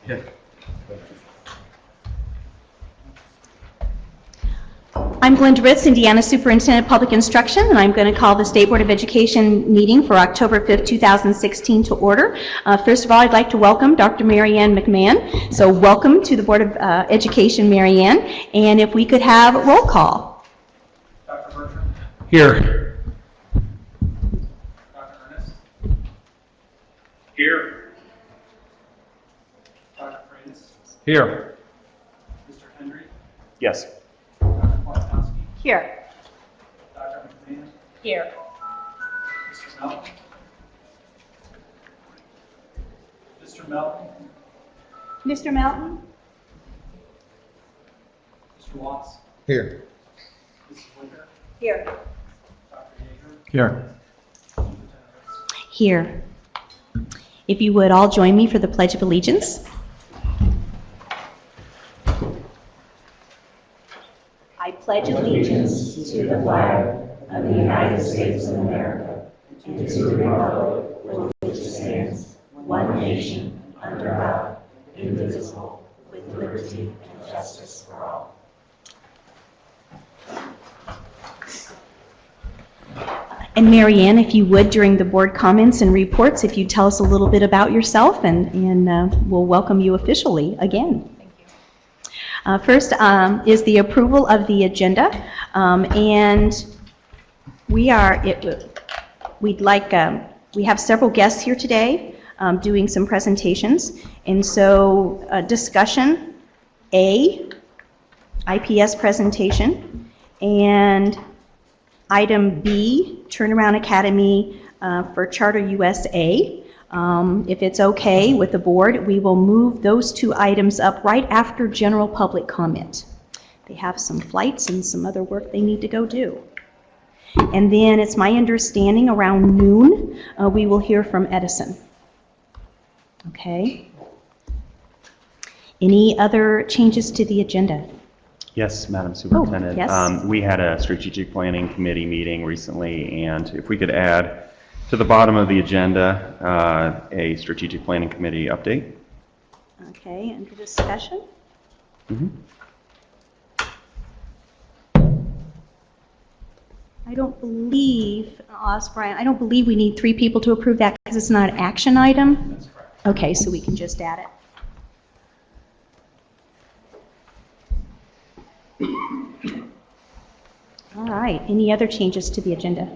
Yeah. I'm Glenda Ritz, Indiana Superintendent of Public Instruction, and I'm going to call the State Board of Education meeting for October 5th, 2016 to order. First of all, I'd like to welcome Dr. Mary Ann McMahon. So welcome to the Board of Education, Mary Ann. And if we could have a roll call. Dr. Bertram? Here. Dr. Ernest? Here. Dr. Prince? Here. Mr. Henry? Yes. Here. Dr. McMahon? Here. Mr. Melton? Mr. Melton? Mr. Melton? Mr. Watts? Here. Mrs. Winter? Here. Dr. Yeager? Here. Here. If you would all join me for the Pledge of Allegiance. I pledge allegiance to the flag of the United States of America and to the republic for which it stands, one nation, under God, indivisible, with liberty and justice for all. And Mary Ann, if you would, during the board comments and reports, if you tell us a little bit about yourself, and we'll welcome you officially again. First is the approval of the agenda, and we have several guests here today doing some presentations, and so discussion A, IPS presentation, and item B, Turnaround Academy for Charter USA. If it's okay with the board, we will move those two items up right after general public comment. They have some flights and some other work they need to go do. And then it's my understanding around noon, we will hear from Edison. Okay. Any other changes to the agenda? Yes, Madam Superintendent. yes. We had a strategic planning committee meeting recently, and if we could add to the bottom of the agenda a strategic planning committee update. Okay, under discussion. I don't believe, I'll ask Brian, I don't believe we need 3 people to approve that because it's not an action item. That's correct. Okay, so we can just add it. All right, any other changes to the agenda?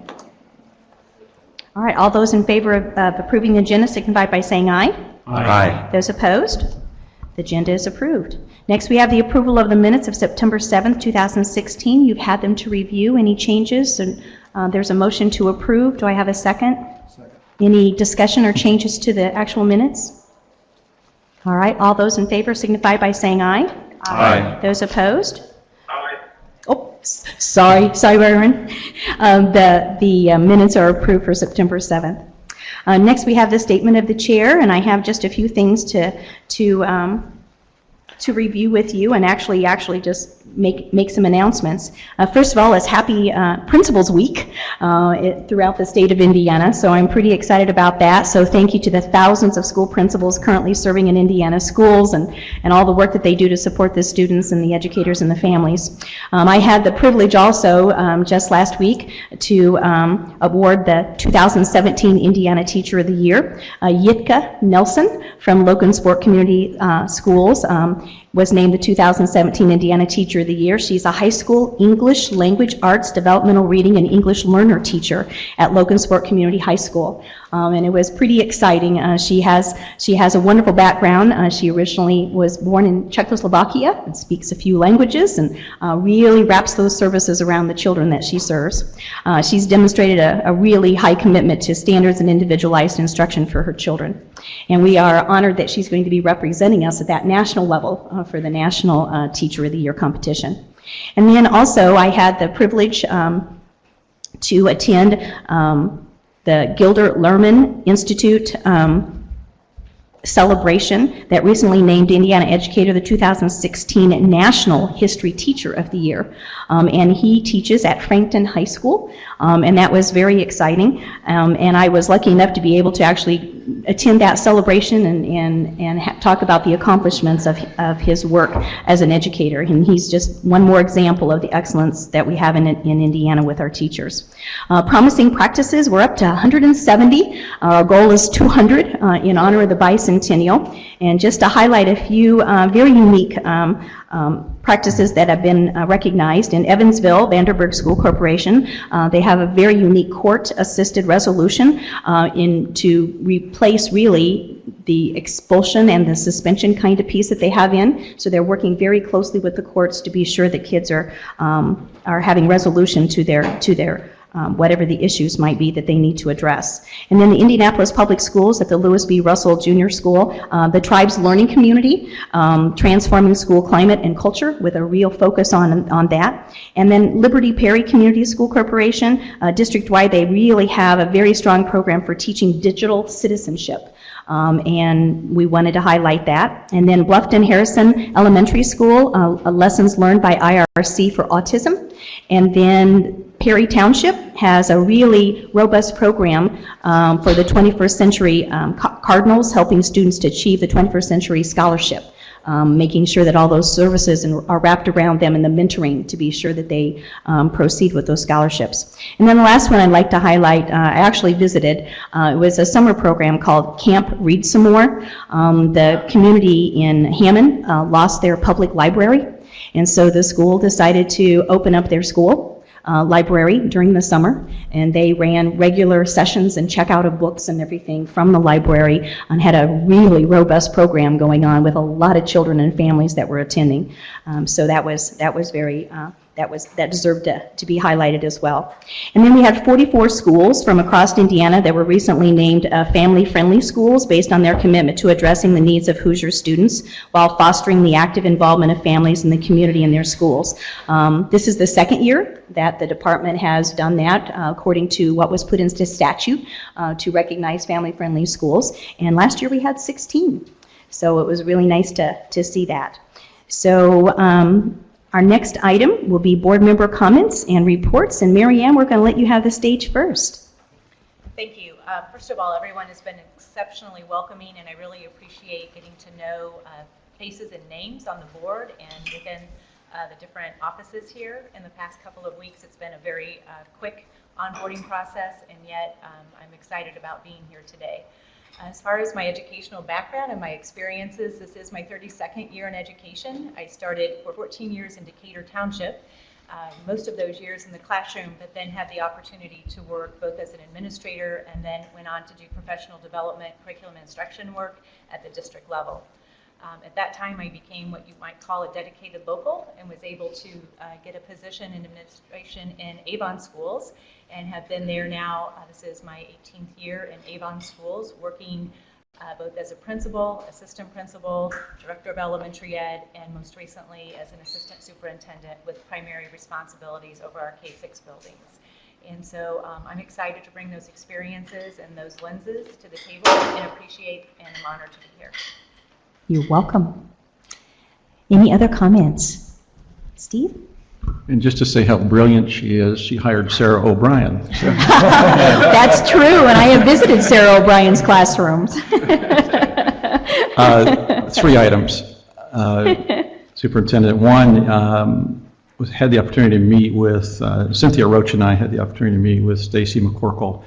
All right, all those in favor of approving the agenda signify by saying aye. Aye. Those opposed? The agenda is approved. Next, we have the approval of the minutes of September 7th, 2016. You've had them to review. Any changes? And, there's a motion to approve. Do I have a second? Second. Any discussion or changes to the actual minutes? All right, all those in favor signify by saying aye. Aye. Those opposed? Aye. Oh, sorry, Byron. The minutes are approved for September 7th. Next, we have the statement of the chair, and I have just a few things to review with you, and actually just make some announcements. First of all, it's Happy Principals Week throughout the state of Indiana, so I'm pretty excited about that. So thank you to the thousands of school principals currently serving in Indiana schools and all the work that they do to support the students and the educators and the families. I had the privilege also just last week to award the 2017 Indiana Teacher of the Year. Yitka Nelson from Logansport Community Schools was named the 2017 Indiana Teacher of the Year. She's a high school English Language Arts Developmental Reading and English Learner teacher at Logansport Community High School. And it was pretty exciting. She has a wonderful background. She originally was born in Czechoslovakia and speaks a few languages and really wraps those services around the children that she serves. She's demonstrated a really high commitment to standards and individualized instruction for her children. And we are honored that she's going to be representing us at that national level for the National Teacher of the Year competition. And then also I had the privilege to attend the Gilder Lerman Institute celebration that recently named Indiana Educator the 2016 National History Teacher of the Year. And he teaches at Frankton High School, and that was very exciting. And I was lucky enough to be able to actually attend that celebration and talk about the accomplishments of his work as an educator. And he's just one more example of the excellence that we have in Indiana with our teachers. Promising practices, we're up to 170. Our goal is 200 in honor of the bicentennial. And just to highlight a few very unique practices that have been recognized. In Evansville, Vanderburg School Corporation, they have a very unique court-assisted resolution to replace really the expulsion and the suspension kind of piece that they have in. So they're working very closely with the courts to be sure that kids are having resolution to their whatever the issues might be that they need to address. And then the Indianapolis Public Schools at the Lewis B. Russell Jr. School, the tribe's learning community, transforming school climate and culture with a real focus on that. And then Liberty Perry Community School Corporation, district-wide, they really have a very strong program for teaching digital citizenship. And we wanted to highlight that. And then Bluffton Harrison Elementary School, lessons learned by IRC for autism. And then Perry Township has a really robust program for the 21st century Cardinals, helping students to achieve the 21st century scholarship, making sure that all those services are wrapped around them and the mentoring to be sure that they proceed with those scholarships. And then the last one I'd like to highlight, I actually visited, it was a summer program called Camp Read Some More. The community in Hammond lost their public library, and so the school decided to open up their school library during the summer, and they ran regular sessions and checkout of books and everything from the library, and had a really robust program going on with a lot of children and families that were attending. So that was very that deserved to be highlighted as well. And then we had 44 schools from across Indiana that were recently named family-friendly schools based on their commitment to addressing the needs of Hoosier students while fostering the active involvement of families in the community in their schools. This is the second year that the department has done that according to what was put into statute to recognize family-friendly schools. And last year we had 16. So it was really nice to see that. So our next item will be board member comments and reports. And Mary Ann, we're going to let you have the stage first. Thank you. First of all, everyone has been exceptionally welcoming, and I really appreciate getting to know faces and names on the board and within the different offices here. In the past couple of weeks, it's been a very quick onboarding process, and yet I'm excited about being here today. As far as my educational background and my experiences, this is my 32nd year in education. I started for 14 years in Decatur Township, most of those years in the classroom, but then had the opportunity to work both as an administrator and then went on to do professional development, curriculum instruction work at the district level. At that time, I became what you might call a dedicated local and was able to get a position in administration in Avon schools, and have been there now. This is my 18th year in Avon schools, working both as a principal, assistant principal, director of elementary ed, and most recently as an assistant superintendent with primary responsibilities over our K-6 buildings. And so I'm excited to bring those experiences and those lenses to the table, and appreciate and I'm honored to be here. You're welcome. Any other comments? Steve? And just to say how brilliant she is, she hired Sarah O'Brien. So. That's true, and I have visited Sarah O'Brien's classrooms. 3 items. Superintendent, one, had the opportunity to meet with, Cynthia Roach and I had the opportunity to meet with Stacy McCorkle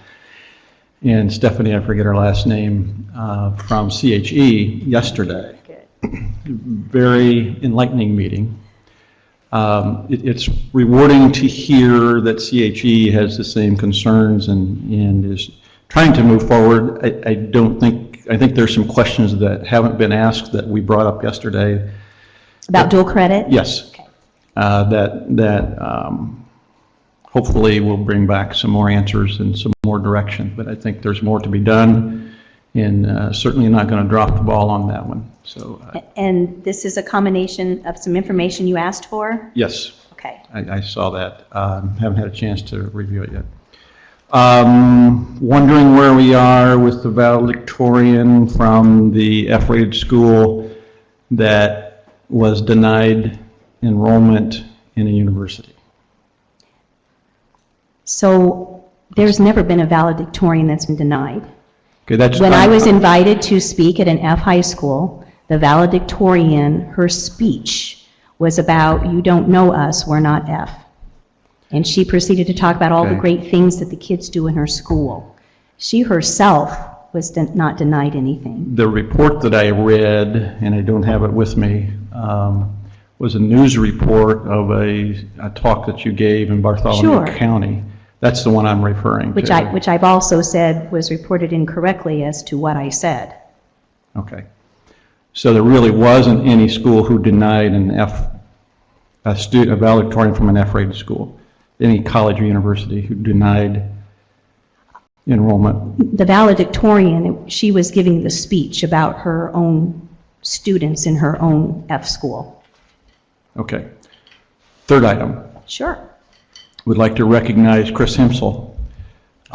and Stephanie, I forget her last name, from CHE yesterday. Good. Very enlightening meeting. It's rewarding to hear that CHE has the same concerns and is trying to move forward. I think there's some questions that haven't been asked that we brought up yesterday. About dual credit? Yes. Okay. That hopefully will bring back some more answers and some more direction. But I think there's more to be done, and certainly not going to drop the ball on that one. So. And this is a combination of some information you asked for? Yes. Okay. I saw that. Haven't had a chance to review it yet. Wondering where we are with the valedictorian from the F-rated school that was denied enrollment in a university. So there's never been a valedictorian that's been denied. Okay, that's When I was invited to speak at an F high school, the valedictorian, her speech was about, "You don't know us, we're not F." And she proceeded to talk about all the Okay. great things that the kids do in her school. She herself was not denied anything. The report that I read, and I don't have it with me, was a news report of a talk that you gave in Bartholomew Sure. County. That's the one I'm referring Which to. which I've also said was reported incorrectly as to what I said. Okay. So there really wasn't any school who denied a valedictorian from an F-rated school, any college or university who denied enrollment. The valedictorian, she was giving the speech about her own students in her own F school. Okay. Third item, Sure. would like to recognize Chris Himsel,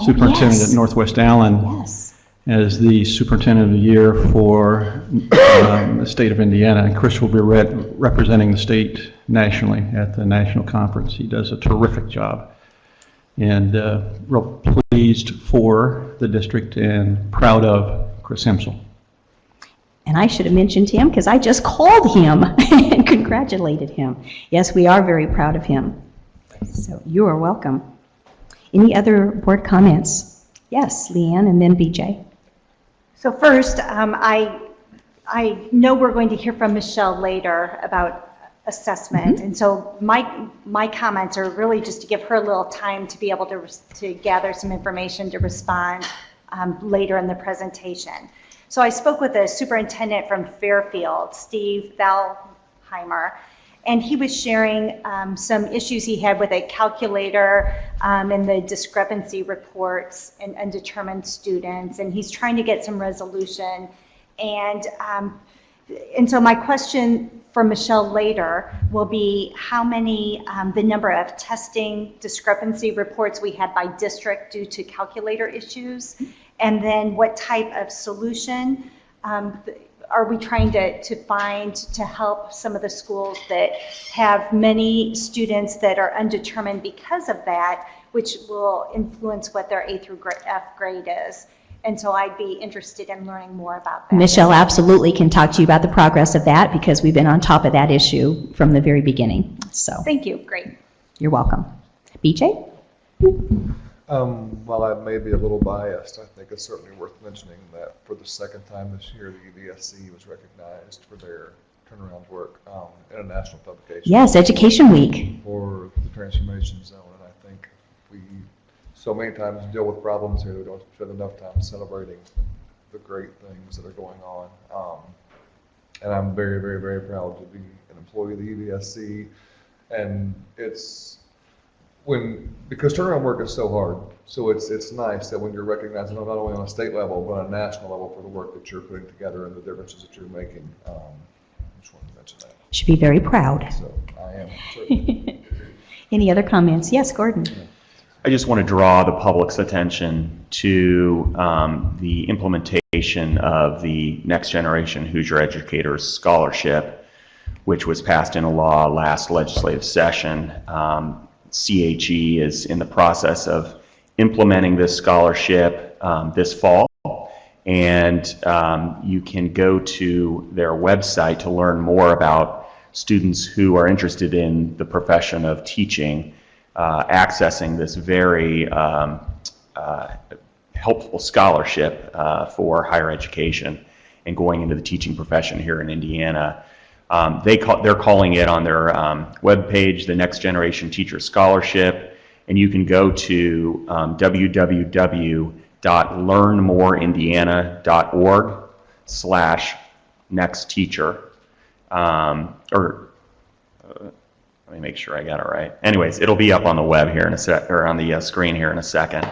Superintendent yes. at Northwest Allen, Yes. as the Superintendent of the Year for the state of Indiana. And Chris will be representing the state nationally at the national conference. He does a terrific job. And real pleased for the district and proud of Chris Himsel. And I should have mentioned him because I just called him and congratulated him. Yes, we are very proud of him. So you are welcome. Any other board comments? Yes, Leanne and then BJ. So first, I know we're going to hear from Michelle later about assessment, and so my comments are really just to give her a little time to be able to gather some information to respond later in the presentation. So I spoke with a superintendent from Fairfield, Steve Valheimer, and he was sharing some issues he had with a calculator and the discrepancy reports and undetermined students, and he's trying to get some resolution. And so my question for Michelle later will be how many, the number of testing discrepancy reports we had by district due to calculator issues, and then what type of solution are we trying to find to help some of the schools that have many students that are undetermined because of that, which will influence what their A through F grade is. And so I'd be interested in learning more about that. Michelle absolutely can talk to you about the progress of that because we've been on top of that issue from the very beginning. So Thank you, great. you're welcome. BJ? While I may be a little biased, I think it's certainly worth mentioning that for the second time this year, the UVSC was recognized for their turnaround work in a national publication. Yes, Education Week. For the transformation zone, and I think we so many times deal with problems here, we don't spend enough time celebrating the great things that are going on. And I'm very, very, very proud to be an employee of the UVSC, and it's because turnaround work is so hard, so it's nice that when you're recognized not only on a state level but on a national level for the work that you're putting together and the differences that you're making. I just wanted to mention that. Should be very proud. So I am certainly. Any other comments? Yes, Gordon. I just want to draw the public's attention to the implementation of the Next Generation Hoosier Educators Scholarship, which was passed into law last legislative session. CHE is in the process of implementing this scholarship this fall, and you can go to their website to learn more about students who are interested in the profession of teaching, accessing this very helpful scholarship for higher education and going into the teaching profession here in Indiana. They're calling it on their webpage the Next Generation Teacher Scholarship, and you can go to www.learnmoreindiana.org/nextteacher. Let me make sure I got it right. Anyways, it'll be up on the web here in a sec, or on the screen here in a second.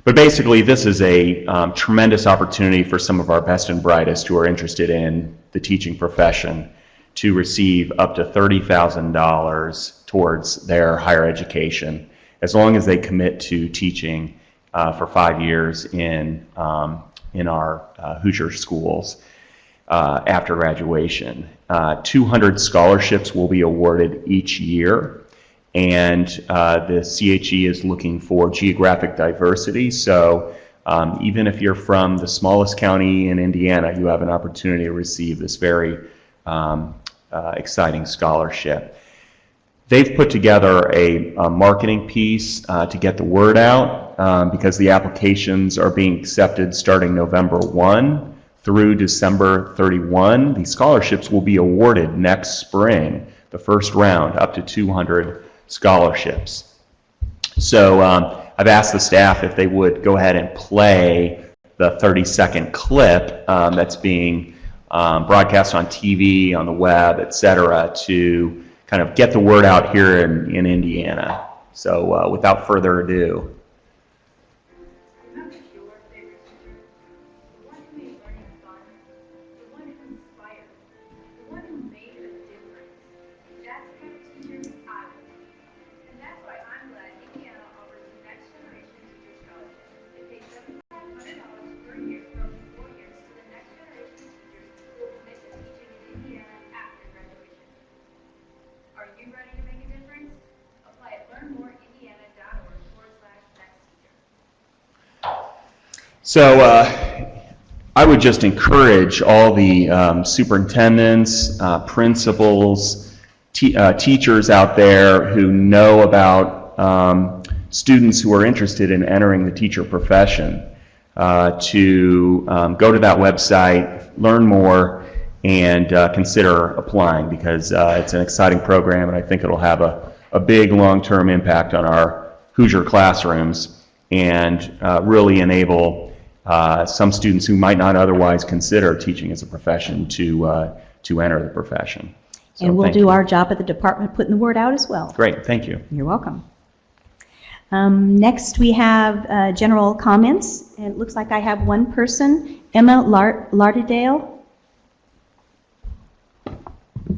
But basically, this is a tremendous opportunity for some of our best and brightest who are interested in the teaching profession to receive up to $30,000 towards their higher education, as long as they commit to teaching for 5 years in our Hoosier schools after graduation. 200 scholarships will be awarded each year, and the CHE is looking for geographic diversity. So even if you're from the smallest county in Indiana, you have an opportunity to receive this very exciting scholarship. They've put together a marketing piece to get the word out because the applications are being accepted starting November 1 through December 31. These scholarships will be awarded next spring, the first round, up to 200 scholarships. So I've asked the staff if they would go ahead and play the 30-second clip that's being broadcast on TV, on the web, etc., to kind of get the word out here in Indiana. So without further ado. Remember your favorite teacher, the one who made learning fun, the one who inspired, the one who made a difference. That's the kind of teacher I want to be. And that's why I'm glad Indiana offers the Next Generation Teacher Scholarship. It pays $7,500 per year for up to 4 years to the next generation of teachers who will commit to teaching in Indiana after graduation. Are you ready to make a difference? Apply at learnmoreindiana.org/nextteacher. So I would just encourage all the superintendents, principals, teachers out there who know about students who are interested in entering the teacher profession to go to that website, learn more, and consider applying, because it's an exciting program, and I think it'll have a big long-term impact on our Hoosier classrooms and really enable some students who might not otherwise consider teaching as a profession to enter the profession. So And we'll thank do you. our job at the department putting the word out as well. Great, thank you. You're welcome. Next, we have general comments. And it looks like I have one person, Emma Larderdale.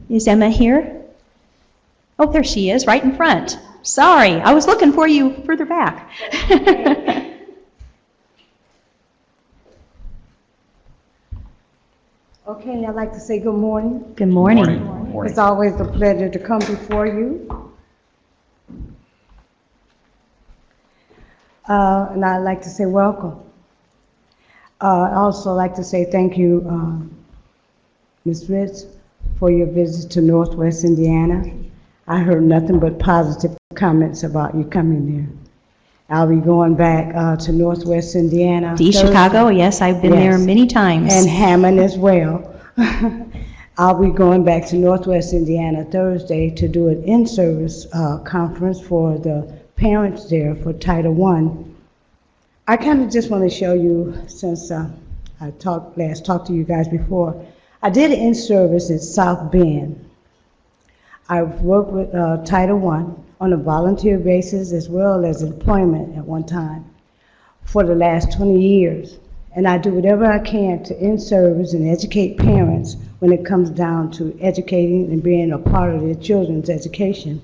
Is Emma here? Oh, there she is, right in front. Sorry, I was looking for you further back. Okay, I'd like to say good morning. Good morning. Morning. It's always a pleasure to come before you. And I'd like to say welcome. I'd also like to say thank you, Ms. Ritz, for your visit to Northwest Indiana. I heard nothing but positive comments about you coming there. I'll be going back to Northwest Indiana. To East Thursday. Chicago, yes, I've been there Yes. many times. And Hammond as well. I'll be going back to Northwest Indiana Thursday to do an in-service conference for the parents there for Title I. I kind of just want to show you, since I talked to you guys before, I did an in-service at South Bend. I've worked with Title I on a volunteer basis as well as employment at one time for the last 20 years. And I do whatever I can to in-service and educate parents when it comes down to educating and being a part of their children's education.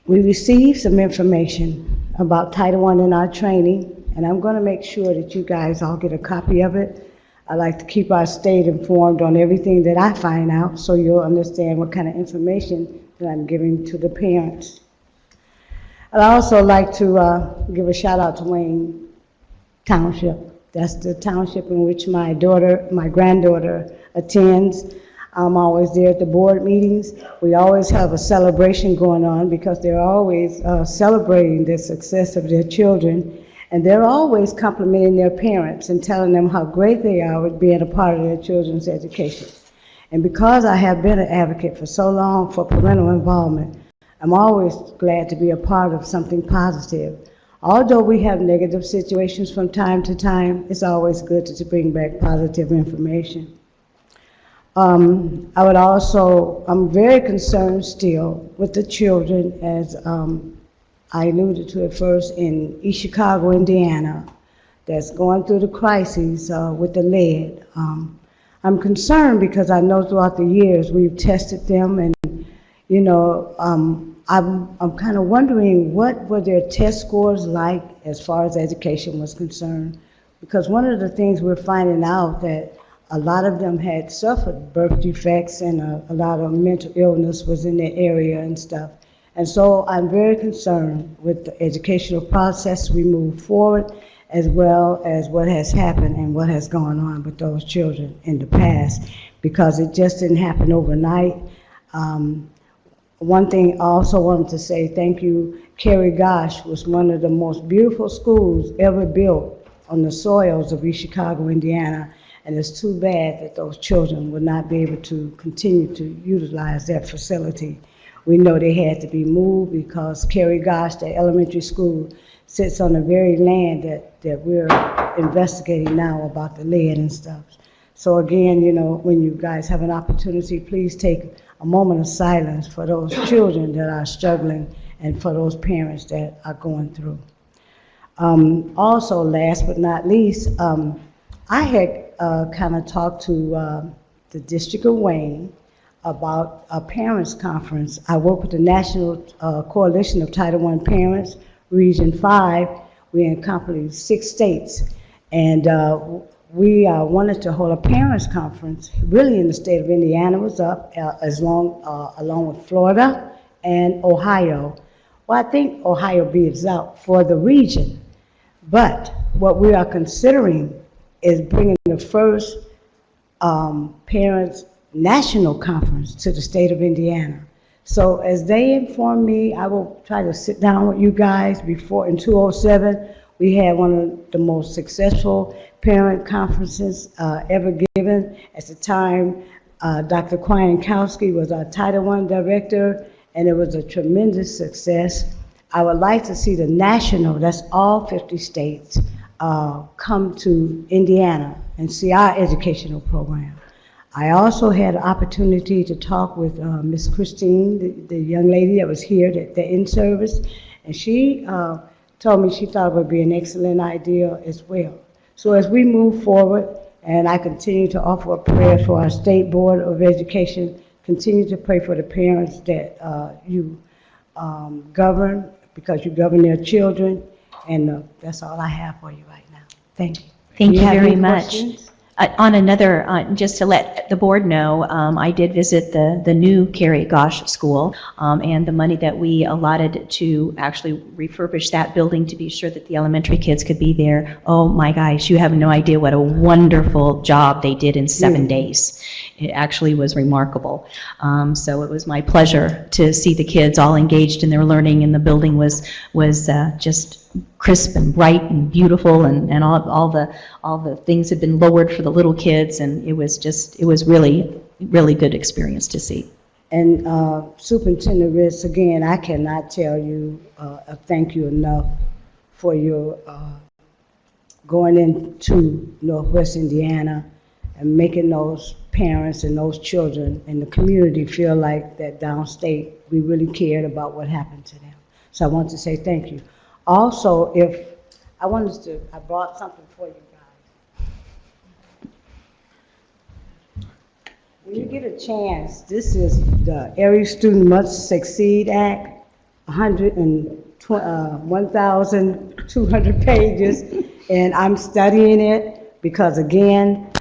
We received some information about Title I in our training, and I'm going to make sure that you guys all get a copy of it. I like to keep our state informed on everything that I find out, so you'll understand what kind of information that I'm giving to the parents. I'd also like to give a shout out to Wayne Township. That's the township in which my granddaughter attends. I'm always there at the board meetings. We always have a celebration going on because they're always celebrating the success of their children. And they're always complimenting their parents and telling them how great they are with being a part of their children's education. And because I have been an advocate for so long for parental involvement, I'm always glad to be a part of something positive. Although we have negative situations from time to time, it's always good to bring back positive information. I'm very concerned still with the children, as I alluded to it first, in East Chicago, Indiana, that's going through the crises with the lead. I'm concerned because I know throughout the years we've tested them, and I'm kind of wondering what were their test scores like as far as education was concerned? Because one of the things we're finding out that a lot of them had suffered birth defects and a lot of mental illness was in their area and stuff. And so I'm very concerned with the educational process we move forward, as well as what has happened and what has gone on with those children in the past, because it just didn't happen overnight. One thing I also wanted to say, thank you, Kerry Gosh was one of the most beautiful schools ever built on the soils of East Chicago, Indiana, and it's too bad that those children will not be able to continue to utilize that facility. We know they had to be moved because Kerry Gosh, the elementary school, sits on the very land that we're investigating now about the lead and stuff. So again, you know, when you guys have an opportunity, please take a moment of silence for those children that are struggling and for those parents that are going through. Also, last but not least, I had kind of talked to the District of Wayne about a parents' conference. I work with the National Coalition of Title I Parents, Region 5. We encompass 6 states, and we wanted to hold a parents' conference, really in the state of Indiana was up, along with Florida and Ohio. Well, I think Ohio bids out for the region, but what we are considering is bringing the first parents' national conference to the state of Indiana. So as they inform me, I will try to sit down with you guys before. In 2007, we had one of the most successful parent conferences ever given. At the time, Dr. Kwiatkowski was our Title I director, and it was a tremendous success. I would like to see the national, that's all 50 states, come to Indiana and see our educational program. I also had an opportunity to talk with Miss Christine, the young lady that was here, the in-service, and she told me she thought it would be an excellent idea as well. So as we move forward, and I continue to offer a prayer for our State Board of Education, continue to pray for the parents that you govern, because you govern their children, and that's all I have for you right now. Thank you. Thank Do you have very any much. questions? On another, just to let the board know, I did visit the new Kerry Gosh School, and the money that we allotted to actually refurbish that building to be sure that the elementary kids could be there. Oh my gosh, you have no idea what a wonderful job they did in 7 days. It actually was remarkable. So it was my pleasure to see the kids all engaged in their learning, and the building was just crisp and bright and beautiful, and all the things had been lowered for the little kids, and it was really good experience to see. And Superintendent Ritz, again, I cannot tell you thank you enough for your going into Northwest Indiana and making those parents and those children in the community feel like that downstate we really cared about what happened to them. So I want to say thank you. Also, I brought something for you guys. When you get a chance, this is the Every Student Must Succeed Act, 1,200 pages, and I'm studying it because, again,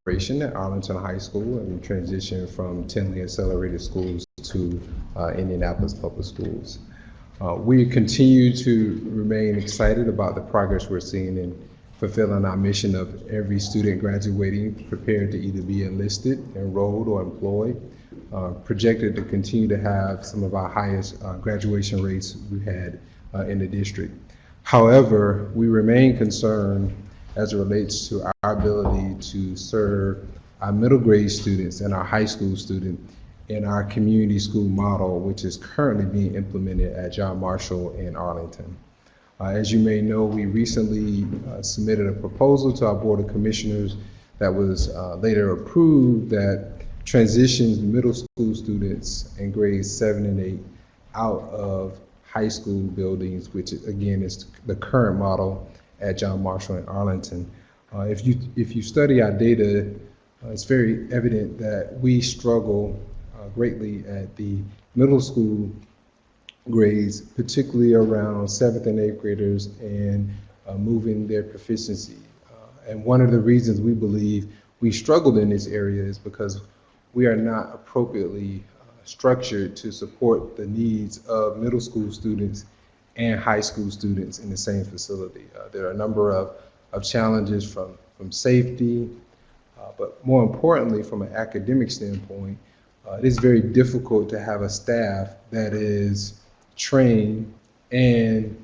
generation at Arlington High School and transitioned from Tinley Accelerated Schools to Indianapolis Public Schools. We continue to remain excited about the progress we're seeing in fulfilling our mission of every student graduating prepared to either be enlisted, enrolled, or employed. Projected to continue to have some of our highest graduation rates we've had in the district. However, we remain concerned as it relates to our ability to serve our middle grade students and our high school students in our community school model, which is currently being implemented at John Marshall in Arlington. As you may know, we recently submitted a proposal to our Board of Commissioners that was later approved that transitions middle school students in grades 7 and 8 out of high school buildings, which again is the current model at John Marshall in Arlington. If you study our data, it's very evident that we struggle greatly at the middle school grades, particularly around 7th and 8th graders and moving their proficiency. And one of the reasons we believe we struggled in this area is because we are not appropriately structured to support the needs of middle school students and high school students in the same facility. There are a number of challenges from safety, but more importantly, from an academic standpoint, it is very difficult to have a staff that is trained and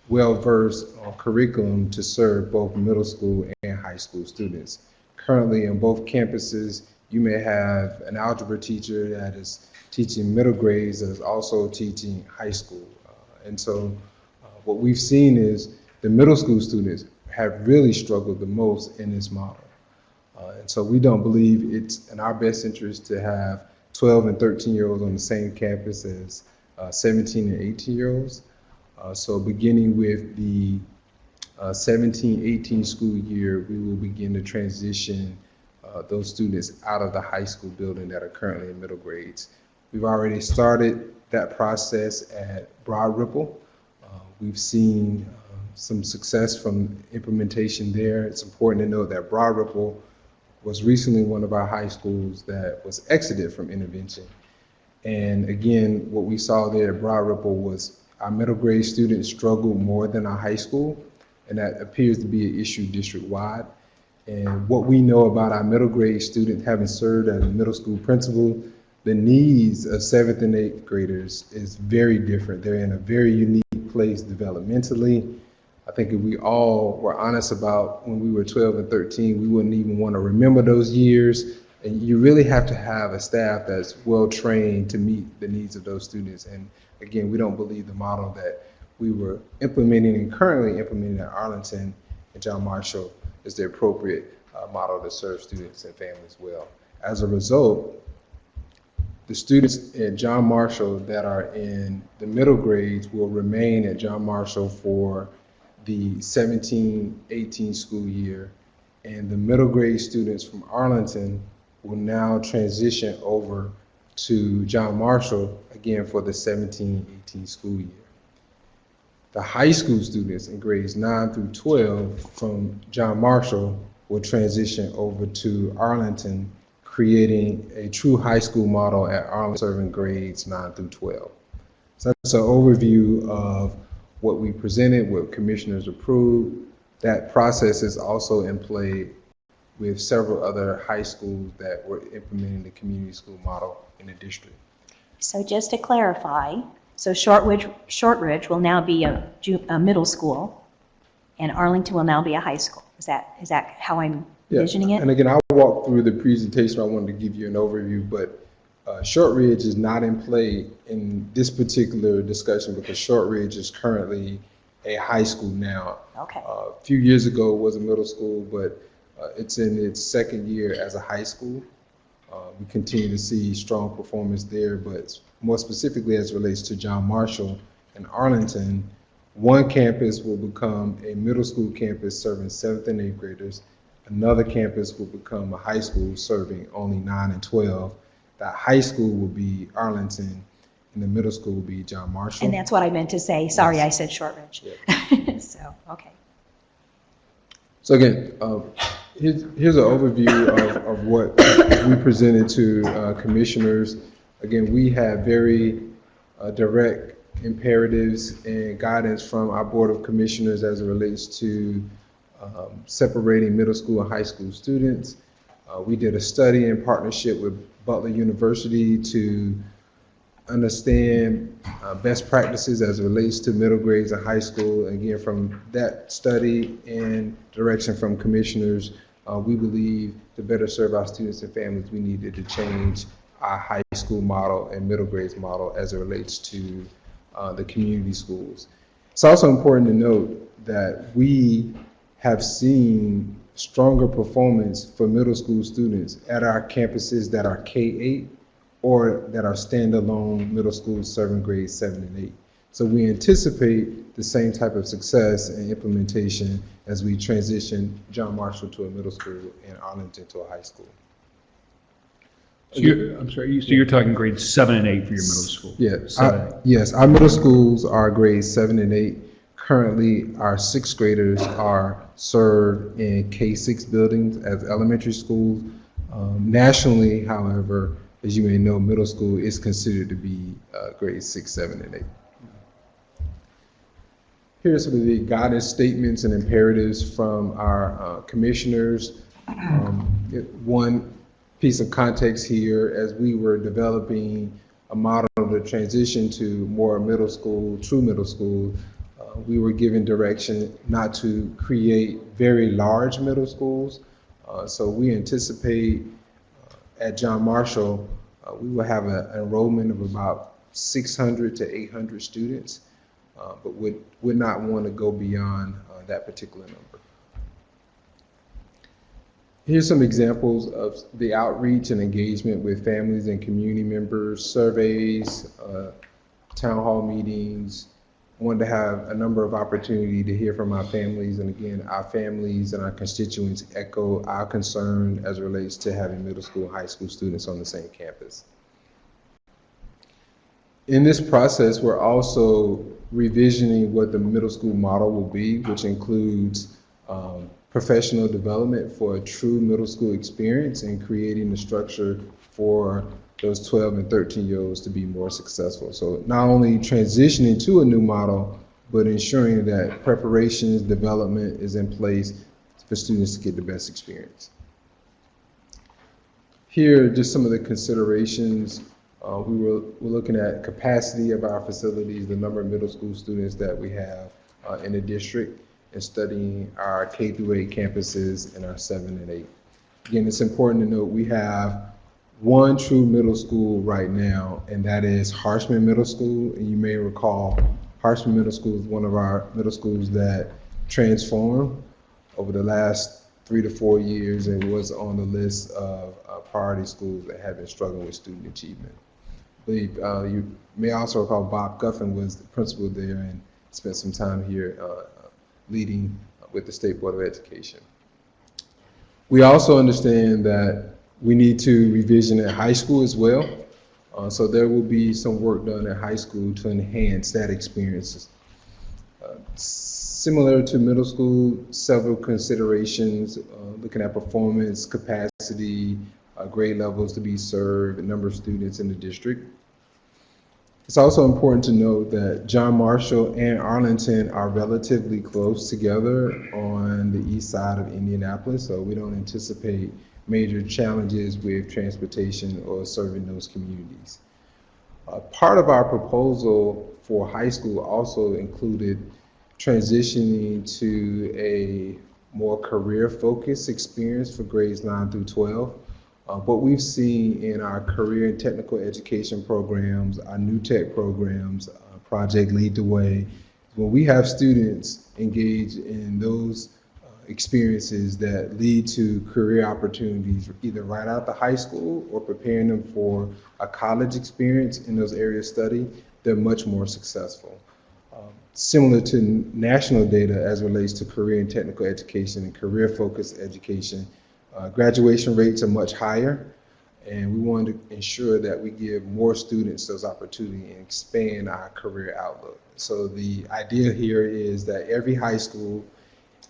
well-versed on curriculum to serve both middle school and high school students. Currently on both campuses, you may have an algebra teacher that is teaching middle grades that is also teaching high school. And so what we've seen is the middle school students have really struggled the most in this model. And so we don't believe it's in our best interest to have 12 and 13-year-olds on the same campus as 17 and 18-year-olds. So beginning with the 17-18 school year, we will begin to transition those students out of the high school building that are currently in middle grades. We've already started that process at Broad Ripple. We've seen some success from implementation there. It's important to note that Broad Ripple was recently one of our high schools that was exited from intervention. And again, what we saw there at Broad Ripple was our middle grade students struggled more than our high school, and that appears to be an issue district-wide. And what we know about our middle grade students, having served as a middle school principal, the needs of 7th and 8th graders is very different. They're in a very unique place developmentally. I think if we all were honest about when we were 12 and 13, we wouldn't even want to remember those years. And you really have to have a staff that's well-trained to meet the needs of those students. And again, we don't believe the model that we were implementing and currently implementing at Arlington and John Marshall is the appropriate model to serve students and families well. As a result, the students at John Marshall that are in the middle grades will remain at John Marshall for the 17-18 school year, and the middle grade students from Arlington will now transition over to John Marshall again for the 17-18 school year. The high school students in grades 9 through 12 from John Marshall will transition over to Arlington, creating a true high school model at Arlington serving grades 9 through 12. So that's an overview of what we presented, what commissioners approved. That process is also in play with several other high schools that were implementing the community school model in the district. So just to clarify, so Shortridge will now be a middle school, and Arlington will now be a high school. Is that how I'm envisioning it? And again, I'll walk through the presentation. I wanted to give you an overview, but Shortridge is not in play in this particular discussion because Shortridge is currently a high school now. Okay. A few years ago it was a middle school, but it's in its second year as a high school. We continue to see strong performance there, but more specifically as it relates to John Marshall and Arlington, one campus will become a middle school campus serving 7th and 8th graders. Another campus will become a high school serving only 9 and 12. That high school will be Arlington, and the middle school will be John Marshall. And that's what I meant to say. Sorry, Yes. I said Shortridge. Yeah. So, okay. So again, Here's an overview of what we presented to commissioners. Again, we have very direct imperatives and guidance from our Board of Commissioners as it relates to separating middle school and high school students. We did a study in partnership with Butler University to understand best practices as it relates to middle grades and high school. Again, from that study and direction from commissioners, we believe to better serve our students and families, we needed to change our high school model and middle grades model as it relates to the community schools. It's also important to note that we have seen stronger performance for middle school students at our campuses that are K-8 or that are standalone middle schools serving grades 7 and 8. So we anticipate the same type of success and implementation as we transition John Marshall to a middle school and Arlington to a high school. So I'm sorry, so you're talking grades 7 and 8 for your middle school? Yes, our middle schools are grades 7 and 8. Currently, our sixth graders are served in K-6 buildings as elementary schools. Nationally, however, as you may know, middle school is considered to be grades 6, 7, and 8. Here are some of the guidance statements and imperatives from our commissioners. One piece of context here, as we were developing a model to transition to more middle school, true middle school, we were given direction not to create very large middle schools. So we anticipate at John Marshall, we will have an enrollment of about 600 to 800 students, but would not want to go beyond that particular number. Here's some examples of the outreach and engagement with families and community members, surveys, town hall meetings. Wanted to have a number of opportunity to hear from our families, and again, our families and our constituents echo our concern as it relates to having middle school and high school students on the same campus. In this process, we're also revisioning what the middle school model will be, which includes professional development for a true middle school experience and creating the structure for those 12 and 13-year-olds to be more successful. So not only transitioning to a new model, but ensuring that preparations, development is in place for students to get the best experience. Here are just some of the considerations. We're looking at capacity of our facilities, the number of middle school students that we have in the district, and studying our K through 8 campuses and our 7 and 8. Again, it's important to note we have one true middle school right now, and that is Harshman Middle School. And you may recall Harshman Middle School is one of our middle schools that transformed over the last 3 to 4 years and was on the list of priority schools that have been struggling with student achievement. I believe you may also recall Bob Guffin was the principal there and spent some time here leading with the State Board of Education. We also understand that we need to revision at high school as well. So there will be some work done at high school to enhance that experience. Similar to middle school, several considerations, looking at performance, capacity, grade levels to be served, number of students in the district. It's also important to note that John Marshall and Arlington are relatively close together on the east side of Indianapolis, so we don't anticipate major challenges with transportation or serving those communities. Part of our proposal for high school also included transitioning to a more career-focused experience for grades 9 through 12. What we've seen in our career and technical education programs, our new tech programs, Project Lead the Way, when we have students engage in those experiences that lead to career opportunities either right out the high school or preparing them for a college experience in those areas of study, they're much more successful. Similar to national data as it relates to career and technical education and career-focused education, graduation rates are much higher, and we want to ensure that we give more students those opportunities and expand our career outlook. So the idea here is that every high school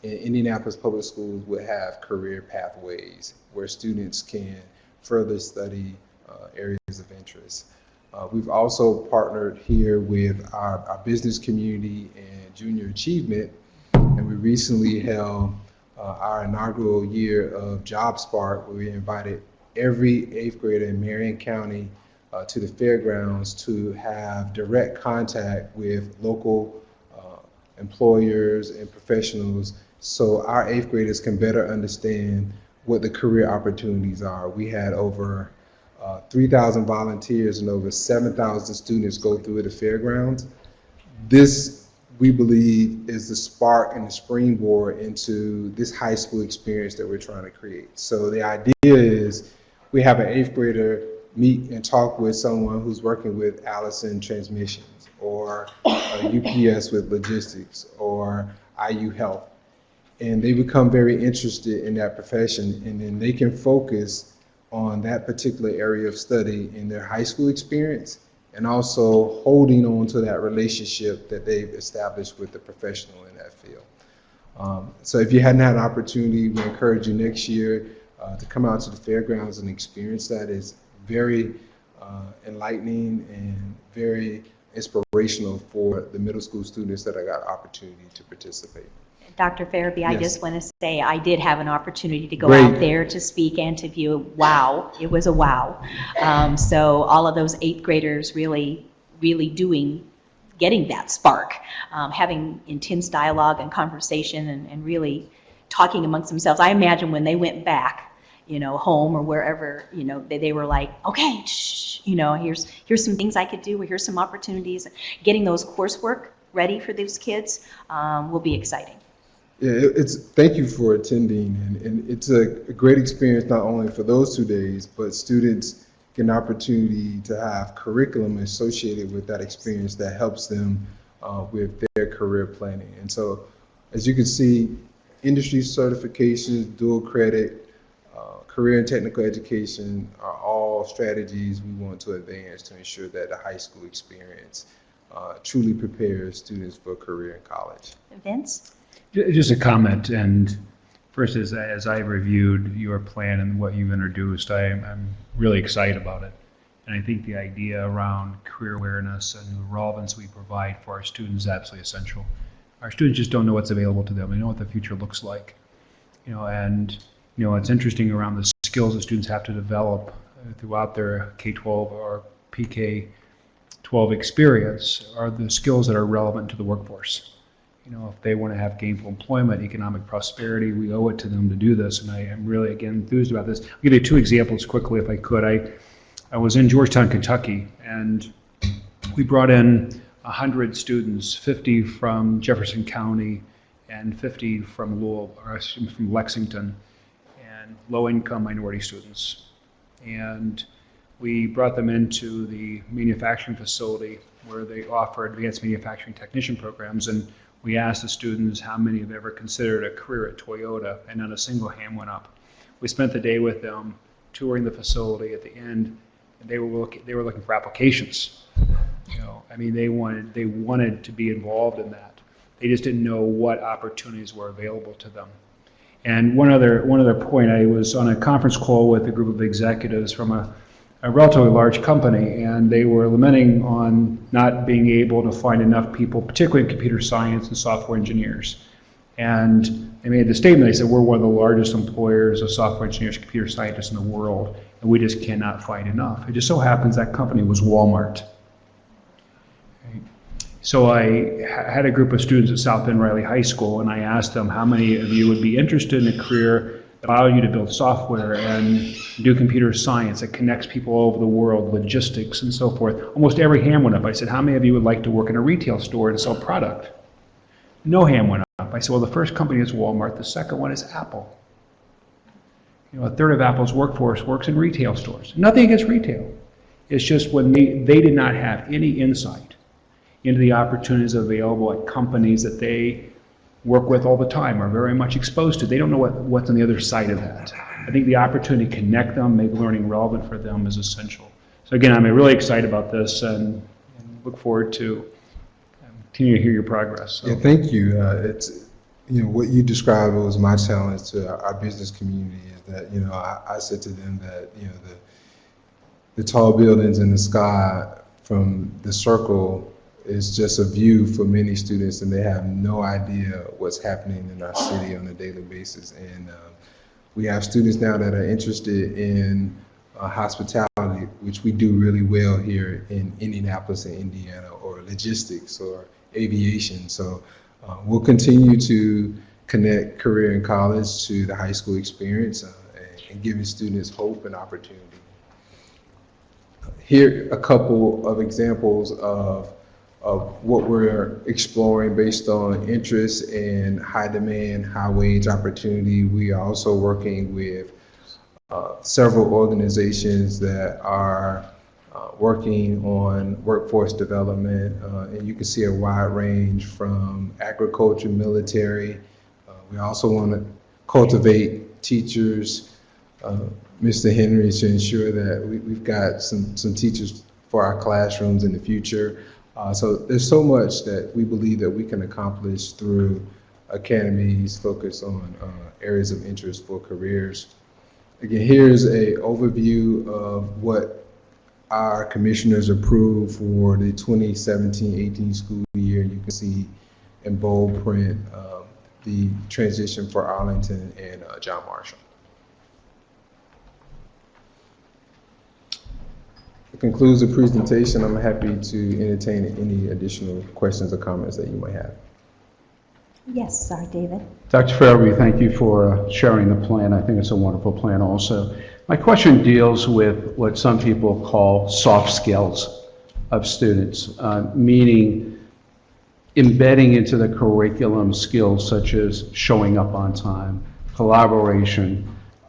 in Indianapolis Public Schools will have career pathways where students can further study areas of interest. We've also partnered here with our business community and junior achievement, and we recently held our inaugural year of Job Spark, where we invited every 8th grader in Marion County to the fairgrounds to have direct contact with local employers and professionals so our 8th graders can better understand what the career opportunities are. We had over 3,000 volunteers and over 7,000 students go through the fairgrounds. This, we believe, is the spark and the springboard into this high school experience that we're trying to create. So the idea is we have an 8th grader meet and talk with someone who's working with Allison Transmissions or UPS with logistics or IU Health. And they become very interested in that profession, and then they can focus on that particular area of study in their high school experience and also holding on to that relationship that they've established with the professional in that field. So if you hadn't had an opportunity, we encourage you next year to come out to the fairgrounds and experience that. It's very enlightening and very inspirational for the middle school students that I got opportunity to participate. Dr. Farabee, I Yes. just want to say I did have an opportunity to go Great. out there to speak and to view. Wow, it was a wow. So all of those 8th graders really getting that spark, having intense dialogue and conversation and really talking amongst themselves. I imagine when they went back, home or wherever, they were like, okay, shh, here's some things I could do, or here's some opportunities. Getting those coursework ready for these kids will be exciting. Yeah, thank you for attending, and it's a great experience not only for those 2 days, but students get an opportunity to have curriculum associated with that experience that helps them with their career planning. And so, as you can see, industry certifications, dual credit, career and technical education are all strategies we want to advance to ensure that the high school experience truly prepares students for a career in college. Vince? Just a comment, and first, as I reviewed your plan and what you've introduced, I'm really excited about it. And I think the idea around career awareness and the relevance we provide for our students is absolutely essential. Our students just don't know what's available to them. They know what the future looks like. It's interesting around the skills that students have to develop throughout their K-12 or PK-12 experience are the skills that are relevant to the workforce. If they want to have gainful employment, economic prosperity, we owe it to them to do this. And I am really, again, enthused about this. I'll give you 2 examples quickly, if I could. I was in Georgetown, Kentucky, and we brought in 100 students, 50 from Jefferson County and 50 from from Lexington, and low-income minority students. And we brought them into the manufacturing facility where they offer advanced manufacturing technician programs, and we asked the students how many have ever considered a career at Toyota, and not a single hand went up. We spent the day with them touring the facility. At the end, they were looking for applications. They wanted to be involved in that. They just didn't know what opportunities were available to them. And one other point, I was on a conference call with a group of executives from a relatively large company, and they were lamenting on not being able to find enough people, particularly in computer science and software engineers. And they made the statement, they said, we're one of the largest employers of software engineers, computer scientists in the world, and we just cannot find enough. It just so happens that company was Walmart. So I had a group of students at South Bend Riley High School, and I asked them how many of you would be interested in a career that allows you to build software and do computer science that connects people all over the world, logistics and so forth. Almost every hand went up. I said, how many of you would like to work in a retail store and sell product? No hand went up. I said, well, the first company is Walmart. The second one is Apple. A third of Apple's workforce works in retail stores. Nothing against retail. It's just when they did not have any insight into the opportunities available at companies that they work with all the time, are very much exposed to. They don't know what's on the other side of that. I think the opportunity to connect them, make learning relevant for them is essential. So again, I'm really excited about this and look forward to continue to hear your progress. So. Yeah, thank you. what you described was my challenge to our business community is that, I said to them that, the tall buildings in the sky from the circle is just a view for many students, and they have no idea what's happening in our city on a daily basis. And we have students now that are interested in hospitality, which we do really well here in Indianapolis and Indiana, or logistics or aviation. So we'll continue to connect career in college to the high school experience and giving students hope and opportunity. Here are a couple of examples of what we're exploring based on interest in high demand, high wage opportunity. We are also working with several organizations that are working on workforce development, and you can see a wide range from agriculture, military. We also want to cultivate teachers, Mr. Henry, to ensure that we've got some teachers for our classrooms in the future. So there's so much that we believe that we can accomplish through academies focused on areas of interest for careers. Again, here's an overview of what our commissioners approved for the 2017-18 school year. You can see in bold print the transition for Arlington and John Marshall. That concludes the presentation. I'm happy to entertain any additional questions or comments that you might have. Yes, sorry, David. Dr. Farabee, thank you for sharing the plan. I think it's a wonderful plan also. My question deals with what some people call soft skills of students, meaning embedding into the curriculum skills such as showing up on time, collaboration,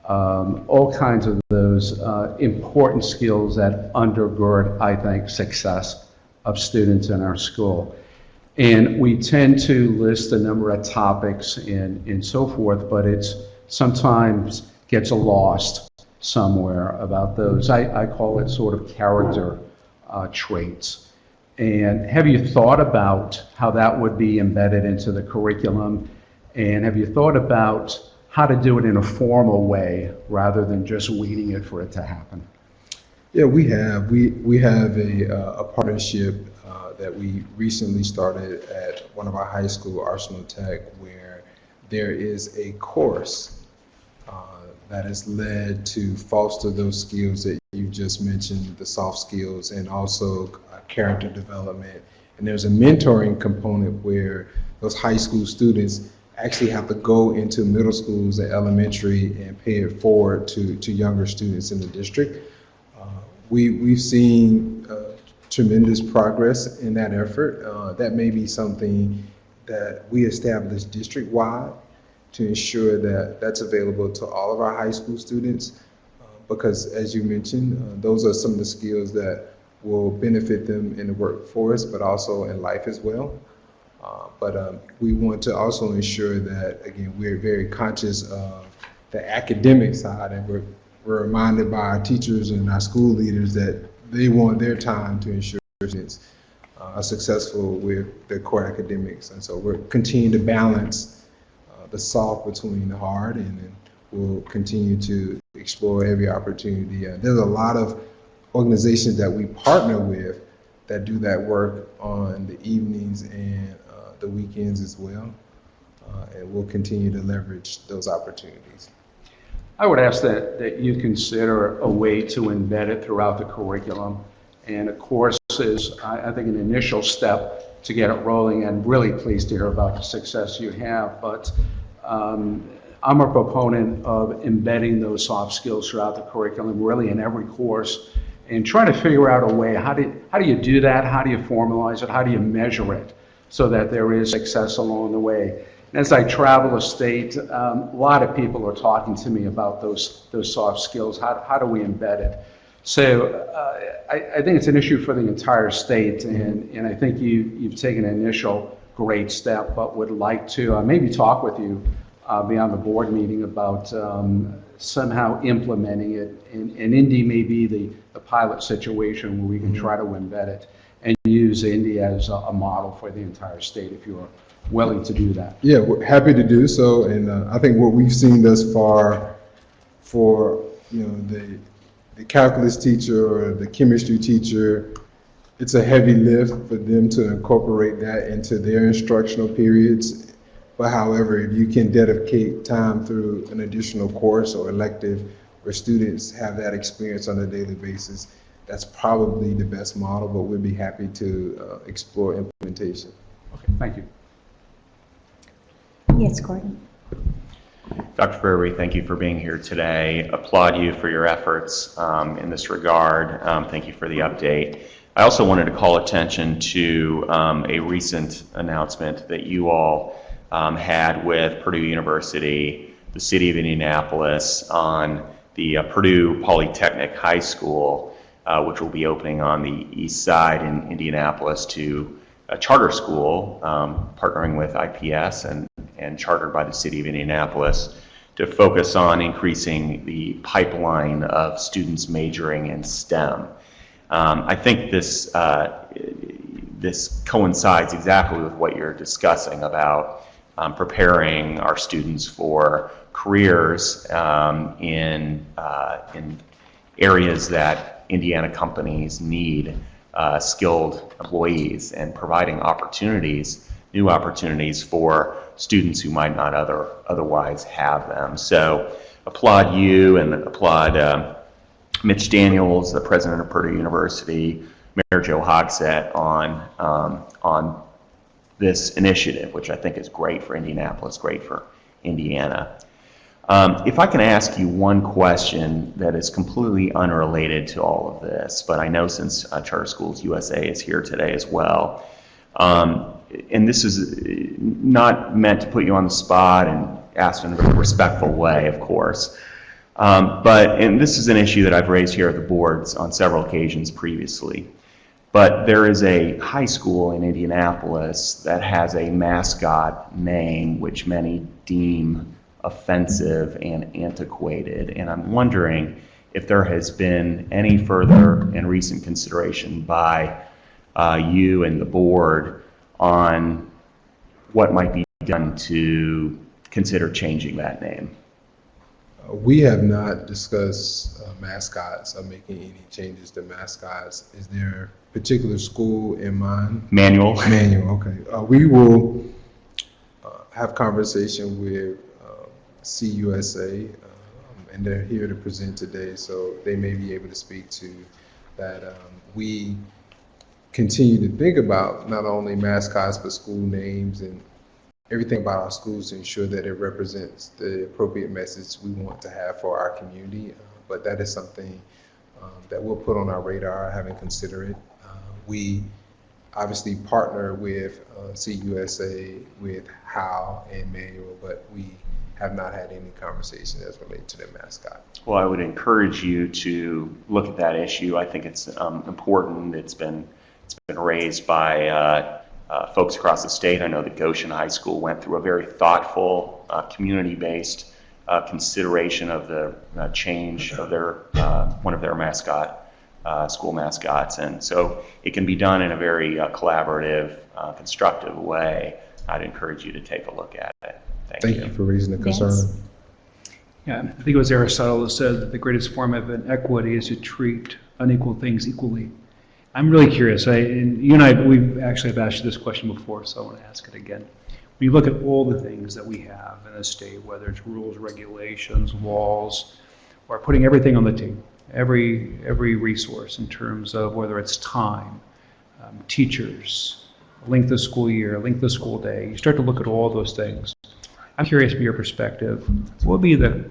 all kinds of those important skills that undergird, I think, success of students in our school. And we tend to list a number of topics and so forth, but it's sometimes gets lost somewhere about those. I call it sort of character traits. And have you thought about how that would be embedded into the curriculum? And have you thought about how to do it in a formal way rather than just waiting it for it to happen? Yeah, we have. We have a partnership that we recently started at one of our high school, Arsenal Tech, where there is a course that is led to foster those skills that you just mentioned, the soft skills, and also character development. And there's a mentoring component where those high school students actually have to go into middle schools and elementary and pay it forward to younger students in the district. We've seen tremendous progress in that effort. That may be something that we establish district-wide to ensure that that's available to all of our high school students, because as you mentioned, those are some of the skills that will benefit them in the workforce, but also in life as well. But we want to also ensure that, again, we're very conscious of the academic side, and we're reminded by our teachers and our school leaders that they want their time to ensure students are successful with their core academics. And so we're continuing to balance the soft between the hard, and then we'll continue to explore every opportunity. There's a lot of organizations that we partner with that do that work on the evenings and the weekends as well, and we'll continue to leverage those opportunities. I would ask that you consider a way to embed it throughout the curriculum. And of course is, I think, an initial step to get it rolling, and really pleased to hear about the success you have. But I'm a proponent of embedding those soft skills throughout the curriculum, really in every course, and trying to figure out a way, how do you do that? How do you formalize it? How do you measure it so that there is success along the way? And as I travel the state, a lot of people are talking to me about those soft skills. How do we embed it? So I think it's an issue for the entire state, and I think you've taken an initial great step, but would like to maybe talk with you beyond the board meeting about somehow implementing it. And Indy may be the pilot situation where we can try to embed it and use Indy as a model for the entire state if you're willing to do that. Yeah, we're happy to do so, and I think what we've seen thus far for the calculus teacher or the chemistry teacher, it's a heavy lift for them to incorporate that into their instructional periods. But however, if you can dedicate time through an additional course or elective where students have that experience on a daily basis, that's probably the best model, but we'd be happy to explore implementation. Okay, thank you. Yes, Gordon. Dr. Brewery, thank you for being here today. Applaud you for your efforts in this regard. Thank you for the update. I also wanted to call attention to a recent announcement that you all had with Purdue University, the City of Indianapolis, on the Purdue Polytechnic High School, which will be opening on the east side in Indianapolis to a charter school, partnering with IPS and chartered by the City of Indianapolis, to focus on increasing the pipeline of students majoring in STEM. I think this coincides exactly with what you're discussing about preparing our students for careers in areas that Indiana companies need skilled employees, and providing new opportunities for students who might not otherwise have them. So applaud you and applaud Mitch Daniels, the president of Purdue University, Mayor Joe Hogsett on this initiative, which I think is great for Indianapolis, great for Indiana. If I can ask you one question that is completely unrelated to all of this, but I know since Charter Schools USA is here today as well, and this is not meant to put you on the spot and ask in a very respectful way, of course, and this is an issue that I've raised here at the boards on several occasions previously. But there is a high school in Indianapolis that has a mascot name which many deem offensive and antiquated, and I'm wondering if there has been any further and recent consideration by you and the board on what might be done to consider changing that name. We have not discussed mascots or making any changes to mascots. Is there a particular school in mind? Manual. Manual, okay. We will have conversation with CUSA, and they're here to present today, so they may be able to speak to that. We continue to think about not only mascots, but school names and everything about our schools to ensure that it represents the appropriate message we want to have for our community. But that is something that we'll put on our radar, having considered it. We obviously partner with CUSA, with How and Manual, but we have not had any conversation as related to their mascot. Well, I would encourage you to look at that issue. I think it's important. It's been raised by folks across the state. I know that Goshen High School went through a very thoughtful, community-based consideration of the change of their one of their school mascots, and so it can be done in a very collaborative, constructive way. I'd encourage you to take a look at it. Thank you for raising the concern. Yes. Yeah, I think it was Aristotle who said that the greatest form of inequity is to treat unequal things equally. I'm really curious. And you and I, we've actually have asked you this question before, so I want to ask it again. When you look at all the things that we have in the state, whether it's rules, regulations, laws, or putting everything on the table, every resource in terms of whether it's time, teachers, length of school year, length of school day, you start to look at all those things. I'm curious from your perspective, what would be the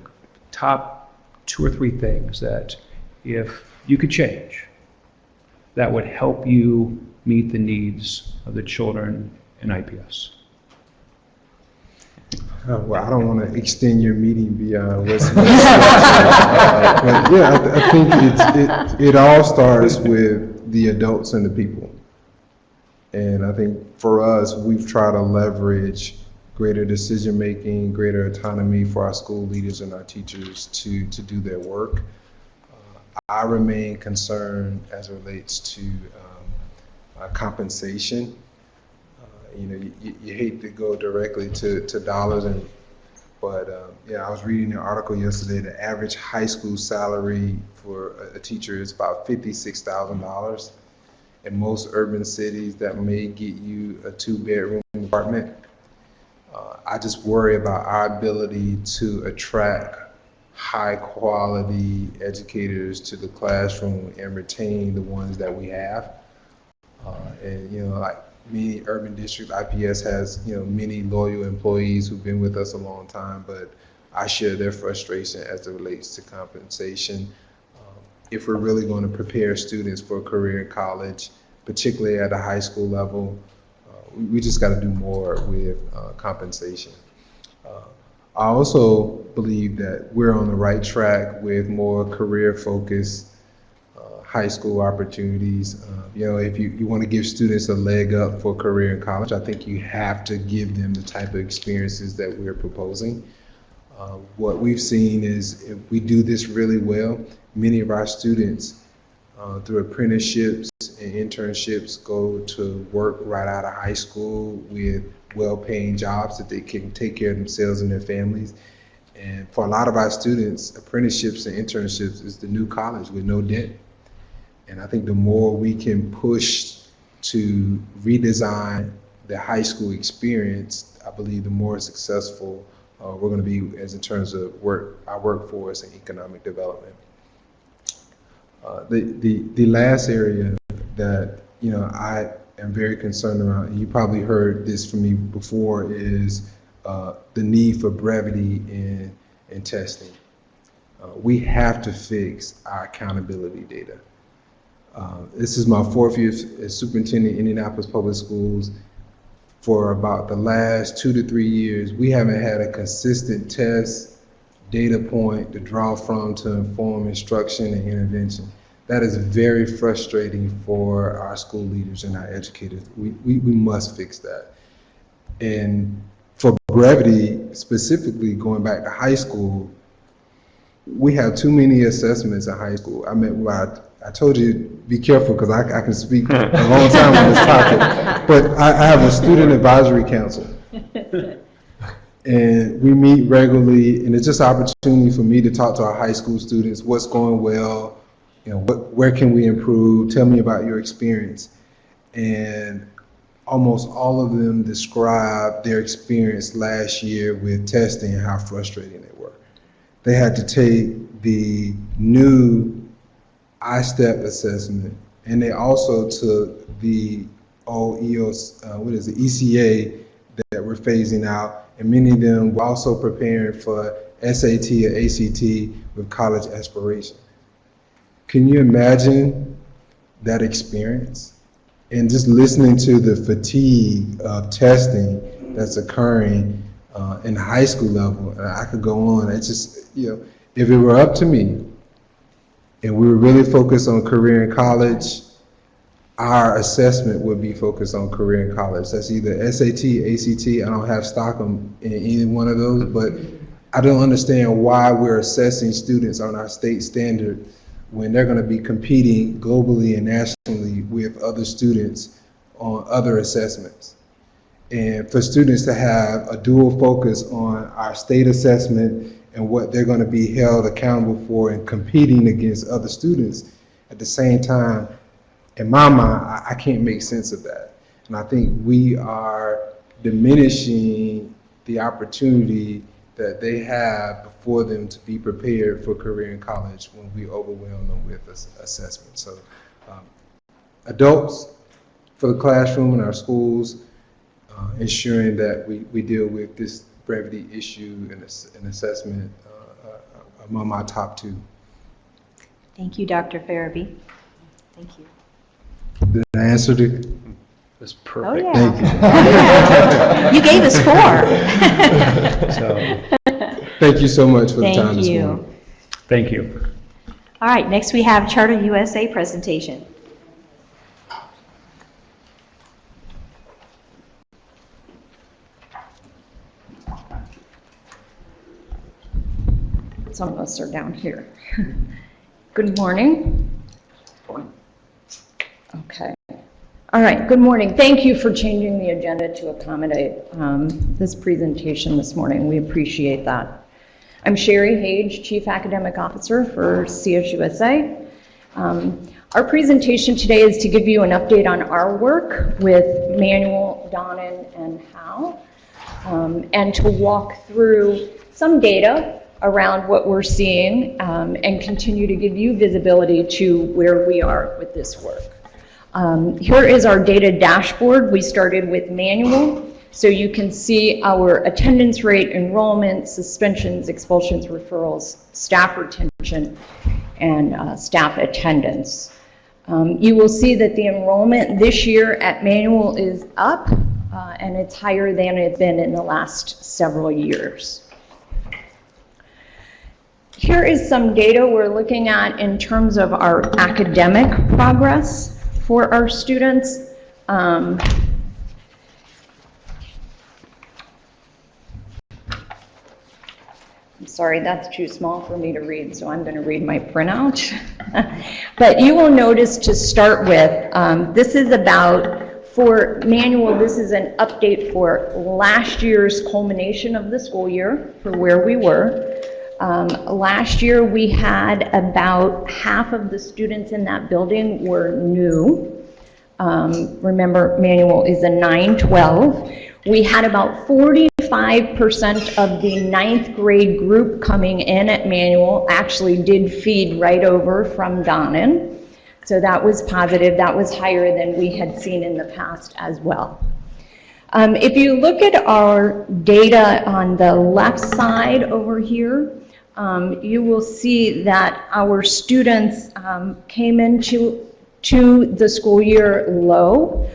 top 2 or 3 things that if you could change, that would help you meet the needs of the children in IPS? Well, I don't want to extend your meeting beyond what's but yeah, I think it all starts with the adults and the people. And I think for us, we've tried to leverage greater decision-making, greater autonomy for our school leaders and our teachers to do their work. I remain concerned as it relates to compensation. You hate to go directly to dollars, but yeah, I was reading an article yesterday. The average high school salary for a teacher is about $56,000. In most urban cities, that may get you a 2-bedroom apartment. I just worry about our ability to attract high-quality educators to the classroom and retain the ones that we have. And like many urban districts, IPS has many loyal employees who've been with us a long time, but I share their frustration as it relates to compensation. If we're really going to prepare students for a career in college, particularly at the high school level, we just got to do more with compensation. I also believe that we're on the right track with more career-focused high school opportunities. If you want to give students a leg up for a career in college, I think you have to give them the type of experiences that we're proposing. What we've seen is if we do this really well, many of our students through apprenticeships and internships go to work right out of high school with well-paying jobs that they can take care of themselves and their families. And for a lot of our students, apprenticeships and internships is the new college with no debt. And I think the more we can push to redesign the high school experience, I believe the more successful we're going to be as in terms of our workforce and economic development. The last area that I am very concerned about, and you probably heard this from me before, is the need for brevity in testing. We have to fix our accountability data. This is my 4th year as superintendent in Indianapolis Public Schools. For about the last 2 to 3 years, we haven't had a consistent test data point to draw from to inform instruction and intervention. That is very frustrating for our school leaders and our educators. We must fix that. And for brevity, specifically going back to high school, we have too many assessments in high school. I told you, be careful, because I can speak a long time on this topic, but I have a student advisory council. And we meet regularly, and it's just an opportunity for me to talk to our high school students, what's going well, where can we improve, tell me about your experience. And almost all of them described their experience last year with testing and how frustrating they were. They had to take the new I-STEP assessment, and they also took the old ECA that we're phasing out, and many of them were also preparing for SAT or ACT with college aspiration. Can you imagine that experience? And just listening to the fatigue of testing that's occurring in the high school level, and I could go on. It's just, if it were up to me, and we were really focused on career in college, our assessment would be focused on career in college. That's either SAT, ACT. I don't have stock in either one of those, but I don't understand why we're assessing students on our state standard when they're going to be competing globally and nationally with other students on other assessments. And for students to have a dual focus on our state assessment and what they're going to be held accountable for and competing against other students at the same time, in my mind, I can't make sense of that. And I think we are diminishing the opportunity that they have before them to be prepared for career in college when we overwhelm them with assessment. So adults for the classroom in our schools, ensuring that we deal with this brevity issue and assessment among my top 2. Thank you, Dr. Farabee. Thank you. Did I answer it? That's Oh, perfect. yeah. Thank you. Oh, yeah. You gave us 4. So, Thank you so much for the time Thank this you. morning. thank you. All right, next we have Charter USA presentation. Some of us are down here. Good morning. Okay. All right, good morning. Thank you for changing the agenda to accommodate this presentation this morning. We appreciate that. I'm Sherry Hage, Chief Academic Officer for CSUSA. Our presentation today is to give you an update on our work with Manual, Donnan, and Howe, and to walk through some data around what we're seeing and continue to give you visibility to where we are with this work. Here is our data dashboard. We started with Manual, so you can see our attendance rate, enrollment, suspensions, expulsions, referrals, staff retention, and staff attendance. You will see that the enrollment this year at Manual is up, and it's higher than it's been in the last several years. Here is some data we're looking at in terms of our academic progress for our students. I'm sorry, that's too small for me to read, so I'm going to read my printout. But you will notice to start with, this is about, for Manual, this is an update for last year's culmination of the school year, for where we were. Last year, we had about half of the students in that building were new. Remember, Manual is a 9-12. We had about 45% of the 9th grade group coming in at Manual actually did feed right over from Donnan. So that was positive. That was higher than we had seen in the past as well. If you look at our data on the left side over here, you will see that our students came into the school year low.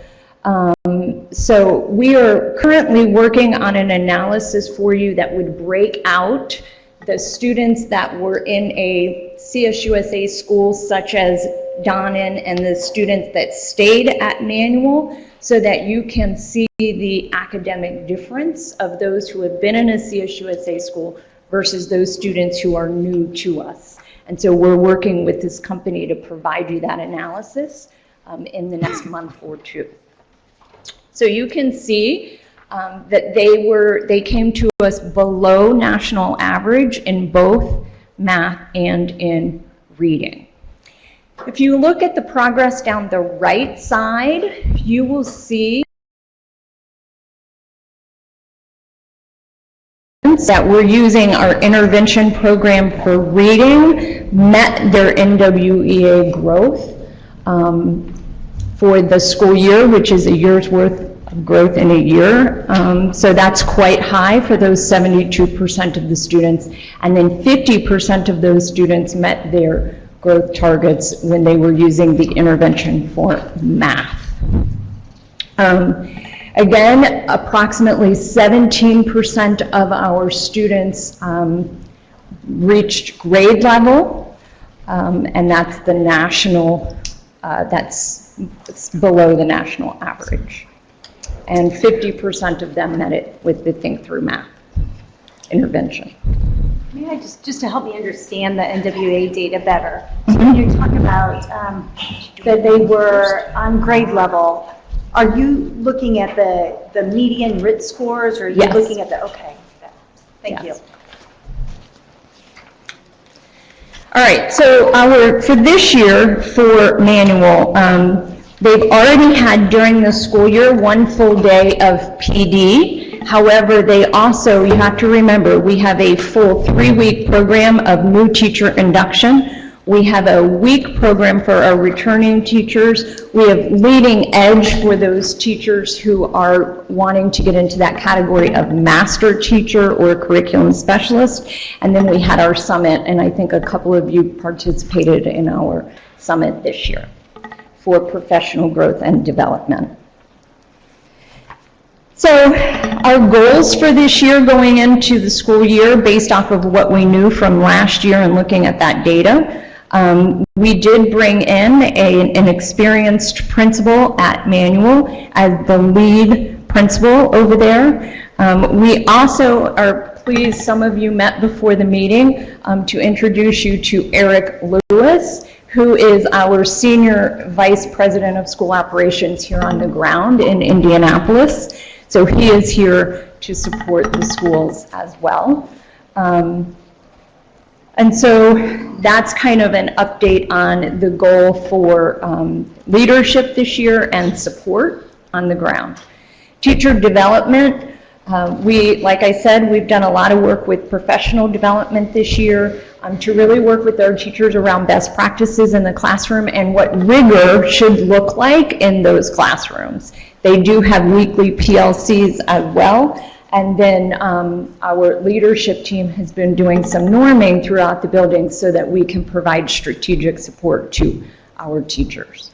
So we are currently working on an analysis for you that would break out the students that were in a CSUSA school such as Donnan and the students that stayed at Manual, so that you can see the academic difference of those who have been in a CSUSA school versus those students who are new to us. And so we're working with this company to provide you that analysis in the next month or two. So you can see that they came to us below national average in both math and in reading. If you look at the progress down the right side, you will see that we're using our intervention program for reading met their NWEA growth for the school year, which is a year's worth of growth in a year. So that's quite high for those 72% of the students. And then 50% of those students met their growth targets when they were using the intervention for math. Again, approximately 17% of our students reached grade level, and that's the national, that's below the national average. And 50% of them met it with the Think Through Math intervention. May I just to help me understand the NWA data better. So when you talk about that they were on grade level, are you looking at the median RIT scores, or are you Yes. looking at the, okay, thank Yes. you. All right, so for this year, for Manual, they've already had during the school year 1 full day of PD. However, they also, you have to remember, we have a full 3-week program of new teacher induction. We have a week program for our returning teachers. We have leading edge for those teachers who are wanting to get into that category of master teacher or curriculum specialist. And then we had our summit, and I think a couple of you participated in our summit this year for professional growth and development. So our goals for this year going into the school year, based off of what we knew from last year and looking at that data, we did bring in an experienced principal at Manual as the lead principal over there. We also are pleased, some of you met before the meeting, to introduce you to Eric Lewis, who is our Senior Vice President of School Operations here on the ground in Indianapolis. So he is here to support the schools as well. And so that's kind of an update on the goal for leadership this year and support on the ground. Teacher development, like I said, we've done a lot of work with professional development this year to really work with our teachers around best practices in the classroom and what rigor should look like in those classrooms. They do have weekly PLCs as well. And then our leadership team has been doing some norming throughout the building so that we can provide strategic support to our teachers.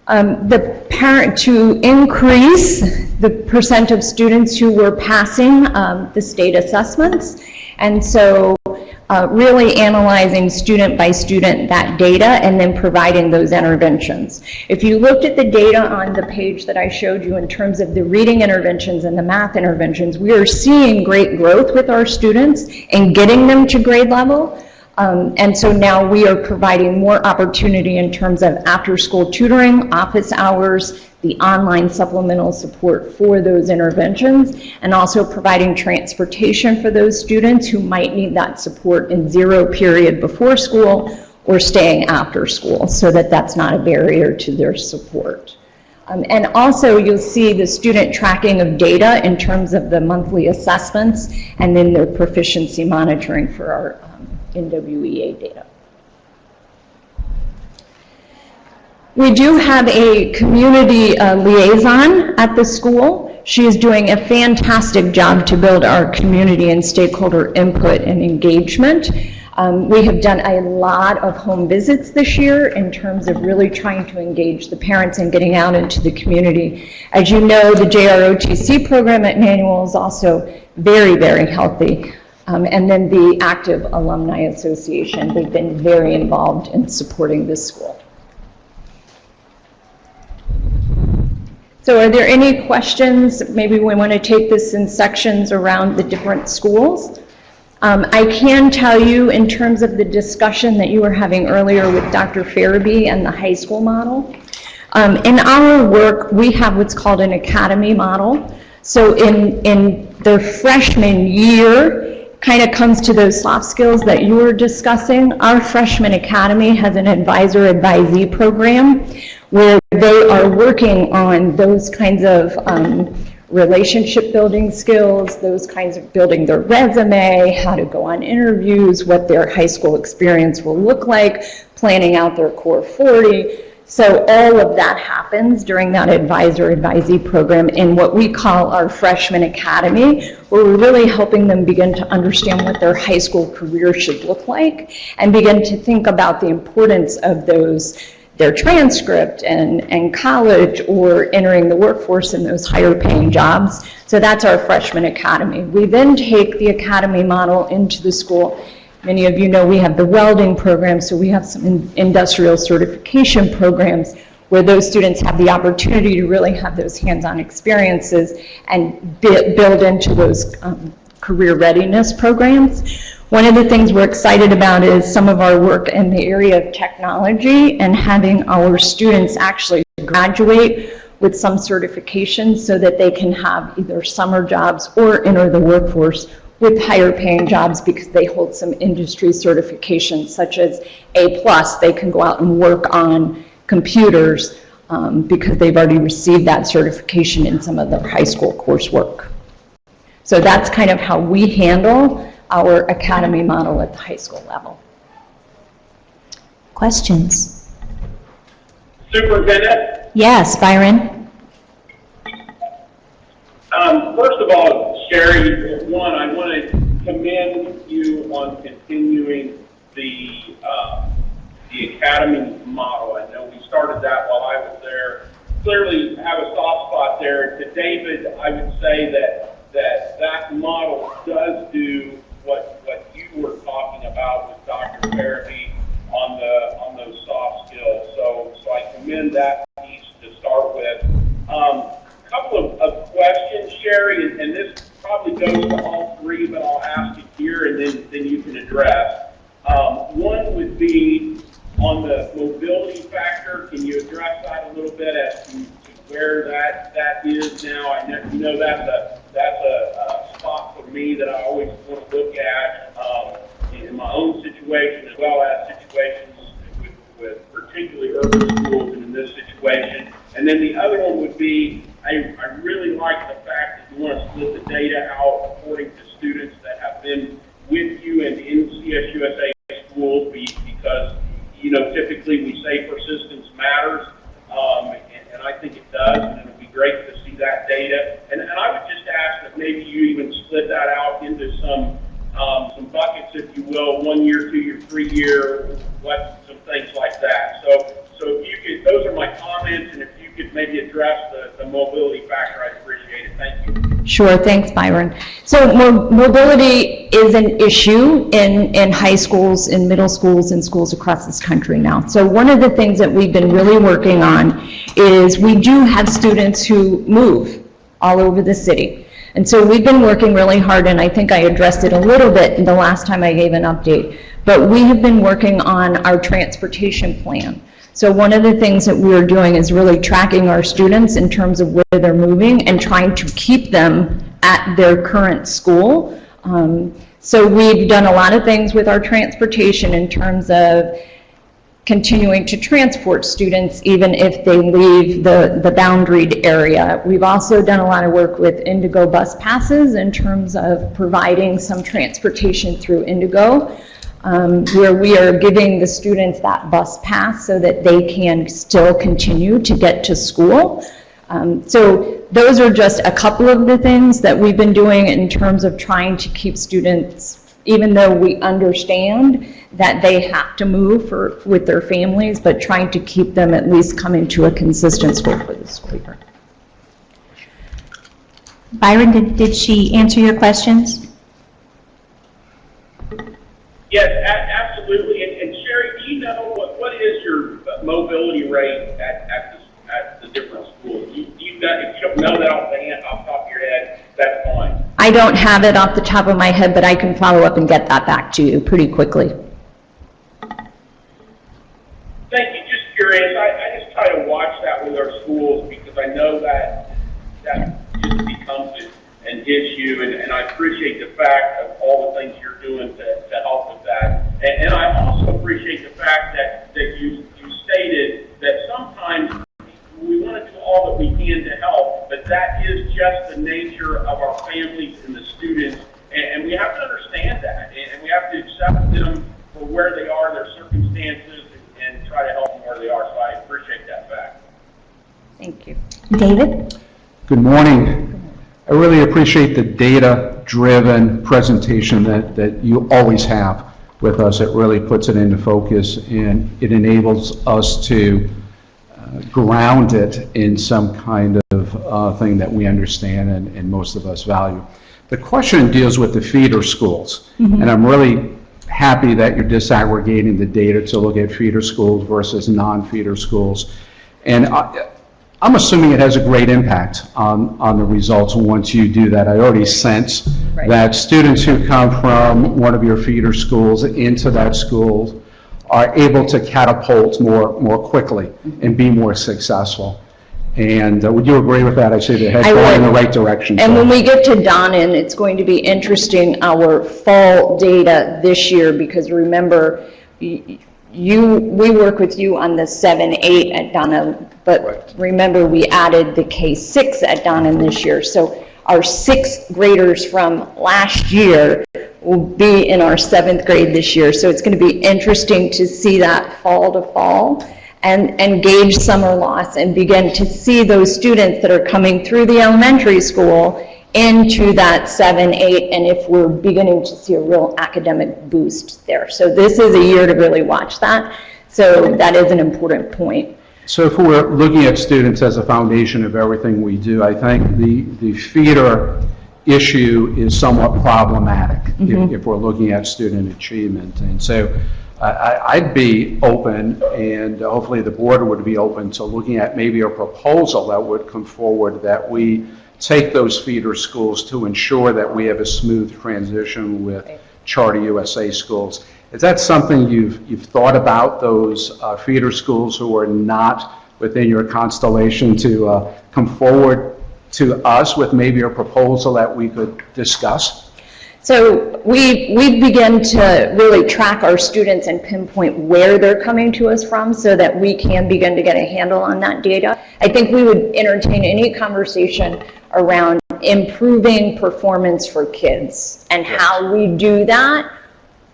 To increase the percent of students who were passing the state assessments. And so really analyzing student by student that data and then providing those interventions. If you looked at the data on the page that I showed you in terms of the reading interventions and the math interventions, we are seeing great growth with our students and getting them to grade level. And so now we are providing more opportunity in terms of after-school tutoring, office hours, the online supplemental support for those interventions, and also providing transportation for those students who might need that support in zero period before school or staying after school, so that that's not a barrier to their support. And also you'll see the student tracking of data in terms of the monthly assessments and then their proficiency monitoring for our NWEA data. We do have a community liaison at the school. She is doing a fantastic job to build our community and stakeholder input and engagement. We have done a lot of home visits this year in terms of really trying to engage the parents and getting out into the community. As you know, the JROTC program at Manual is also very, very healthy. And then the Active Alumni Association, they've been very involved in supporting this school. So are there any questions? Maybe we want to take this in sections around the different schools. I can tell you in terms of the discussion that you were having earlier with Dr. Farabee and the high school model. In our work, we have what's called an academy model. So in the freshman year, kind of comes to those soft skills that you were discussing. Our freshman academy has an advisor-advisee program where they are working on those kinds of relationship building skills, those kinds of building their resume, how to go on interviews, what their high school experience will look like, planning out their core 40. So all of that happens during that advisor-advisee program in what we call our freshman academy, where we're really helping them begin to understand what their high school career should look like and begin to think about the importance of those, their transcript and college or entering the workforce in those higher paying jobs. So that's our freshman academy. We then take the academy model into the school. Many of you know we have the welding program, so we have some industrial certification programs where those students have the opportunity to really have those hands-on experiences and build into those career readiness programs. One of the things we're excited about is some of our work in the area of technology and having our students actually graduate with some certifications so that they can have either summer jobs or enter the workforce with higher paying jobs because they hold some industry certifications such as A+. They can go out and work on computers because they've already received that certification in some of their high school coursework. So that's kind of how we handle our academy model at the high school level. Questions? Superintendent? Yes, Byron? First of all, Sherry, one, I want to commend you on continuing the academy model. I know we started that while I was there. Clearly have a soft spot there. To David, I would say that model does do what you were talking about with Dr. Farabee on those soft skills. So I commend that piece to start with. Couple of questions, Sherry, and this probably goes to all three, but I'll ask it here and then you can address. One would be, look at in my own situation as well as situations with particularly urban schools and in this situation. And then the other one would be, I really like the fact that you want to split the data out according to students that have been with you and in CSUSA schools because, you know, typically we say persistence matters, and I think it does, and it would be great to see that data. And I would just ask that maybe you even split that out into some buckets, if you will, 1 year, 2 year, 3 year, some things like that. So if you could, those are my comments, and if you could maybe address the mobility factor, I'd appreciate it. Thank you. Sure, thanks, Byron. So mobility is an issue in high schools, in middle schools, and schools across this country now. So one of the things that we've been really working on is we do have students who move all over the city. And so we've been working really hard, and I think I addressed it a little bit the last time I gave an update, but we have been working on our transportation plan. So one of the things that we're doing is really tracking our students in terms of where they're moving and trying to keep them at their current school. So we've done a lot of things with our transportation in terms of continuing to transport students even if they leave the boundaried area. We've also done a lot of work with Indigo bus passes in terms of providing some transportation through Indigo, where we are giving the students that bus pass so that they can still continue to get to school. So those are just a couple of the things that we've been doing in terms of trying to keep students, even though we understand that they have to move with their families, but trying to keep them at least coming to a consistent school for the school year. Byron, did she answer your questions? Yes, absolutely. And Sherry, do you know what is your mobility rate at the different schools? If you don't know that off the top of your head, that's fine. I don't have it off the top of my head, but I can follow up and get that back to you pretty quickly. Thank you. Just curious. I just try to watch that with our schools because I know that just becomes an issue, and I appreciate the fact of all the things you're doing to help with that. And I also appreciate the fact that you stated that sometimes we want to do all that we can to help, but that is just the nature of our families and the students, and we have to understand that, and we have to accept them for where they are, their circumstances, and try to help them where they are. So I appreciate that fact. Thank you. David? Good morning. I really appreciate the data-driven presentation that you always have with us. It really puts it into focus, and it enables us to ground it in some kind of thing that we understand and most of us value. The question deals with the feeder schools, and I'm really happy that you're disaggregating the data to look at feeder schools versus non-feeder schools. And I'm assuming it has a great impact on the results once you do that. I already sense that students who come from one of your feeder schools into that school are able to catapult more quickly and be more successful. And would you agree with that? I say the head's going in the right direction. And when we get to Donnan, it's going to be interesting, our fall data this year, because remember, we work with you on the 7-8 at Donnan, but remember we added the K-6 at Donnan this year. So our 6th graders from last year will be in our 7th grade this year. So it's going to be interesting to see that fall to fall and gauge summer loss and begin to see those students that are coming through the elementary school into that 7-8, and if we're beginning to see a real academic boost there. So this is a year to really watch that. So that is an important point. So if we're looking at students as a foundation of everything we do, I think the feeder issue is somewhat problematic if we're looking at student achievement. And so I'd be open, and hopefully the board would be open to looking at maybe a proposal that would come forward that we take those feeder schools to ensure that we have a smooth transition with Charter USA schools. Is that something you've thought about, those feeder schools who are not within your constellation, to come forward to us with maybe a proposal that we could discuss? So we begin to really track our students and pinpoint where they're coming to us from so that we can begin to get a handle on that data. I think we would entertain any conversation around improving performance for kids and how we do that.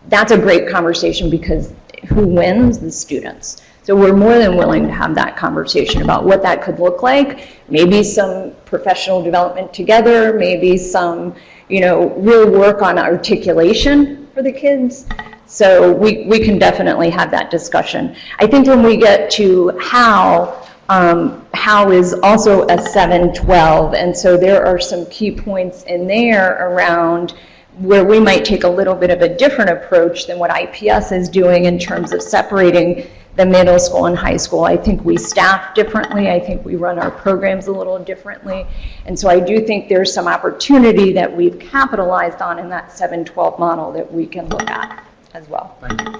That's a great conversation because who wins? The students. So we're more than willing to have that conversation about what that could look like. Maybe some professional development together, maybe some, real work on articulation for the kids. So we can definitely have that discussion. I think when we get to how is also a 7-12, and so there are some key points in there around where we might take a little bit of a different approach than what IPS is doing in terms of separating the middle school and high school. I think we staff differently. I think we run our programs a little differently. And so I do think there's some opportunity that we've capitalized on in that 7-12 model that we can look at as well. Thank you.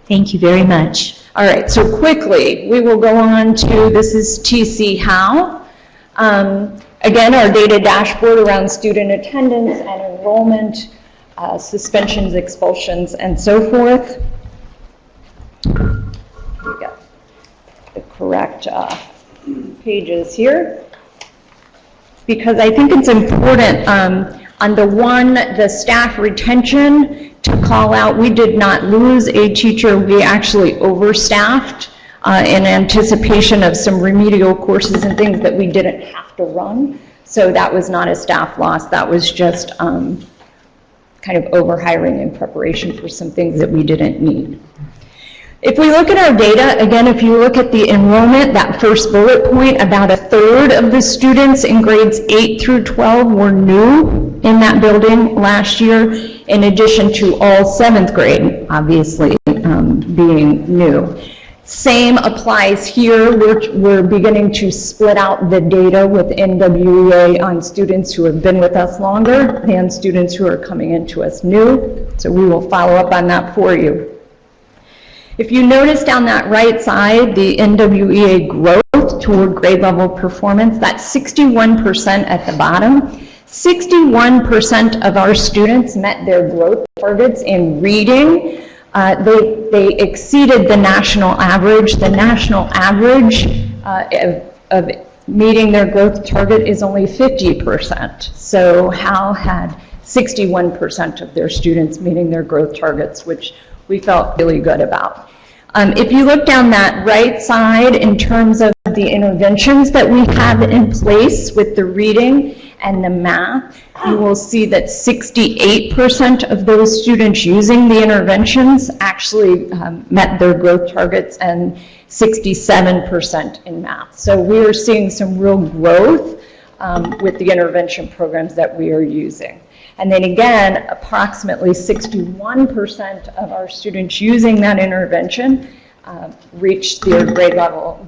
Thank you very much. All right, so quickly, we will go on to, this is TC How. Again, our data dashboard around student attendance and enrollment, suspensions, expulsions, and so forth. We got the correct pages here. Because I think it's important on the staff retention to call out, we did not lose a teacher, we actually overstaffed in anticipation of some remedial courses and things that we didn't have to run. So that was not a staff loss, that was just kind of overhiring in preparation for some things that we didn't need. If we look at our data, again, if you look at the enrollment, that first bullet point, about 1/3 of the students in grades 8 through 12 were new in that building last year, in addition to all 7th grade, obviously, being new. Same applies here. We're beginning to split out the data with NWEA on students who have been with us longer than students who are coming into us new. So we will follow up on that for you. If you notice down that right side, the NWEA growth toward grade level performance, that's 61% at the bottom. 61% of our students met their growth targets in reading. They exceeded the national average. The national average of meeting their growth target is only 50%. So Hal had 61% of their students meeting their growth targets, which we felt really good about. If you look down that right side in terms of the interventions that we have in place with the reading and the math, you will see that 68% of those students using the interventions actually met their growth targets and 67% in math. So we are seeing some real growth with the intervention programs that we are using. And then again, approximately 61% of our students using that intervention reached their grade level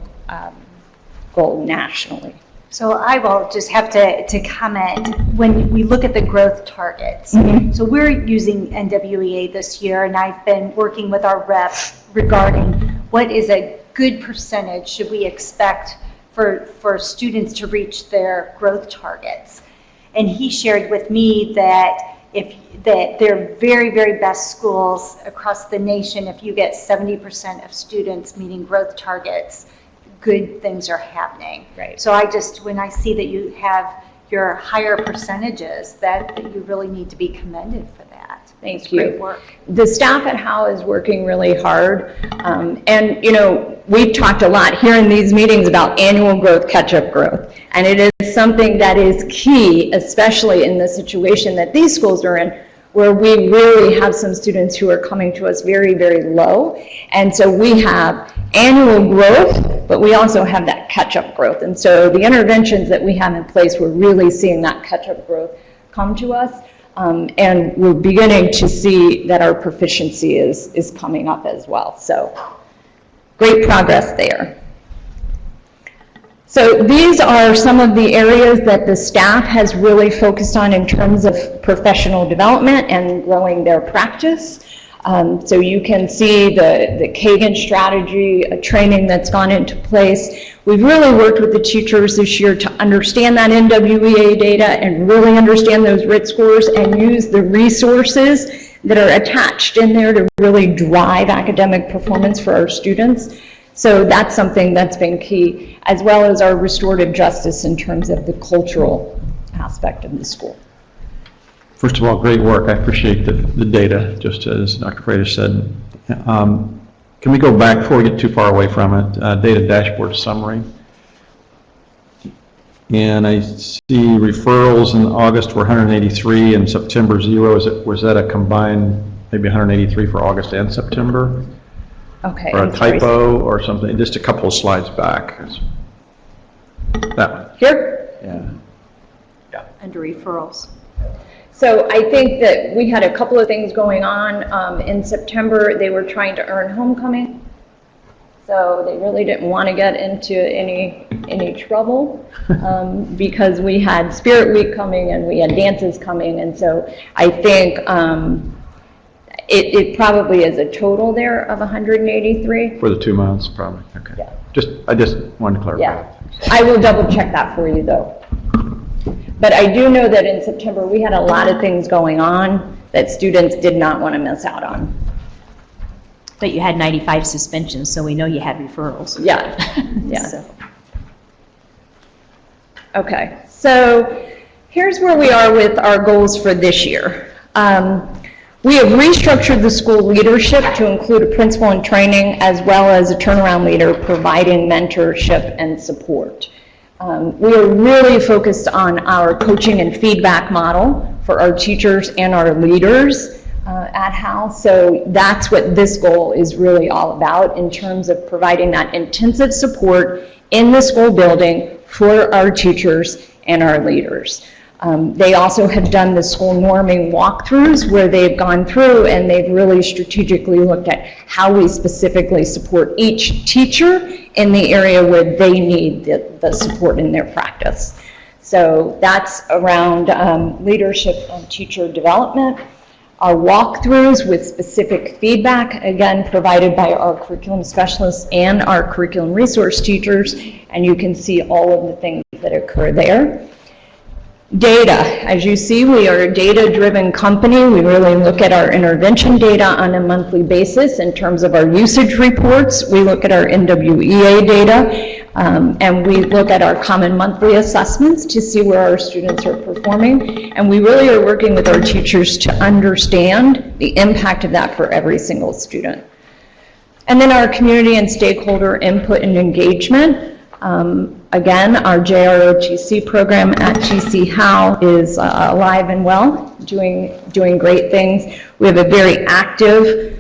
goal nationally. So I will just have to comment, when we look at the growth targets, so we're using NWEA this year, and I've been working with our rep regarding what is a good percentage should we expect for students to reach their growth targets. And he shared with me that they're very, very best schools across the nation, if you get 70% of students meeting growth targets, good things are happening. Right. So when I see that you have your higher percentages, that you really need to be commended for that. Thank It's you. Great work. The staff at Howe is working really hard. And, we've talked a lot here in these meetings about annual growth, catch-up growth. And it is something that is key, especially in the situation that these schools are in, where we really have some students who are coming to us very, very low. And so we have annual growth, but we also have that catch-up growth. And so the interventions that we have in place, we're really seeing that catch-up growth come to us. And we're beginning to see that our proficiency is coming up as well. So great progress there. So these are some of the areas that the staff has really focused on in terms of professional development and growing their practice. So you can see the Kagan strategy, a training that's gone into place. We've really worked with the teachers this year to understand that NWEA data and really understand those RIT scores and use the resources that are attached in there to really drive academic performance for our students. So that's something that's been key, as well as our restorative justice in terms of the cultural aspect of the school. First of all, great work. I appreciate the data, just as Dr. Freitas said. Can we go back before we get too far away from it? Data dashboard summary. And I see referrals in August were 183 and September 0. Was that a combined maybe 183 for August and September? Okay. Or a I'm sorry. typo or something? Just a couple of slides back. That one. Here? Yeah. Under referrals. So I think that we had a couple of things going on. In September, they were trying to earn homecoming. So they really didn't want to get into any trouble because we had Spirit Week coming and we had dances coming. And so I think it probably is a total there of 183. For the 2 months, probably. Okay. Yeah. I just wanted to clarify. Yeah. I will double check that for you though. But I do know that in September, we had a lot of things going on that students did not want to miss out on. But you had 95 suspensions, so we know you had referrals. Yeah, yeah. So. Okay, so here's where we are with our goals for this year. We have restructured the school leadership to include a principal in training as well as a turnaround leader providing mentorship and support. We are really focused on our coaching and feedback model for our teachers and our leaders at HAL. So that's what this goal is really all about in terms of providing that intensive support in the school building for our teachers and our leaders. They also have done the school norming walkthroughs where they've gone through and they've really strategically looked at how we specifically support each teacher in the area where they need the support in their practice. So that's around leadership and teacher development. Our walkthroughs with specific feedback, again, provided by our curriculum specialists and our curriculum resource teachers, and you can see all of the things that occur there. Data, as you see, we are a data-driven company. We really look at our intervention data on a monthly basis in terms of our usage reports. We look at our NWEA data, and we look at our common monthly assessments to see where our students are performing. And we really are working with our teachers to understand the impact of that for every single student. And then our community and stakeholder input and engagement. Again, our JROTC program at GC HAL is alive and well, doing great things. We have a very active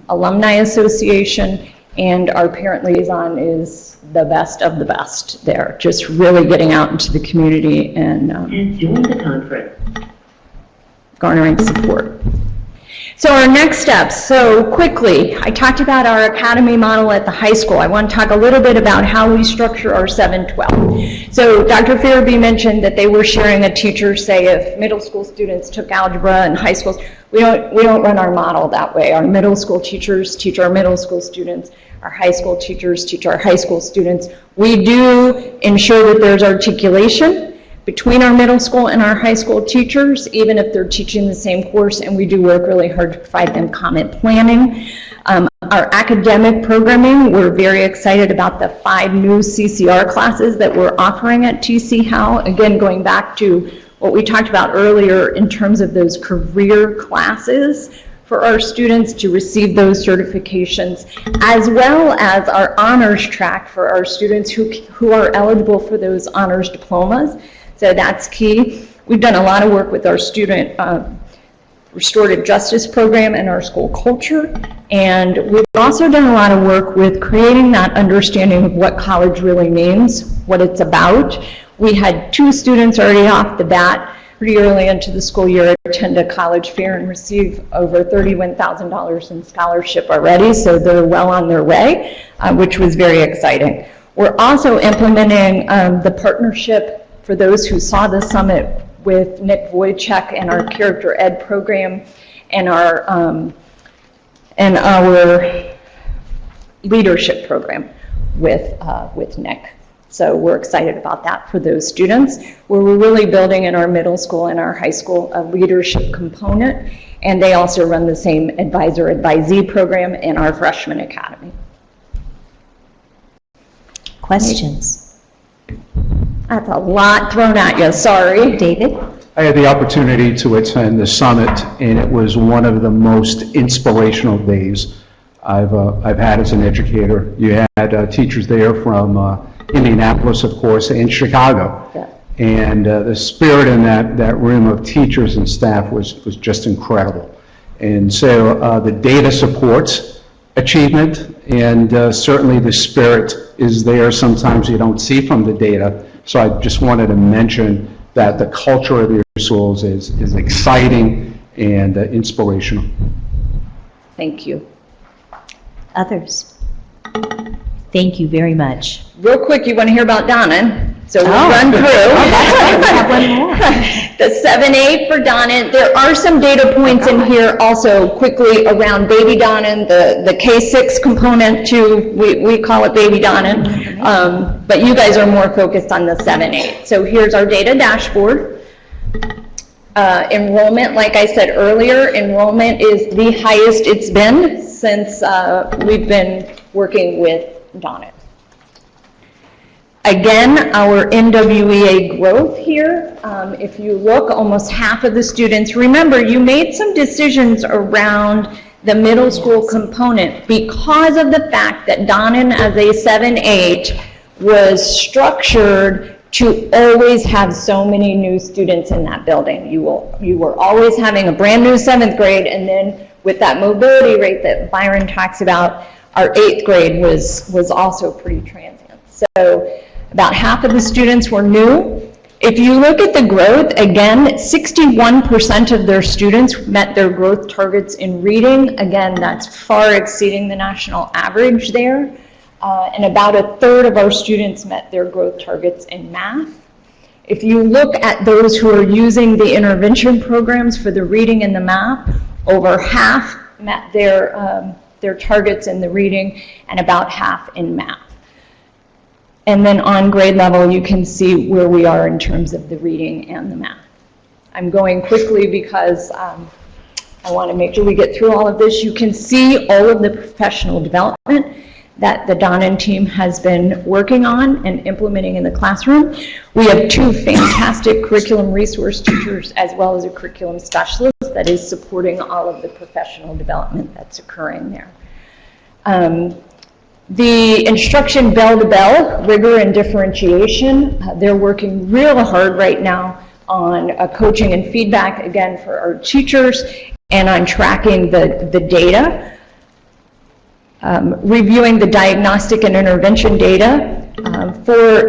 alumni association, and our parent liaison is the best of the best there, just really getting out into the community and garnering support. So our next steps, so quickly, I talked about our academy model at the high school. I want to talk a little bit about how we structure our 7-12. So Dr. Farabee mentioned that they were sharing a teacher, say if middle school students took algebra and high schools, we don't run our model that way. Our middle school teachers teach our middle school students, our high school teachers teach our high school students. We do ensure that there's articulation between our middle school and our high school teachers, even if they're teaching the same course, and we do work really hard to provide them comment planning. Our academic programming, we're very excited about the 5 new CCR classes that we're offering at TC HAL. Again, going back to what we talked about earlier in terms of those career classes for our students to receive those certifications, as well as our honors track for our students who are eligible for those honors diplomas. So that's key. We've done a lot of work with our student restorative justice program and our school culture. And we've also done a lot of work with creating that understanding of what college really means, what it's about. We had 2 students already off the bat pretty early into the school year attend a college fair and receive over $31,000 in scholarship already. So they're well on their way, which was very exciting. We're also implementing the partnership for those who saw the summit with Nick Wojcik and our character ed program and our and our leadership program with Nick. So we're excited about that for those students, where we're really building in our middle school and our high school a leadership component, and they also run the same advisor-advisee program in our freshman academy. Questions? That's a lot thrown at you, sorry. David? I had the opportunity to attend the summit, and it was one of the most inspirational days I've had as an educator. You had teachers there from Indianapolis, of course, and Chicago. Yeah. And the spirit in that room of teachers and staff was just incredible. And so the data supports achievement, and certainly the spirit is there. Sometimes you don't see from the data. So I just wanted to mention that the culture of your schools is exciting and inspirational. Thank you. Others? Thank you very much. Real quick, you want to hear about Donnan? So we'll Oh. run through. Have one more. The 7-8 for Donnan. There are some data points in here also quickly around baby Donnan, the K-6 component too. We call it baby Donnan. But you guys are more focused on the 7-8. So here's our data dashboard. Enrollment, like I said earlier, enrollment is the highest it's been since we've been working with Donnan. Again, our NWEA growth here, if you look, almost half of the students, remember, you made some decisions around the middle school component because of the fact that Donnan as a 7-8 was structured to always have so many new students in that building. You were always having a brand new 7th grade, and then with that mobility rate that Byron talks about, our 8th grade was also pretty transient. So about half of the students were new. If you look at the growth, again, 61% of their students met their growth targets in reading. Again, that's far exceeding the national average there. And about a third of our students met their growth targets in math. If you look at those who are using the intervention programs for the reading and the math, over half met their targets in the reading and about half in math. And then on grade level, you can see where we are in terms of the reading and the math. I'm going quickly because I want to make sure we get through all of this. You can see all of the professional development that the Donnan team has been working on and implementing in the classroom. We have 2 fantastic curriculum resource teachers as well as a curriculum specialist that is supporting all of the professional development that's occurring there. The instruction bell-to-bell, rigor and differentiation, they're working real hard right now on coaching and feedback, again, for our teachers, and on tracking the data. Reviewing the diagnostic and intervention data.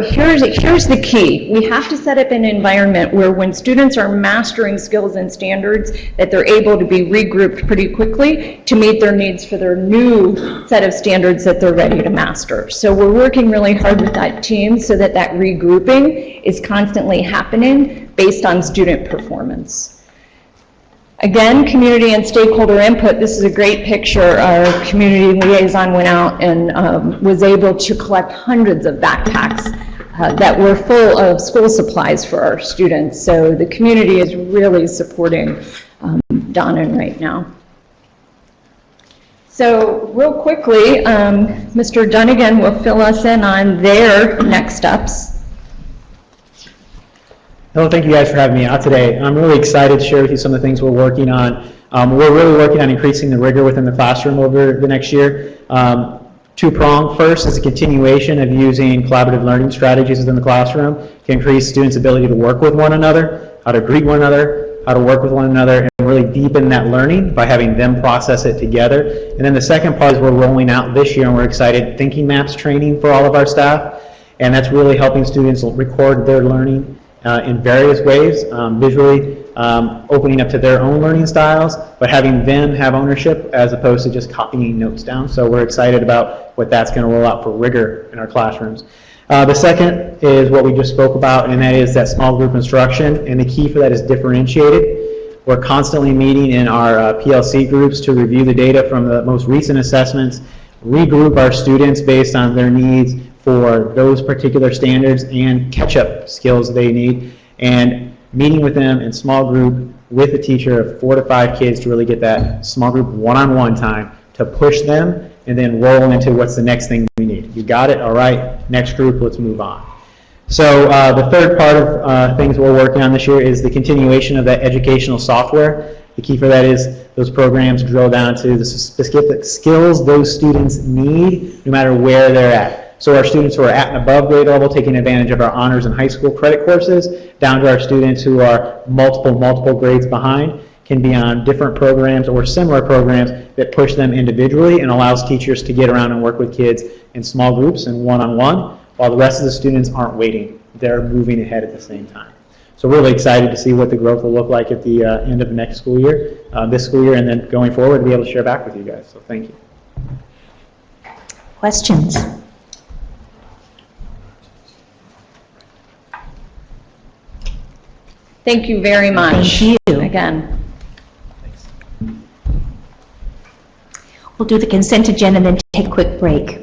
Here's the key. We have to set up an environment where when students are mastering skills and standards, that they're able to be regrouped pretty quickly to meet their needs for their new set of standards that they're ready to master. So we're working really hard with that team so that that regrouping is constantly happening based on student performance. Again, community and stakeholder input. This is a great picture. Our community liaison went out and was able to collect hundreds of backpacks that were full of school supplies for our students. So the community is really supporting Donnan right now. So real quickly, Mr. Dunnigan will fill us in on their next steps. Hello, thank you guys for having me out today. I'm really excited to share with you some of the things we're working on. We're really working on increasing the rigor within the classroom over the next year. Two-pronged. First is a continuation of using collaborative learning strategies within the classroom to increase students' ability to work with one another, how to greet one another, how to work with one another, and really deepen that learning by having them process it together. And then the second part is we're rolling out this year, and we're excited, thinking maps training for all of our staff, and that's really helping students record their learning in various ways, visually, opening up to their own learning styles, but having them have ownership as opposed to just copying notes down. So we're excited about what that's going to roll out for rigor in our classrooms. The second is what we just spoke about, and that is that small group instruction, and the key for that is differentiated. We're constantly meeting in our PLC groups to review the data from the most recent assessments, regroup our students based on their needs for those particular standards and catch-up skills they need, and meeting with them in small group with a teacher of 4 to 5 kids to really get that small group one-on-one time to push them and then roll into what's the next thing we need. You got it? All right, next group, let's move on. So the third part of things we're working on this year is the continuation of that educational software. The key for that is those programs drill down to the specific skills those students need no matter where they're at. So our students who are at and above grade level taking advantage of our honors and high school credit courses, down to our students who are multiple grades behind, can be on different programs or similar programs that push them individually and allows teachers to get around and work with kids in small groups and one-on-one, while the rest of the students aren't waiting. They're moving ahead at the same time. So really excited to see what the growth will look like at the end of the next school year, this school year, and then going forward to be able to share back with you guys. So thank you. Questions? Thank you very much. Thank you. Again. We'll do the consent agenda and then take a quick break.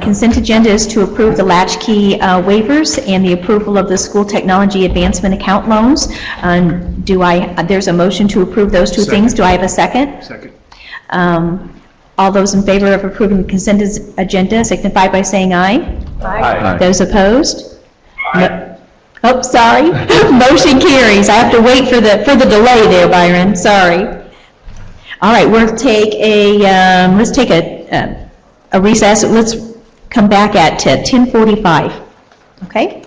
Consent agenda is to approve the latchkey waivers and the approval of the school technology advancement account loans. There's a motion to approve those two things. Do I have a second? Second. All those in favor of approving the consent agenda signify by saying aye. Aye. Those opposed? Oh, sorry. Motion carries. I have to wait for the delay there, Byron. Sorry. All right, we'll take let's take a recess. Let's come back at 10:45. Okay?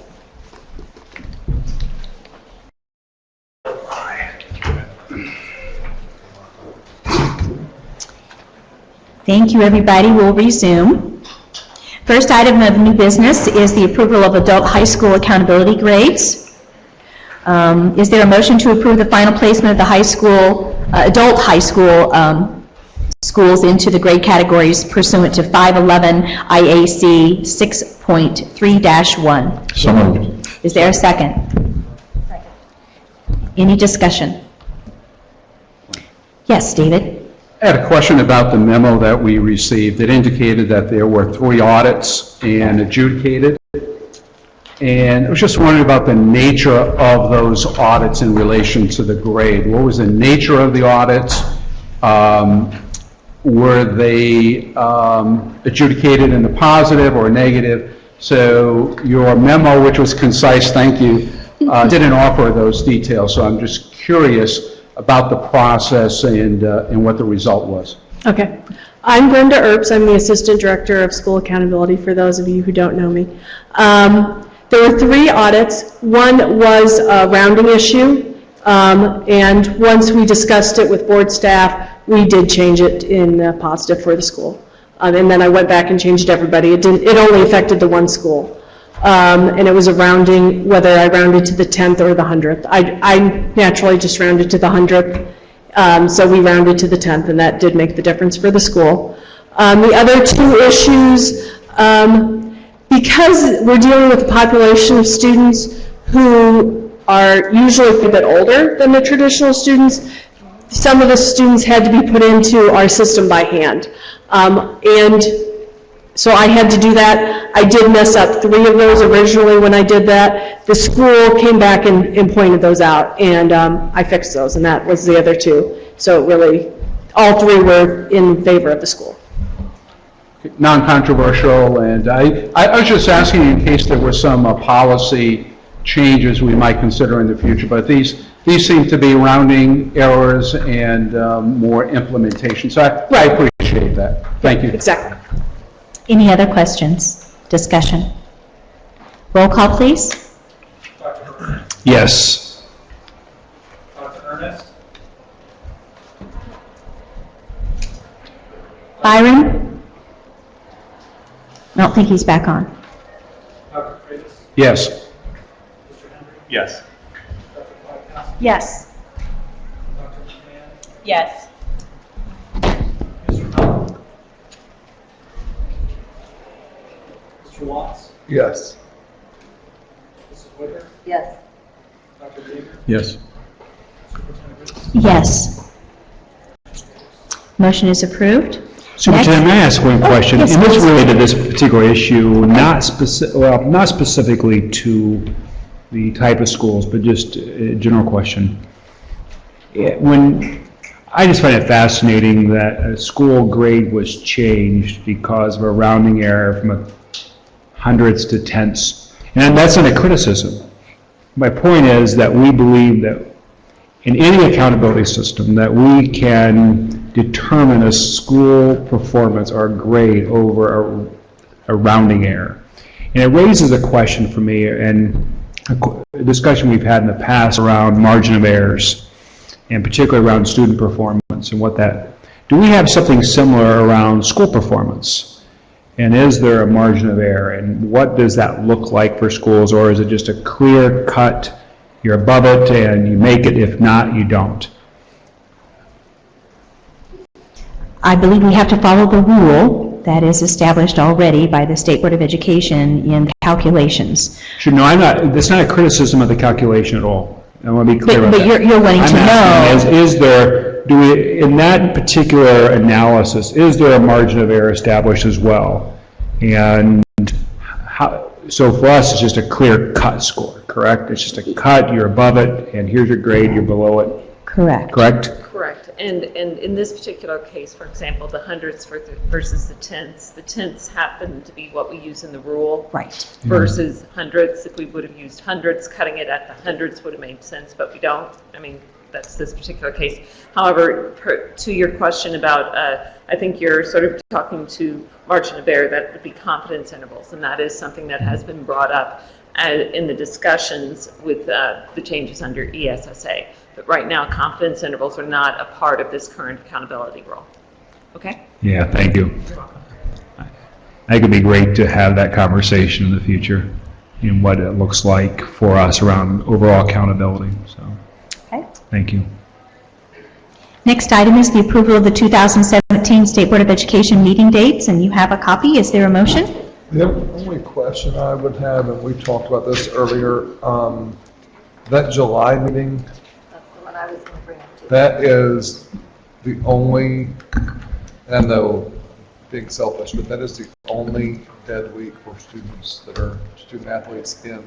Thank you, everybody. We'll resume. First item of new business is the approval of adult high school accountability grades. Is there a motion to approve the final placement of the high school, adult high school schools into the grade categories pursuant to 511 IAC 6.3-1? So moved. Is there a second? Second. Any discussion? Yes, David? I had a question about the memo that we received. It indicated that there were 3 audits and adjudicated. And I was just wondering about the nature of those audits in relation to the grade. What was the nature of the audits? Were they adjudicated in the positive or negative? So your memo, which was concise, thank you, didn't offer those details. So I'm just curious about the process and what the result was. Okay. I'm Brenda Earps. I'm the Assistant Director of School Accountability, for those of you who don't know me. There were 3 audits. One was a rounding issue, and once we discussed it with board staff, we did change it in positive for the school. And then I went back and changed everybody. It only affected the one school. And it was a rounding, whether I rounded to the 10th or the 100th. I naturally just rounded to the 100th, so we rounded to the 10th, and that did make the difference for the school. The other 2 issues, because we're dealing with a population of students who are usually a bit older than the traditional students, some of the students had to be put into our system by hand. And so I had to do that. I did mess up 3 of those originally when I did that. The school came back and pointed those out, and I fixed those, and that was the other 2. So really, all 3 were in favor of the school. Non-controversial, and I was just asking in case there were some policy changes we might consider in the future, but these seem to be rounding errors and more implementation. So I appreciate that. Thank you. Exactly. Any other questions? Discussion? Roll call, please. Dr. Ernest? Yes. Dr. Ernest? Byron? I don't think he's back on. Dr. Freitas? Yes. Mr. Hendry? Yes. Dr. Podkowski? Yes. Dr. McMahon? Yes. Mr. Mellon? Mr. Watts? Yes. Mrs. Whitaker? Yes. Dr. Jager? Yes. Superintendent Yes. Motion is approved. Superintendent, may I ask one question? yes, And this please. related to this particular issue, not specifically to the type of schools, but just a general question. I just find it fascinating that a school grade was changed because of a rounding error from hundreds to tenths. And that's not a criticism. My point is that we believe that in any accountability system, that we can determine a school performance or grade over a rounding error. And it raises a question for me, and a discussion we've had in the past around margin of errors, and particularly around student performance and what that, do we have something similar around school performance? And is there a margin of error? And what does that look like for schools? Or is it just a clear cut, you're above it and you make it, if not, you don't? I believe we have to follow the rule that is established already by the State Board of Education in calculations. Sure, no, it's not a criticism of the calculation at all. I want to be clear about But that. you're wanting to know. I'm asking, is there, in that particular analysis, is there a margin of error established as well? And so for us, it's just a clear cut score, correct? It's just a cut, you're above it, and here's your grade, you're below it. Correct. Correct? Correct. And in this particular case, for example, the hundreds versus the tenths happen to be what we use in the rule. Right. Versus hundreds. If we would have used hundreds, cutting it at the hundreds would have made sense, but we don't. I mean, that's this particular case. However, to your question about, I think you're sort of talking to margin of error, that would be confidence intervals, and that is something that has been brought up in the discussions with the changes under ESSA. But right now, confidence intervals are not a part of this current accountability rule. Okay? Yeah, thank you. I think it'd be great to have that conversation in the future in what it looks like for us around overall accountability, so. Okay. Thank you. Next item is the approval of the 2017 State Board of Education meeting dates, and you have a copy. Is there a motion? The only question I would have, and we talked about this earlier, that July meeting, That's the one I was going to bring up too. that is the only, and I know being selfish, but that is the only dead week for students that are student athletes in.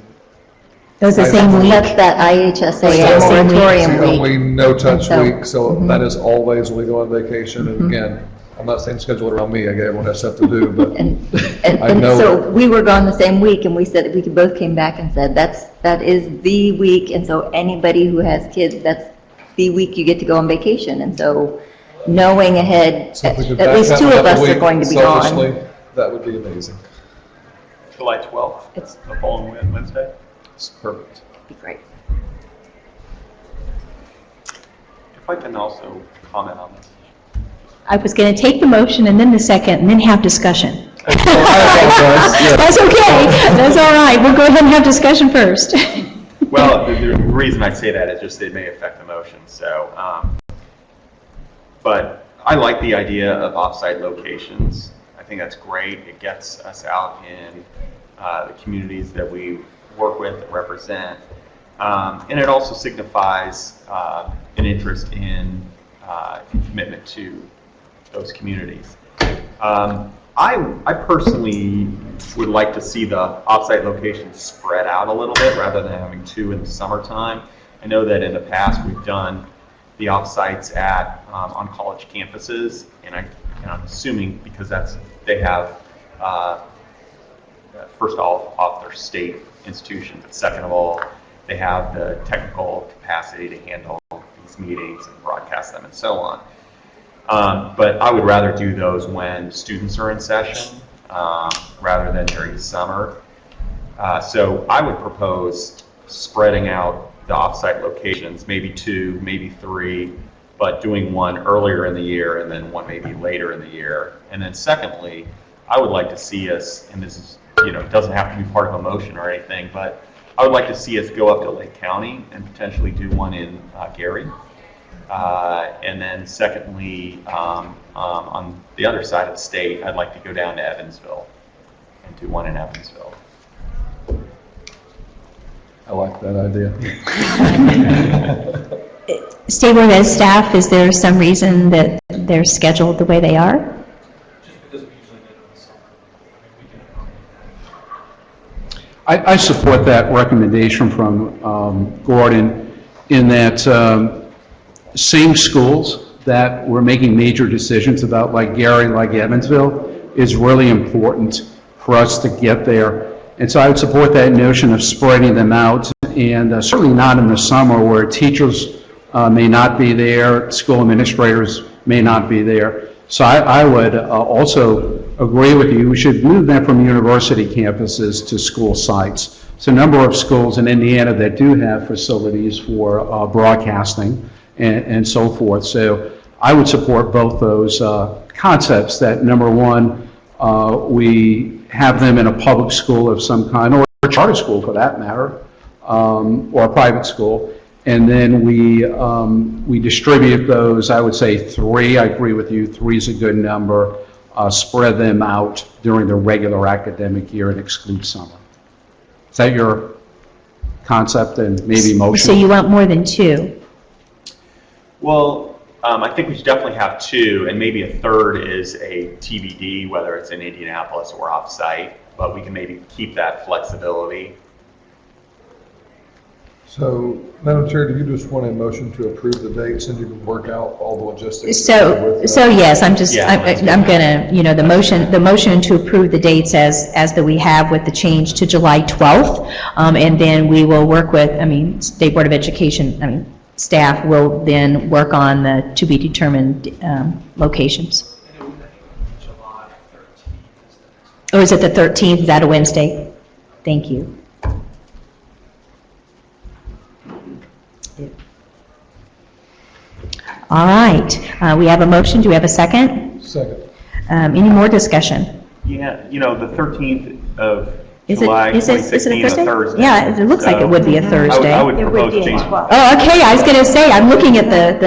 Those the same week? That's that IHSA It's moratorium the week. only no-touch And so- week, so that is always when we go on vacation, and again, I'm not saying schedule it around me, I get everyone has stuff to do, but I And know. so we were gone the same week, and we said, we both came back and said, that is the week, and so anybody who has kids, that's the week you get to go on vacation, and so knowing ahead, So if we could at back least that two one of up a us are week going to be selfishly, gone. that would be amazing. July 12th, It's the following Wednesday. It's perfect. be great. If I can also comment on this. I was going to take the motion and then the second, and then have discussion. That's okay. That's all right. We'll go ahead and have discussion first. Well, the reason I say that is just it may affect the motion, so, but I like the idea of offsite locations. I think that's great. It gets us out in the communities that we work with and represent. And it also signifies an interest in commitment to those communities. I personally would like to see the offsite locations spread out a little bit rather than having two in the summertime. I know that in the past we've done the offsites at on college campuses, and I'm assuming because they have first of all off their state institution, but second of all they have the technical capacity to handle these meetings and broadcast them and so on. But I would rather do those when students are in session rather than during the summer. So I would propose spreading out the offsite locations, maybe 2, maybe 3, but doing one earlier in the year and then one maybe later in the year. And then secondly, I would like to see us, and this is, it doesn't have to be part of a motion or anything, but I would like to see us go up to Lake County and potentially do one in Gary. And then secondly, on the other side of the state, I'd like to go down to Evansville and do one in Evansville. I like that idea. State Board of Ed staff, is there some reason that they're scheduled the way they are? I support that recommendation from Gordon in that same schools that we're making major decisions about, like Gary, like Evansville, is really important for us to get there. And so I would support that notion of spreading them out, and certainly not in the summer where teachers may not be there, school administrators may not be there. So I would also agree with you. We should move them from university campuses to school sites. There's a number of schools in Indiana that do have facilities for broadcasting and so forth. So I would support both those concepts, that number one, we have them in a public school of some kind, or a charter school for that matter, or a private school. And then we distribute those, I would say 3, I agree with you, 3 is a good number, spread them out during the regular academic year and exclude summer. Is that your concept and maybe motion? So you want more than 2? Well, I think we should definitely have 2, and maybe a third is a TBD, whether it's in Indianapolis or off-site, but we can maybe keep that flexibility. So, Madam Chair, do you just want a motion to approve the dates and you can work out all the logistics? So yes, I'm just, I'm gonna, the motion to approve the dates as that we have with the change to July 12th. And then we will work with, State Board of Education, staff will then work on the to be determined locations. Oh, is it the 13th? Is that a Wednesday? Thank you. All right, we have a motion. Do we have a second? Second. Any more discussion? Yeah, the 13th of Is July it a 2016 is a Thursday. Yeah, it looks like it would be a Thursday. I would propose change. Oh, okay, I was going to say, I'm looking at the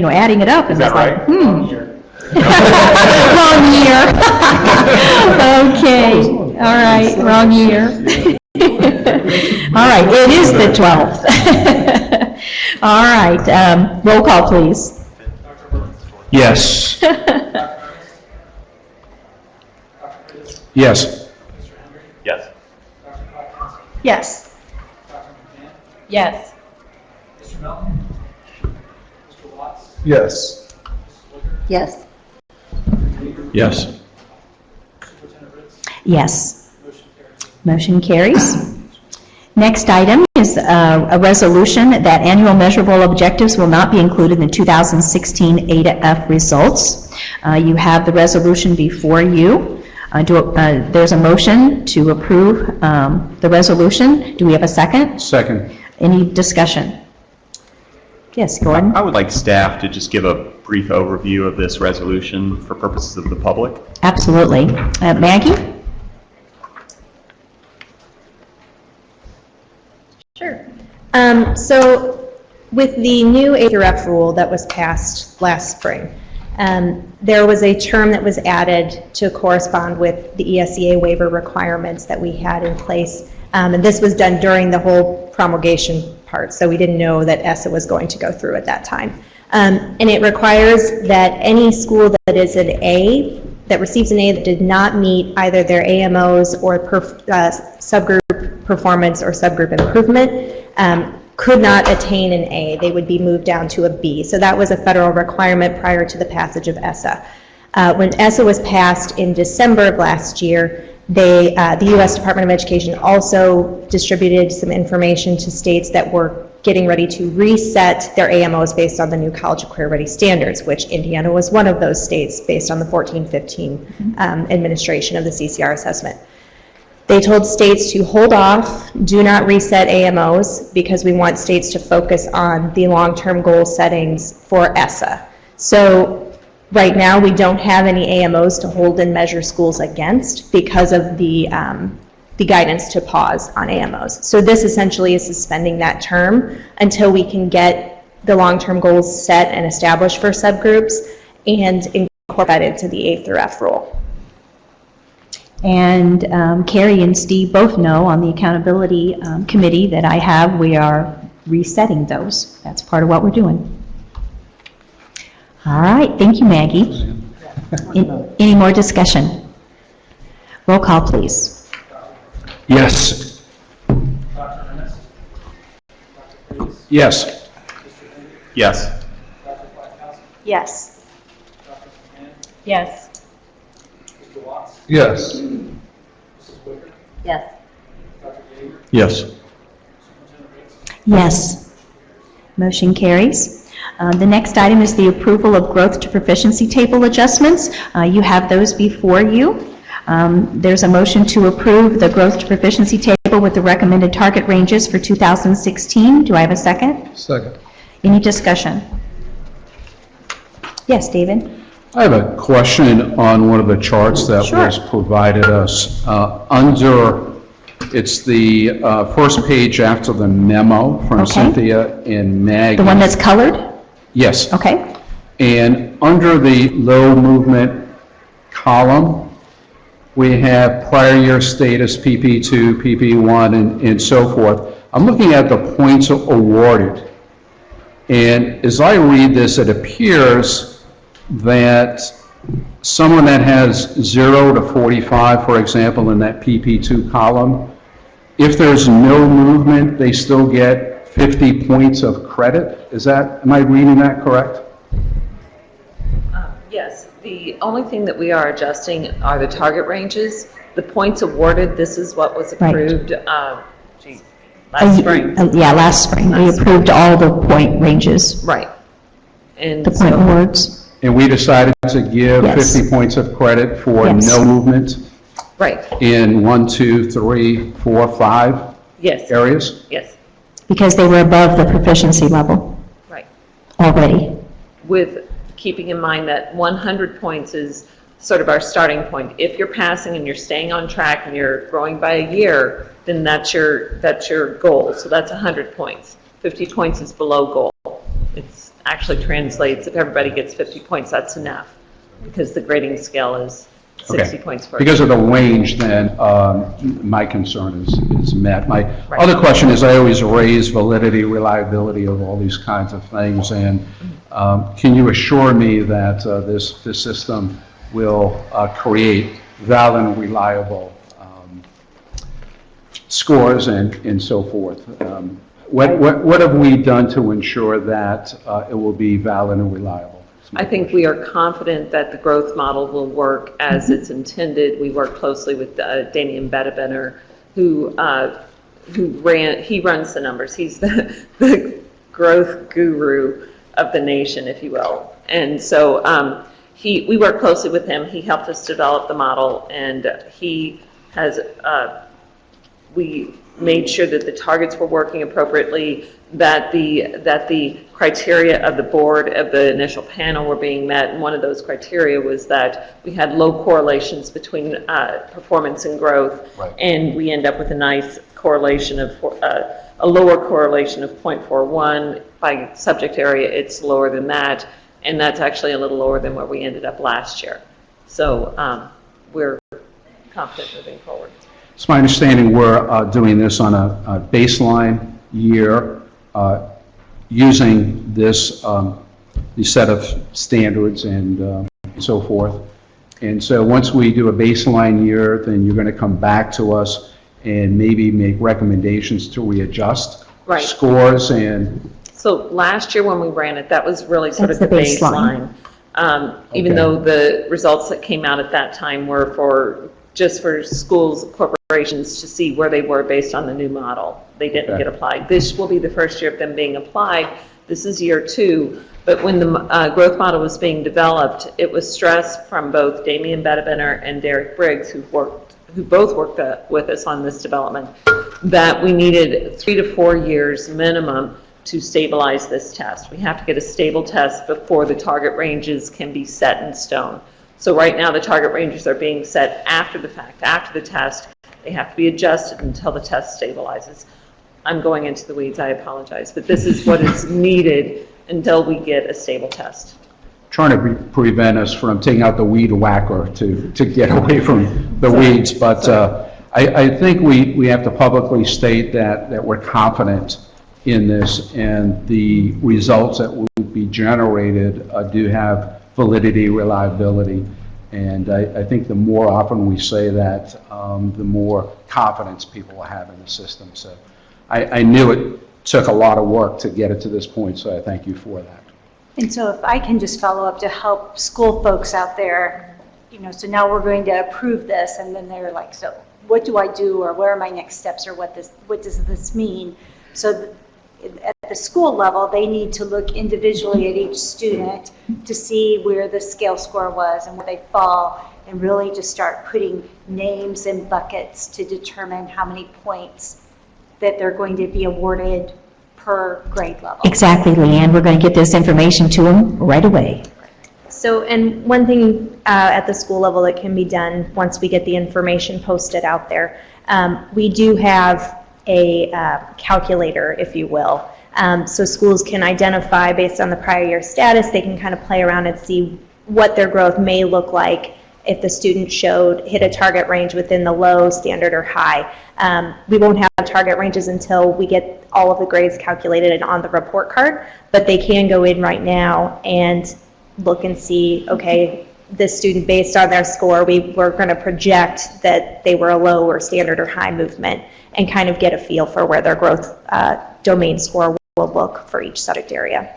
adding it up. Is and that it's like, right? Wrong year. Okay, all right, wrong year. All right, it is the 12th. All right, roll call, please. Yes. Yes. Yes. Yes. Yes. Yes. Yes. Yes. Yes. Motion carries. Next item is a resolution that annual measurable objectives will not be included in the 2016 A to F results. You have the resolution before you. There's a motion to approve the resolution. Do we have a second? Second. Any discussion? Yes, Gordon? I would like staff to just give a brief overview of this resolution for purposes of the public. Absolutely. Maggie? Sure. So with the new A through F rule that was passed last spring, there was a term that was added to correspond with the ESEA waiver requirements that we had in place. And this was done during the whole promulgation part, so we didn't know that ESSA was going to go through at that time. And it requires that any school that is an A, that receives an A that did not meet either their AMOs or subgroup performance or subgroup improvement, could not attain an A. They would be moved down to a B. So that was a federal requirement prior to the passage of ESSA. When ESSA was passed in December of last year, the U.S. Department of Education also distributed some information to states that were getting ready to reset their AMOs based on the new College of Career Ready standards, which Indiana was one of those states based on the 14-15 administration of the CCR assessment. They told states to hold off, do not reset AMOs, because we want states to focus on the long-term goal settings for ESSA. So right now, we don't have any AMOs to hold and measure schools against because of the guidance to pause on AMOs. So this essentially is suspending that term until we can get the long-term goals set and established for subgroups and incorporate it into the A through F rule. And Carrie and Steve both know on the accountability committee that I have, we are resetting those. That's part of what we're doing. All right, thank you, Maggie. Any more discussion? Roll call, please. Yes. Yes. Yes. Yes. Yes. Yes. Yes. Yes. Yes. Motion carries. The next item is the approval of growth to proficiency table adjustments. You have those before you. There's a motion to approve the growth to proficiency table with the recommended target ranges for 2016. Do I have a second? Second. Any discussion? Yes, David? I have a question on one of the charts that Sure. was provided us. It's the first page after the memo from Okay. Cynthia and Maggie. The one that's colored? Yes. Okay. And under the low movement column, we have prior year status, PP2, PP1, and so forth. I'm looking at the points awarded. And as I read this, it appears that someone that has 0 to 45, for example, in that PP2 column, if there's no movement, they still get 50 points of credit. Am I reading that correct? Yes, the only thing that we are adjusting are the target ranges. The points awarded, this is what was Right. approved, last spring. Yeah, last spring. We approved all the point ranges, Right. And the point so- awards. And we decided to give Yes. 50 points of credit for Yes. no movement Right, in 1, 2, 3, 4, 5 yes, areas? yes, Because they were above the proficiency level right. already. With keeping in mind that 100 points is sort of our starting point. If you're passing and you're staying on track and you're growing by a year, then that's your goal. So that's 100 points. 50 points is below goal. It's actually translates, if everybody gets 50 points, that's enough, because the grading scale is 60 points for Because of the range, then, my concern is met. My Right. other question is, I always raise validity, reliability of all these kinds of things, and can you assure me that this system will create valid and reliable scores and so forth? What have we done to ensure that it will be valid and reliable? I think we are confident that the growth model will work as it's intended. We work closely with Damian Bedabiner, who runs the numbers. He's the growth guru of the nation, if you will. And so we work closely with him. He helped us develop the model, and he has, we made sure that the targets were working appropriately, that the criteria of the board of the initial panel were being met. And one of those criteria was that we had low correlations between performance and growth. Right. And we end up with a nice correlation of, a lower correlation of 0.41. By subject area, it's lower than that. And that's actually a little lower than where we ended up last year. So we're confident moving forward. It's my understanding we're doing this on a baseline year using this set of standards and so forth. And so once we do a baseline year, then you're going to come back to us and maybe make recommendations to readjust Right. scores and... So last year when we ran it, that was really sort That's of the the baseline. baseline. Even Okay. though the results that came out at that time were just for schools, corporations to see where they were based on the new model. They didn't Okay. get applied. This will be the first year of them being applied. This is year 2. But when the growth model was being developed, it was stressed from both Damian Bedabiner and Derek Briggs, who both worked with us on this development, that we needed 3 to 4 years minimum to stabilize this test. We have to get a stable test before the target ranges can be set in stone. So right now, the target ranges are being set after the fact, after the test. They have to be adjusted until the test stabilizes. I'm going into the weeds, I apologize, but this is what is needed until we get a stable test. trying to prevent us from taking out the weed whacker to get away from the weeds. But I think we have to publicly state that we're confident in this, and the results that will be generated do have validity, reliability, and I think the more often we say that, the more confidence people will have in the system. So I knew it took a lot of work to get it to this point, so I thank you for that. And so if I can just follow up to help school folks out there, so now we're going to approve this, and then they're like, so what do I do, or what are my next steps, or what does this mean? So at the school level, they need to look individually at each student to see where the scale score was and where they fall, and really just start putting names in buckets to determine how many points that they're going to be awarded per grade level. Exactly, Leanne. We're going to get this information to them right away. So, and one thing at the school level that can be done once we get the information posted out there, we do have a calculator, if you will. So schools can identify based on the prior year status, they can kind of play around and see what their growth may look like if the student hit a target range within the low, standard, or high. We won't have target ranges until we get all of the grades calculated and on the report card, but they can go in right now and look and see, okay, this student, based on their score, we're going to project that they were a low or standard or high movement, and kind of get a feel for where their growth domain score will look for each subject area.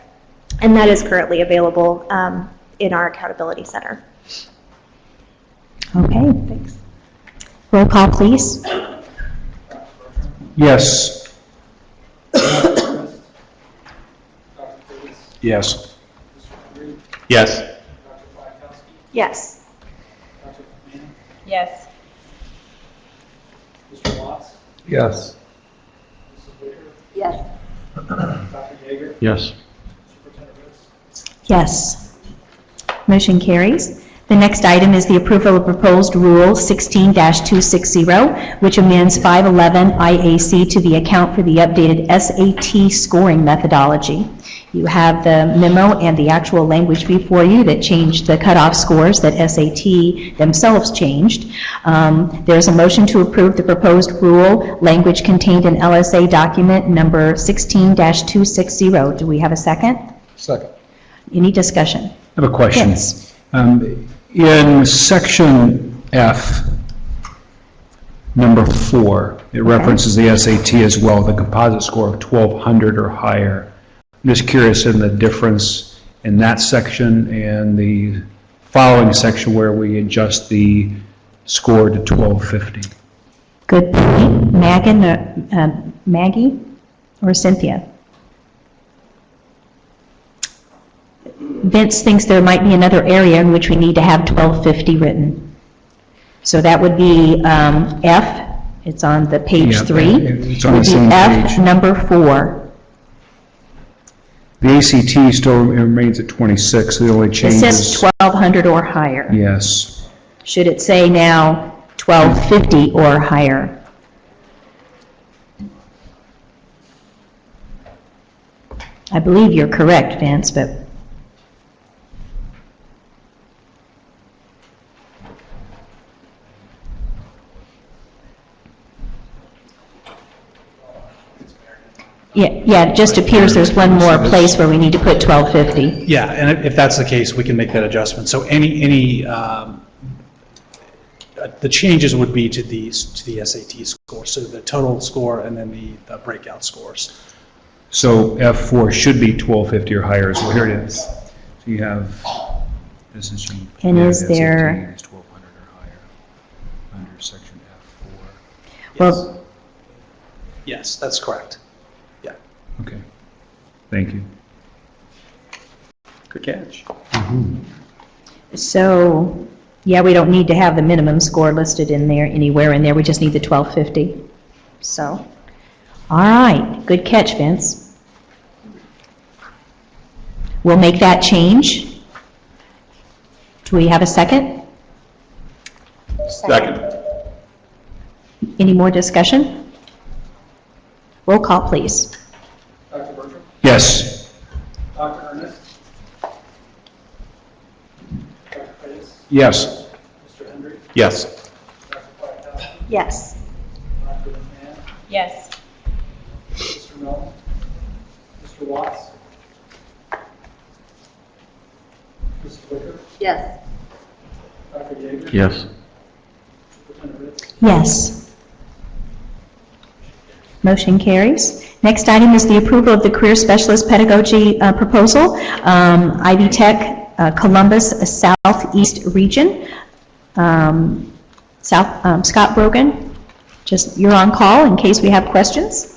And that is currently available in our accountability center. Okay. Thanks. Roll call, please. Yes. Yes. Yes. Yes. Yes. Yes. Yes. Yes. Yes. Motion carries. The next item is the approval of proposed Rule 16-260, which amends 511 IAC to the account for the updated SAT scoring methodology. You have the memo and the actual language before you that changed the cutoff scores that SAT themselves changed. There's a motion to approve the proposed rule, language contained in LSA document number 16-260. Do we have a second? Second. Any discussion? I have a question. Yes. In section F, number 4, it references the SAT as well, the composite score of 1200 or higher. I'm just curious in the difference in that section and the following section where we adjust the score to 1250. Good point. Maggie or Cynthia? Vince thinks there might be another area in which we need to have 1250 written. So that would be F, it's on the page 3. It's on the Would be same F page. number 4. The ACT still remains at 26, so the only It change says is... 1200 or higher. Yes. Should it say now 1250 or higher? I believe you're correct, Vince, but yeah, it just appears there's one more place where we need to put 1250. Yeah, and if that's the case, we can make that adjustment. So the changes would be to the SAT score, so the total score and then the breakout scores. So F4 should be 1250 or higher, so here it is. So you have, this is... And yeah, is the there- SAT is 1200 or higher under section F4. Well, Yes, that's correct. Okay, thank you. Good catch. so, yeah, we don't need to have the minimum score listed in there, anywhere in there, we just need the 1250. So, all right, good catch, Vince. We'll make that change. Do we have a second? Second. Any more discussion? Roll call, please. Dr. Bertram? Yes. Dr. Ernest? Dr. Pettis? Yes. Mr. Hendry? Yes. Dr. Kwiatkowski? Yes. Dr. McMahon? Yes. Mr. Milne? Mr. Watts? Mrs. Wicker? Yes. Dr. Yeager? Yes. Superintendent Ritz? Yes. Motion carries. Next item is the approval of the Career Specialist Pedagogy proposal, Ivy Tech Columbus Southeast Region. Scott Brogan, just you're on call in case we have questions.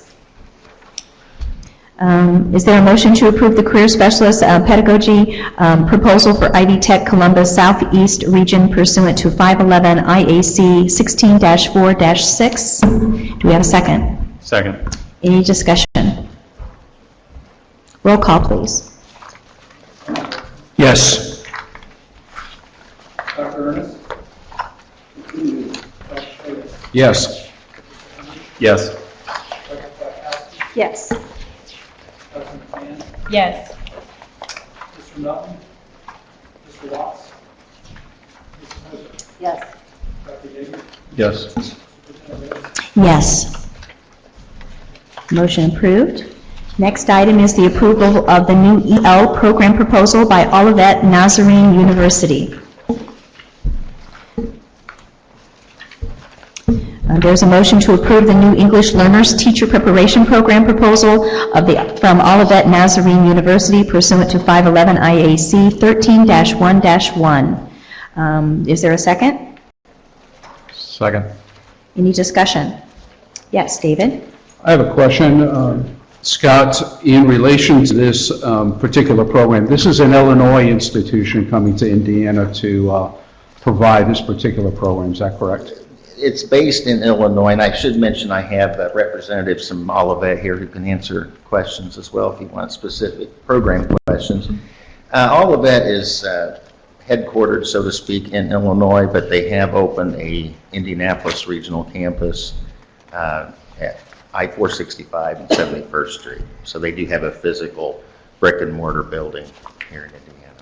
Is there a motion to approve the Career Specialist Pedagogy proposal for Ivy Tech Columbus Southeast Region pursuant to 511 IAC 16-4-6? Do we have a second? Second. Any discussion? Roll call, please. Yes. Dr. Ernest? Dr. Davis? Yes. Yes. Dr. Kwiatkowski? Yes. Dr. McMahon? Yes. Mr. Melton? Mr. Watts? Mrs. Wicker? Yes. Dr. Yeager? Yes. Superintendent Ritz? Yes. Motion approved. Next item is the approval of the new EL program proposal by Olivet Nazarene University. There's a motion to approve the new English Learners Teacher Preparation Program proposal from Olivet Nazarene University pursuant to 511 IAC 13-1-1. Is there a second? Second. Any discussion? Yes, David? I have a question, Scott, in relation to this particular program. This is an Illinois institution coming to Indiana to provide this particular program, is that correct? It's based in Illinois, and I should mention I have representatives from Olivet here who can answer questions as well if you want specific program questions. Olivet is headquartered, so to speak, in Illinois, but they have opened a Indianapolis regional campus at I-465 and 71st Street. So they do have a physical brick and mortar building here in Indiana.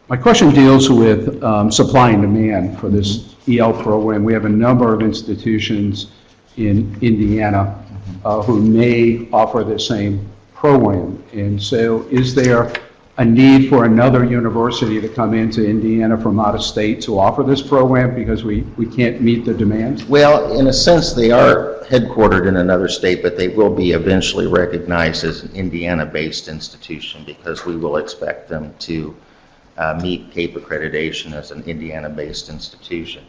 My question deals with supply and demand for this EL program. We have a number of institutions in Indiana who may offer the same program. And so is there a need for another university to come into Indiana from out of state to offer this program because we can't meet the demand? Well, in a sense, they are headquartered in another state, but they will be eventually recognized as an Indiana-based institution because we will expect them to meet CAPE accreditation as an Indiana-based institution.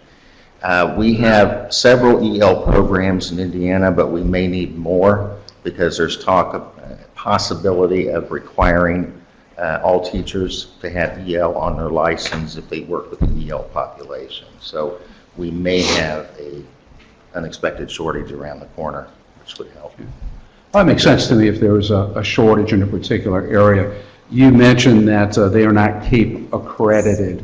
We have several EL programs in Indiana, but we may need more because there's talk of possibility of requiring all teachers to have EL on their license if they work with the EL population. So we may have a unexpected shortage around the corner, which would help. Well, that makes sense to me if there was a shortage in a particular area. You mentioned that they are not CAPE accredited.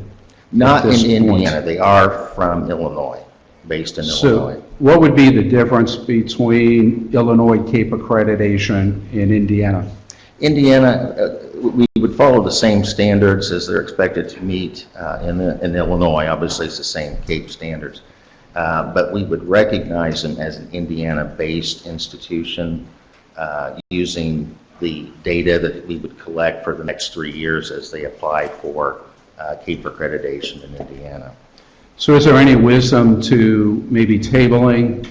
Not in Indiana. They are from Illinois, based in Illinois. So what would be the difference between Illinois CAPE accreditation and Indiana? Indiana, we would follow the same standards as they're expected to meet in Illinois. Obviously, it's the same CAPE standards. But we would recognize them as an Indiana-based institution using the data that we would collect for the next 3 years as they apply for CAPE accreditation in Indiana. So is there any wisdom to maybe tabling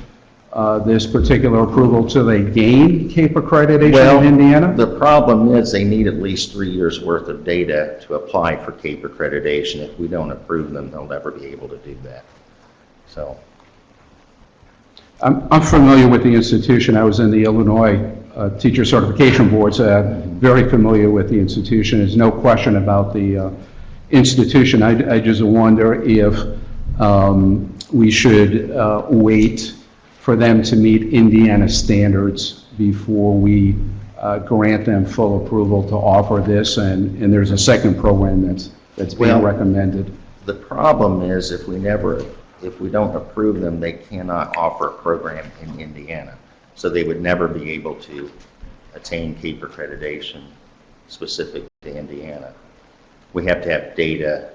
this particular approval till they gain CAPE accreditation in Indiana? The problem is they need at least 3 years worth of data to apply for CAPE accreditation. If we don't approve them, they'll never be able to do that. So, I'm familiar with the institution. I was in the Illinois Teacher Certification Boards. Very familiar with the institution. There's no question about the institution. I just wonder if we should wait for them to meet Indiana standards before we grant them full approval to offer this. And there's a second program that's being recommended. the problem is if we don't approve them, they cannot offer a program in Indiana. So they would never be able to attain CAPE accreditation specific to Indiana. We have to have data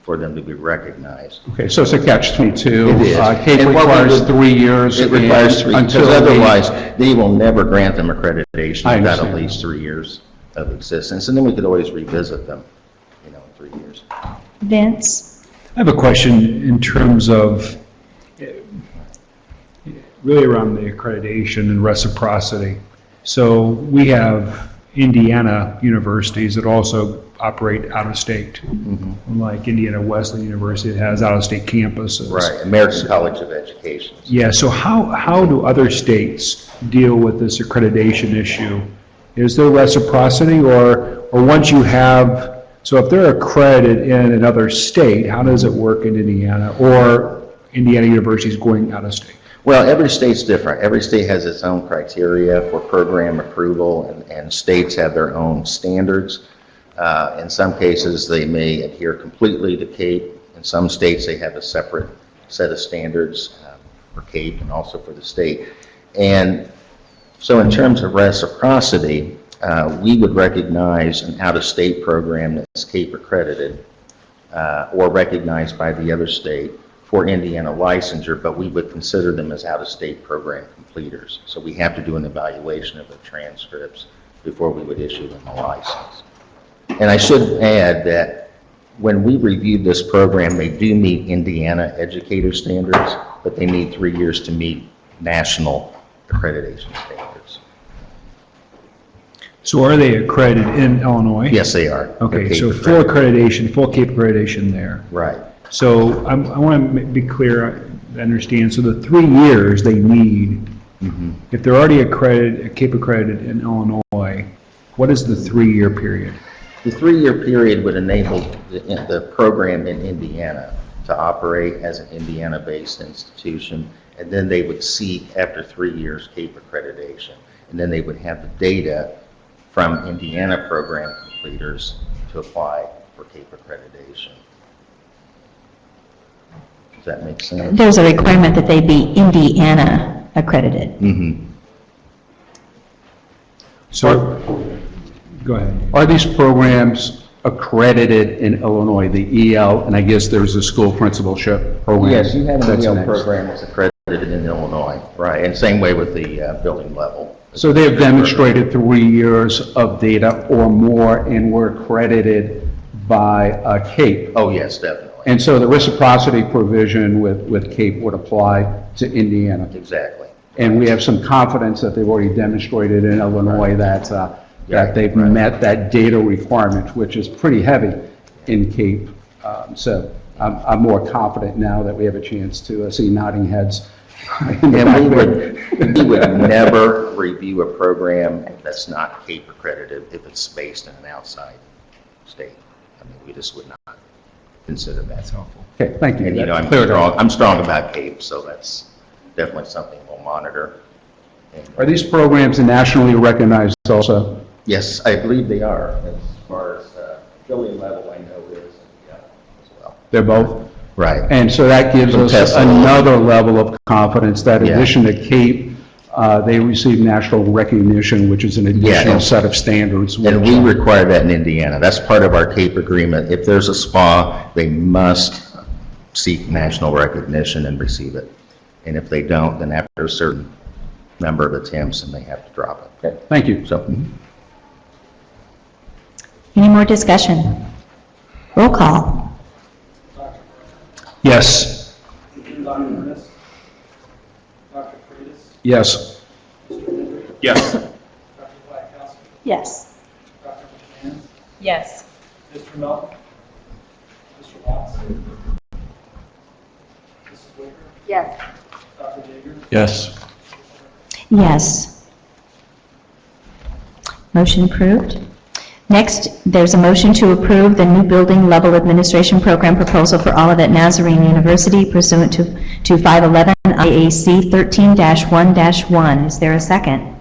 for them to be recognized. Okay, so it's a catch-22. It is. CAPE And what we requires would- 3 years. It requires 3, because until we- otherwise, they will never grant them accreditation I without at understand. least 3 years of existence, and then we could always revisit them, in 3 years. Vince? I have a question in terms of really around the accreditation and reciprocity. So we have Indiana universities that also operate out of state, like Indiana Wesleyan University that has out of state campuses. Right, American College of Education. Yeah, so how do other states deal with this accreditation issue? Is there reciprocity, or once you have, so if they're accredited in another state, how does it work in Indiana, or Indiana universities going out of state? Well, every state's different. Every state has its own criteria for program approval, and states have their own standards. In some cases, they may adhere completely to CAPE. In some states, they have a separate set of standards for CAPE and also for the state. And so in terms of reciprocity, we would recognize an out-of-state program that's CAPE accredited or recognized by the other state for Indiana licensure, but we would consider them as out-of-state program completers. So we have to do an evaluation of the transcripts before we would issue them a license. And I should add that when we reviewed this program, they do meet Indiana educator standards, but they need 3 years to meet national accreditation standards. So are they accredited in Illinois? Yes, they are. Okay, They're so CAPE full accredited. accreditation, full CAPE accreditation there. Right. So I want to be clear, I understand, so the 3 years they need, if they're already accredited, CAPE accredited in Illinois, what is the 3-year period? The 3-year period would enable the program in Indiana to operate as an Indiana-based institution, and then they would seek, after 3 years, CAPE accreditation. And then they would have the data from Indiana program completers to apply for CAPE accreditation. Does that make sense? There's a requirement that they be Indiana accredited. So, go ahead. Are these programs accredited in Illinois, the EL, and I guess there's a school principalship program? Yes, you have an that's EL next. program that's accredited in Illinois, right, and same way with the building level. So they have demonstrated 3 years of data or more and were accredited by CAPE. Oh, yes, definitely. And so the reciprocity provision with CAPE would apply to Indiana. Exactly. And we have some confidence that they've already demonstrated in Illinois that they've met that data requirement, which is pretty heavy in CAPE. So I'm more confident now that we have a chance to see nodding heads. And we would never review a program that's not CAPE accredited if it's based in an outside state. I mean, we just would not consider that. That's helpful. Okay, thank you. And you know, That cleared it up. I'm strong about CAPE, so that's definitely something we'll monitor. And, Are these programs nationally recognized also? yes, I believe they are, as far as building level I know is, yeah, as well. They're both? Right. And so that gives Some us tests. another level of confidence that in Yeah. addition to CAPE, they receive national recognition, which is an additional and- set of standards. And we require that in Indiana. That's part of our CAPE agreement. If there's a SPA, they must seek national recognition and receive it. And if they don't, then after a certain number of attempts, then they have to drop it. Okay, thank you. So, Any more discussion? Roll call. Yes. Dr. Ernest? Dr. Freitas? Yes. Mr. Hendry? Yes. Dr. Blackowski? Yes. Dr. McMahon? Yes. Mr. Melton? Mr. Watts? Mrs. Wicker? Yes. Dr. Jager? Yes. Yes. Motion approved. Next, there's a motion to approve the new building level administration program proposal for Olivet Nazarene University pursuant to 511 IAC 13-1-1. Is there a second?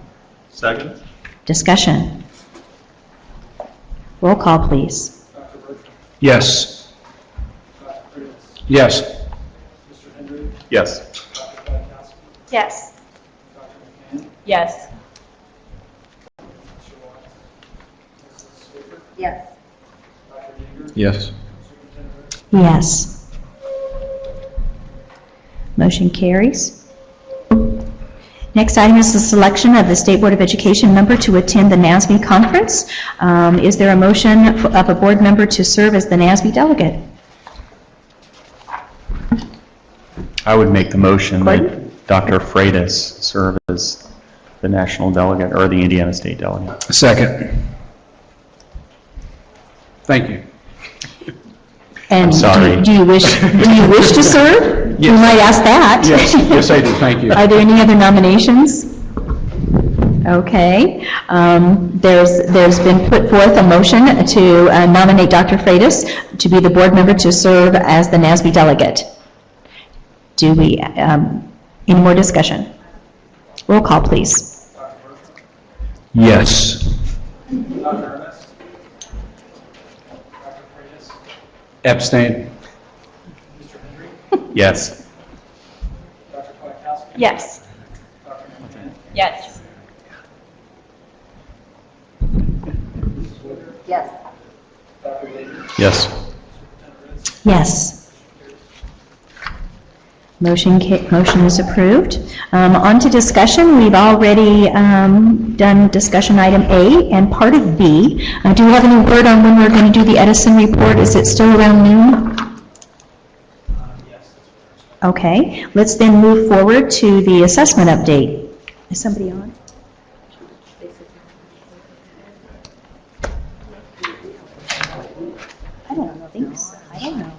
Second? Discussion. Roll call, please. Dr. Bertrand? Yes. Dr. Freitas? Yes. Mr. Hendry? Yes. Dr. Blackowski? Yes. Dr. McMahon? Yes. Mr. Watts? Mrs. Wicker? Yes. Dr. Jager? Yes. Superintendent? Yes. Motion carries. Next item is the selection of the State Board of Education member to attend the NASB conference. Is there a motion of a board member to serve as the NASB delegate? I would make the motion that Dr. Freitas serve as the national delegate or the Indiana State delegate. Second. Thank you. And I'm sorry. do you wish to serve? Yes. We might ask that. Yes, I do. Thank you. Are there any other nominations? Okay. There's been put forth a motion to nominate Dr. Freitas to be the board member to serve as the NASB delegate. Do we, any more discussion? Roll call, please. Yes. Abstain. Yes. Yes. Yes. Yes. Yes. Yes. Motion is approved. On to discussion. We've already done discussion item A and part of B. Do we have any word on when we're going to do the Edison report? Is it still around noon? Okay. Let's then move forward to the assessment update. Is somebody on? I don't think so. I don't know.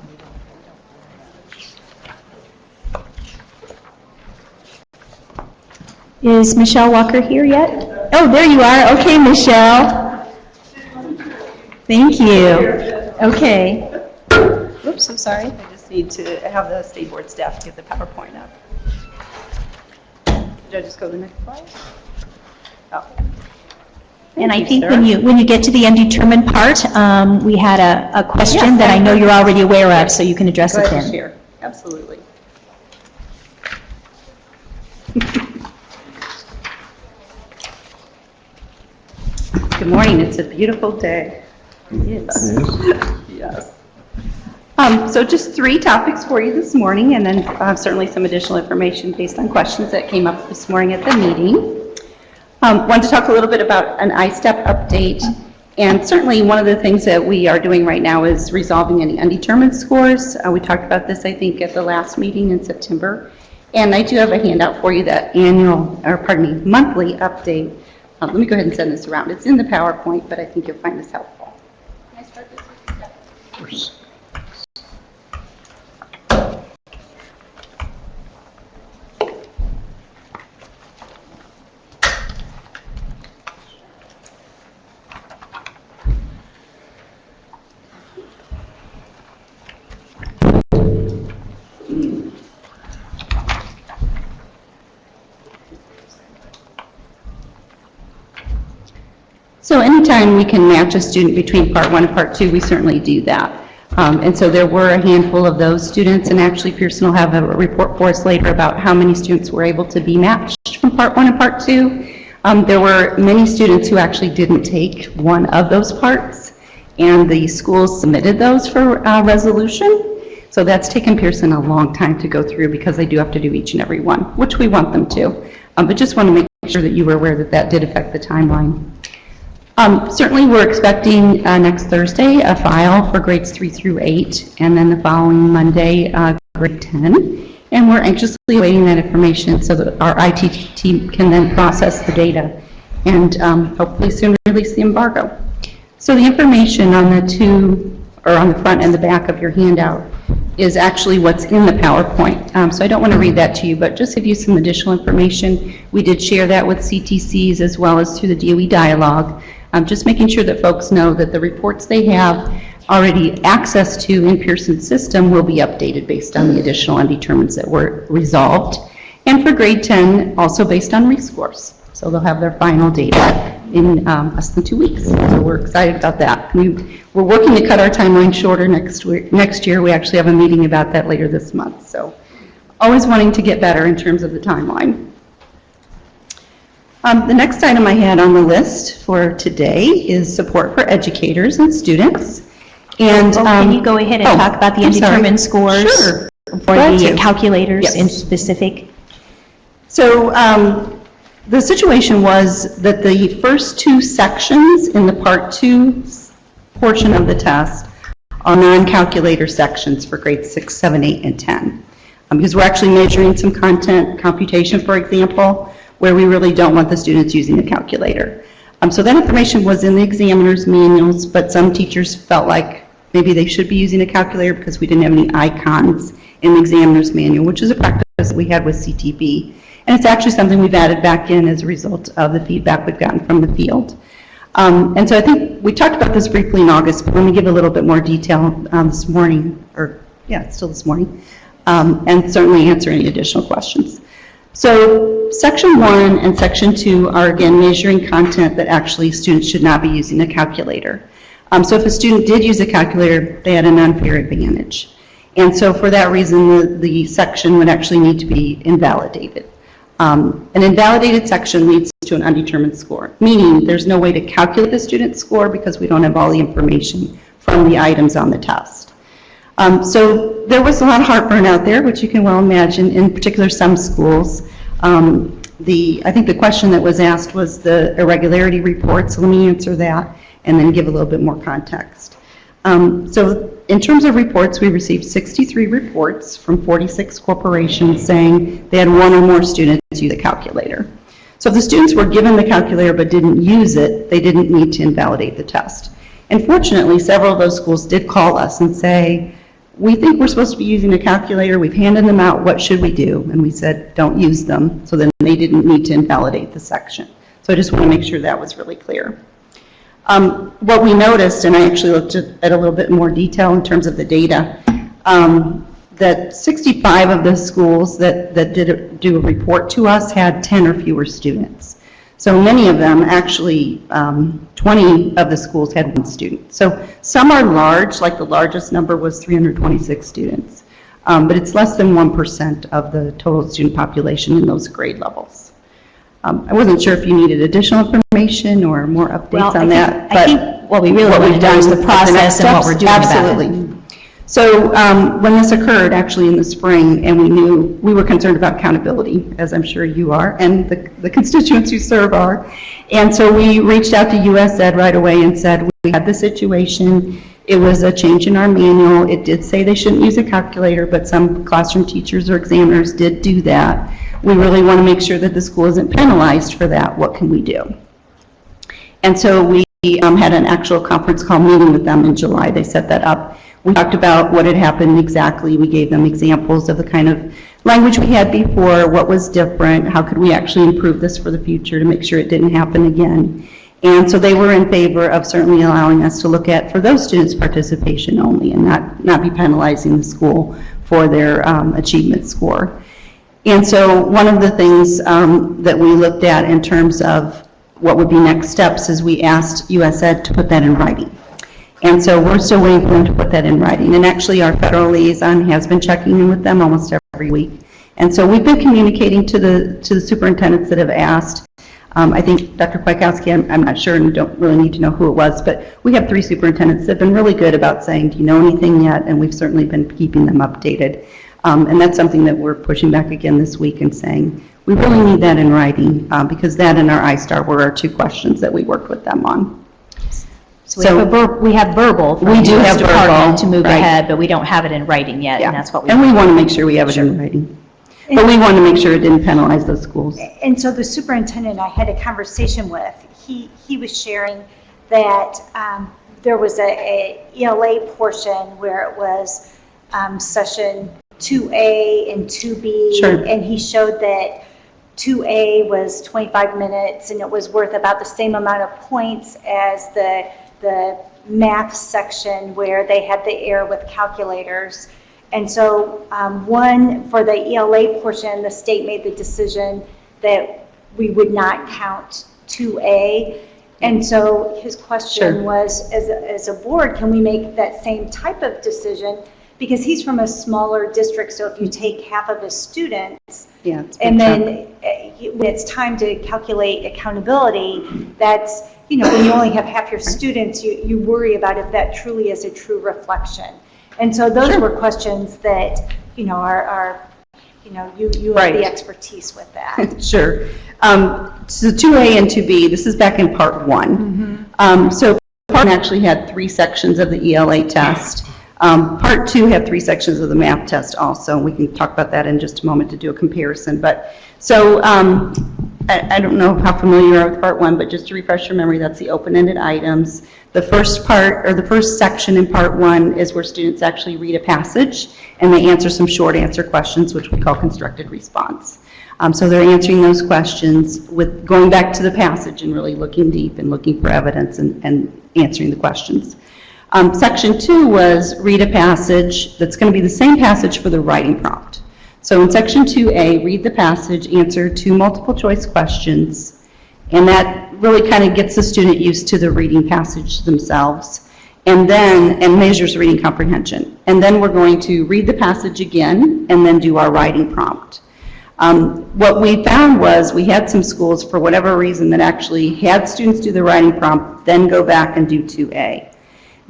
Is Michelle Walker here yet? Oh, there you are. Okay, Michelle. Thank you. Okay. Oops, I'm sorry. I just need to have the state board staff get the PowerPoint up. Did I just go to the next slide? Oh. And I Thank think you, when you get to the undetermined part, we had a question that I know you're already aware of, so you can address it Go ahead and then. share. Absolutely. Good morning. It's a beautiful day. It is. Yes. So just 3 topics for you this morning, and then certainly some additional information based on questions that came up this morning at the meeting. Wanted to talk a little bit about an ISTEP update, and certainly one of the things that we are doing right now is resolving any undetermined scores. We talked about this, I think, at the last meeting in September, and I do have a handout for you, that monthly update. Let me go ahead and send this around. It's in the PowerPoint, but I think you'll find this helpful. Can I start this with you, Steph? Of course. So anytime we can match a student between Part 1 and Part 2, we certainly do that. And so there were a handful of those students, and actually Pearson will have a report for us later about how many students were able to be matched from Part 1 and Part 2. There were many students who actually didn't take one of those parts, and the schools submitted those for resolution. So that's taken Pearson a long time to go through, because they do have to do each and every one, which we want them to. But just want to make sure that you were aware that that did affect the timeline. Certainly, we're expecting next Thursday a file for grades 3 through 8, and then the following Monday, grade 10. And we're anxiously awaiting that information so that our IT team can then process the data and hopefully soon release the embargo. So the information on the front and the back of your handout is actually what's in the PowerPoint. So I don't want to read that to you, but just give you some additional information. We did share that with CTCs as well as through the DOE dialogue. Just making sure that folks know that the reports they have already access to in Pearson's system will be updated based on the additional undetermineds that were resolved. And for grade 10, also based on rescores. So they'll have their final data in less than 2 weeks. So we're excited about that. We're working to cut our timeline shorter next year. We actually have a meeting about that later this month. So always wanting to get better in terms of the timeline. The next item I had on the list for today is support for educators and students. And can you go ahead and talk about the I'm sorry. undetermined scores? Sure. For Glad the to. calculators Yes. in specific? So the situation was that the first two sections in the Part 2 portion of the test are non-calculator sections for grades 6, 7, 8, and 10. Because we're actually measuring some content computation, for example, where we really don't want the students using a calculator. So that information was in the examiner's manuals, but some teachers felt like maybe they should be using a calculator because we didn't have any icons in the examiner's manual, which is a practice that we had with CTB. And it's actually something we've added back in as a result of the feedback we've gotten from the field. And so I think we talked about this briefly in August, but let me give a little bit more detail this morning, or yeah, it's still this morning, and certainly answer any additional questions. So Section 1 and Section 2 are again measuring content that actually students should not be using a calculator. So if a student did use a calculator, they had an unfair advantage. And so for that reason, the section would actually need to be invalidated. An invalidated section leads to an undetermined score, meaning there's no way to calculate the student's score because we don't have all the information from the items on the test. So there was a lot of heartburn out there, which you can well imagine, in particular some schools. I think the question that was asked was the irregularity report, so let me answer that and then give a little bit more context. So in terms of reports, we received 63 reports from 46 corporations saying they had one or more students use a calculator. So if the students were given the calculator but didn't use it, they didn't need to invalidate the test. And fortunately, several of those schools did call us and say, we think we're supposed to be using a calculator, we've handed them out, what should we do? And we said, don't use them, so then they didn't need to invalidate the section. So I just want to make sure that was really clear. What we noticed, and I actually looked at a little bit more detail in terms of the data, that 65 of the schools that did do a report to us had 10 or fewer students. So many of them, actually 20 of the schools had one student. So some are large, like the largest number was 326 students, but it's less than 1% of the total student population in those grade levels. I wasn't sure if you needed additional information or more updates on that. I think what we really want to know is the process and what we're doing about it. Absolutely. So when this occurred, actually in the spring, and we were concerned about accountability, as I'm sure you are, and the constituents you serve are. And so we reached out to USED right away and said, we had the situation. It was a change in our manual. It did say they shouldn't use a calculator, but some classroom teachers or examiners did do that. We really want to make sure that the school isn't penalized for that. What can we do? And so we had an actual conference call meeting with them in July. They set that up. We talked about what had happened exactly. We gave them examples of the kind of language we had before, what was different, how could we actually improve this for the future to make sure it didn't happen again. And so they were in favor of certainly allowing us to look at, for those students, participation only and not be penalizing the school for their achievement score. And so one of the things that we looked at in terms of what would be next steps is we asked USED to put that in writing. And so we're still waiting for them to put that in writing. And actually our federal liaison has been checking in with them almost every week. And so we've been communicating to the superintendents that have asked. I think Dr. Kwiatkowski, I'm not sure and don't really need to know who it was, but we have 3 superintendents that have been really good about saying, do you know anything yet? And we've certainly been keeping them updated. And that's something that we're pushing back again this week and saying, we really need that in writing because that and our iStar were our 2 questions that we worked with them on. So we have verbal from we do the have department verbal, to move right. ahead, but we don't have it in writing yet, and that's what we And we want to make sure we have it in writing. But we want to make sure it didn't penalize those schools. And so the superintendent I had a conversation with, he was sharing that there was a ELA portion where it was session 2A and 2B. Sure. And he showed that 2A was 25 minutes and it was worth about the same amount of points as the math section where they had the error with calculators. And so for the ELA portion, the state made the decision that we would not count 2A. And so his question was, as a board, can we make that same type of decision? because he's from a smaller district, so if you take half of his students, Yeah. It's a big and then chunk. when it's time to calculate accountability, that's, you know, when you only have half your students, you worry about if that truly is a true reflection. And so those were questions that, you know, are you know, you have Right. the expertise with that. Sure. So 2A and 2B, this is back in part one. So part one actually had 3 sections of the ELA test. Part 2 had 3 sections of the math test also. We can talk about that in just a moment to do a comparison. But so I don't know how familiar you are with part 1, but just to refresh your memory, that's the open-ended items. The first part, or the first section in part 1 is where students actually read a passage and they answer some short answer questions, which we call constructed response. So they're answering those questions with going back to the passage and really looking deep and looking for evidence and answering the questions. Section 2 was read a passage that's going to be the same passage for the writing prompt. So in section 2A, read the passage, answer 2 multiple choice questions, and that really kind of gets the student used to the reading passage themselves, and measures reading comprehension. And then we're going to read the passage again and then do our writing prompt. What we found was we had some schools, for whatever reason, that actually had students do the writing prompt, then go back and do 2A.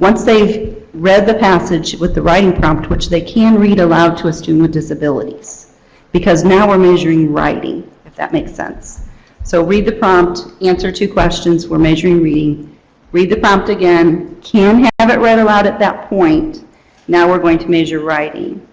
Once they've read the passage with the writing prompt, which they can read aloud to a student with disabilities, because now we're measuring writing, if that makes sense. So read the prompt, answer 2 questions, we're measuring reading. Read the prompt again, can have it read aloud at that point. Now we're going to measure writing.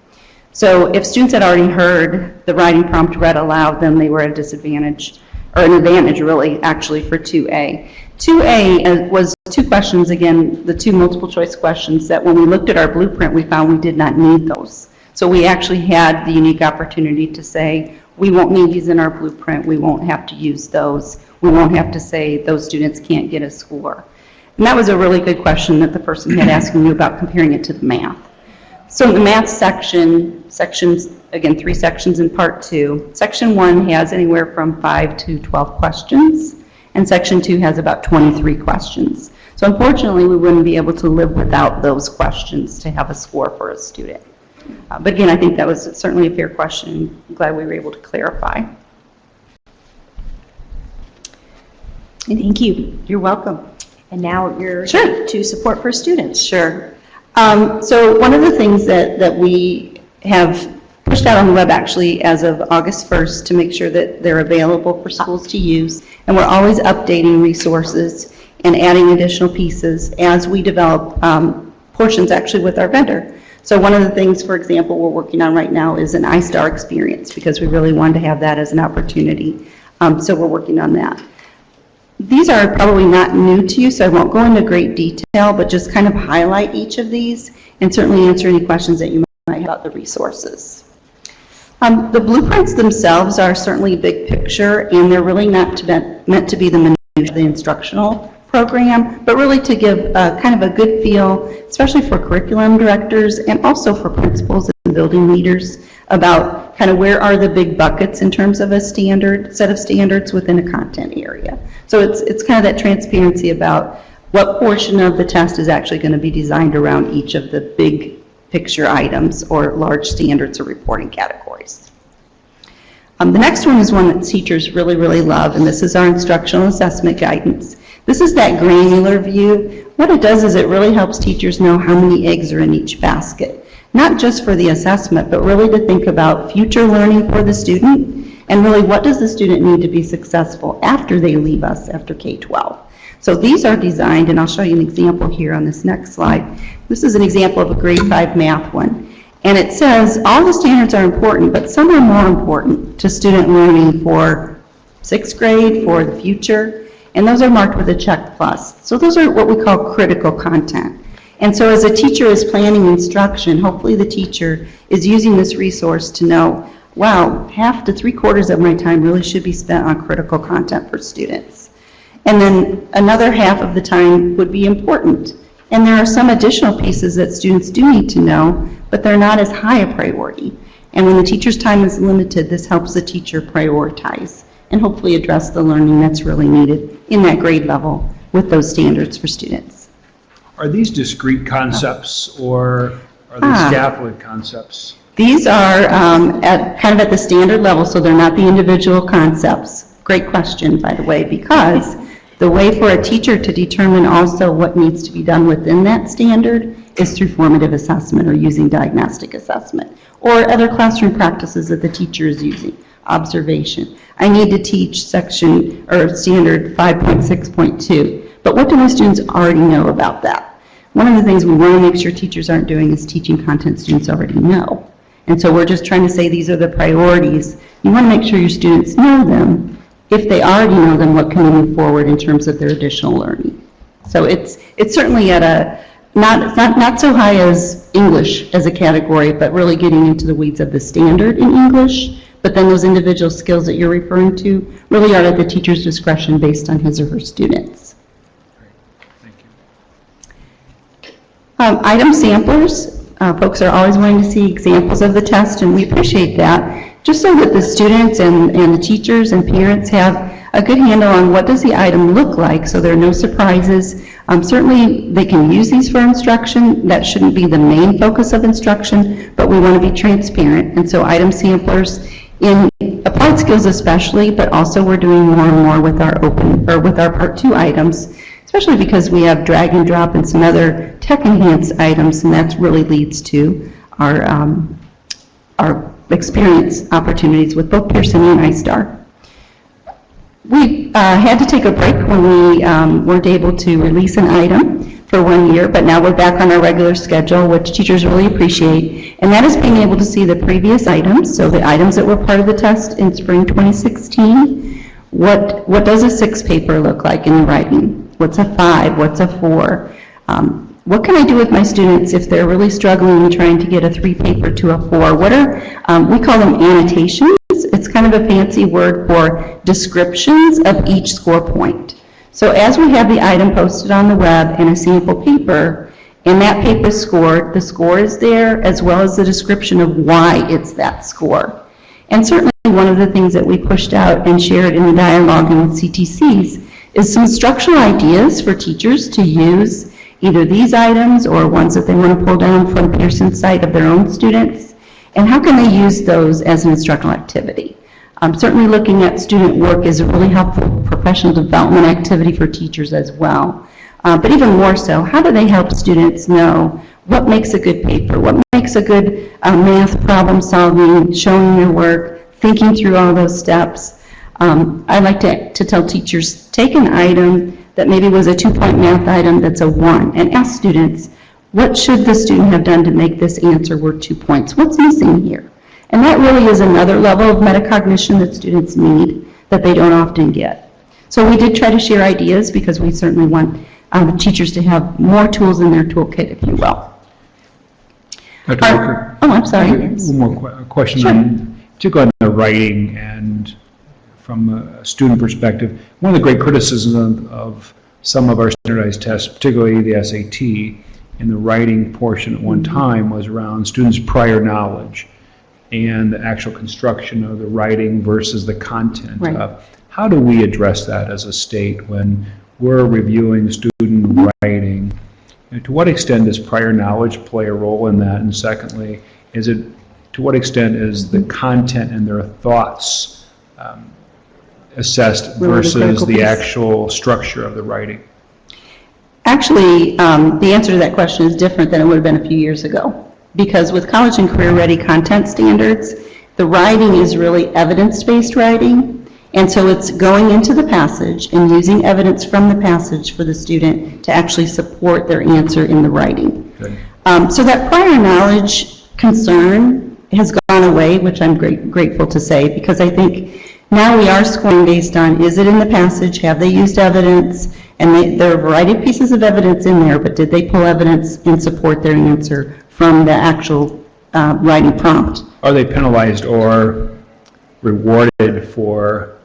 So if students had already heard the writing prompt read aloud, then they were at a disadvantage, or an advantage really, actually, for 2A. 2A was 2 questions, again, the 2 multiple choice questions that when we looked at our blueprint, we found we did not need those. So we actually had the unique opportunity to say, we won't need these in our blueprint, we won't have to use those, we won't have to say those students can't get a score. And that was a really good question that the person had asked me about comparing it to the math. So in the math sections, again, 3 sections in part 2. Section 1 has anywhere from 5 to 12 questions, and section 2 has about 23 questions. So unfortunately, we wouldn't be able to live without those questions to have a score for a student. But again, I think that was certainly a fair question. I'm glad we were able to clarify. Thank you. You're welcome. And now you're Sure. to support for students. Sure. So one of the things that we have pushed out on the web actually as of August 1st to make sure that they're available for schools to use, and we're always updating resources and adding additional pieces as we develop portions actually with our vendor. So one of the things, for example, we're working on right now is an iStar experience, because we really wanted to have that as an opportunity. So we're working on that. These are probably not new to you, so I won't go into great detail, but just kind of highlight each of these and certainly answer any questions that you might have about the resources. The blueprints themselves are certainly big picture, and they're really not meant to be the minutiae of the instructional program, but really to give kind of a good feel, especially for curriculum directors and also for principals and building leaders, about kind of where are the big buckets in terms of a set of standards within a content area. So it's kind of that transparency about what portion of the test is actually going to be designed around each of the big picture items or large standards or reporting categories. The next one is one that teachers really, really love, and this is our instructional assessment guidance. This is that granular view. What it does is it really helps teachers know how many eggs are in each basket, not just for the assessment, but really to think about future learning for the student, and really what does the student need to be successful after they leave us after K-12. So these are designed, and I'll show you an example here on this next slide. This is an example of a grade 5 math one. And it says all the standards are important, but some are more important to student learning for 6th grade, for the future, and those are marked with a check plus. So those are what we call critical content. And so as a teacher is planning instruction, hopefully the teacher is using this resource to know, wow, half to 3/4 of my time really should be spent on critical content for students. And then another half of the time would be important. And there are some additional pieces that students do need to know, but they're not as high a priority. And when the teacher's time is limited, this helps the teacher prioritize and hopefully address the learning that's really needed in that grade level with those standards for students. Are these discrete concepts, or Are they scaffolded concepts? These are kind of at the standard level, so they're not the individual concepts. Great question, by the way, because the way for a teacher to determine also what needs to be done within that standard is through formative assessment or using diagnostic assessment or other classroom practices that the teacher is using, observation. I need to teach section or standard 5.6.2, but what do my students already know about that? One of the things we want to make sure teachers aren't doing is teaching content students already know. And so we're just trying to say these are the priorities. You want to make sure your students know them. If they already know them, what can they move forward in terms of their additional learning? So it's certainly at a, not so high as English as a category, but really getting into the weeds of the standard in English. But then those individual skills that you're referring to really are at the teacher's discretion based on his or her students. Item samplers. Folks are always wanting to see examples of the test, and we appreciate that, just so that the students and the teachers and parents have a good handle on what does the item look like, so there are no surprises. Certainly, they can use these for instruction. That shouldn't be the main focus of instruction, but we want to be transparent, and so item samplers in applied skills especially, but also we're doing more and more with our Part 2 items, especially because we have drag and drop and some other tech-enhanced items, and that really leads to our experience opportunities with both Pearson and iStar. We had to take a break when we weren't able to release an item for 1 year, but now we're back on our regular schedule, which teachers really appreciate, and that is being able to see the previous items, so the items that were part of the test in spring 2016. What does a 6 paper look like in the writing? What's a 5? What's a 4? What can I do with my students if they're really struggling and trying to get a 3 paper to a 4? What are, we call them annotations. It's kind of a fancy word for descriptions of each score point. So as we have the item posted on the web and a sample paper, and that paper scored, the score is there as well as the description of why it's that score. And certainly one of the things that we pushed out and shared in the dialogue and with CTCs is some structural ideas for teachers to use either these items or ones that they want to pull down from Pearson's site of their own students, and how can they use those as an instructional activity. Certainly looking at student work is a really helpful professional development activity for teachers as well. But even more so, how do they help students know what makes a good paper, what makes a good math problem solving, showing your work, thinking through all those steps. I like to tell teachers, take an item that maybe was a 2-point math item that's a 1, and ask students, what should the student have done to make this answer worth 2 points? What's missing here? And that really is another level of metacognition that students need that they don't often get. So we did try to share ideas because we certainly want teachers to have more tools in their toolkit, if you will. Dr. Walker? Oh, I'm sorry. One more question, Sure. particularly on the writing and from a student perspective. One of the great criticisms of some of our standardized tests, particularly the SAT, in the writing portion at one time was around students' prior knowledge and the actual construction of the writing versus the content. Right. How do we address that as a state when we're reviewing student writing? And to what extent does prior knowledge play a role in that? And secondly, to what extent is the content and their thoughts assessed Really versus critical the piece. actual structure of the writing? Actually, the answer to that question is different than it would have been a few years ago. Because with college and career-ready content standards, the writing is really evidence-based writing. And so it's going into the passage and using evidence from the passage for the student to actually support their answer in the writing. Good. So that prior knowledge concern has gone away, which I'm grateful to say, because I think now we are scoring based on, is it in the passage, have they used evidence, and there are a variety of pieces of evidence in there, but did they pull evidence and support their answer from the actual writing prompt? Are they penalized or rewarded for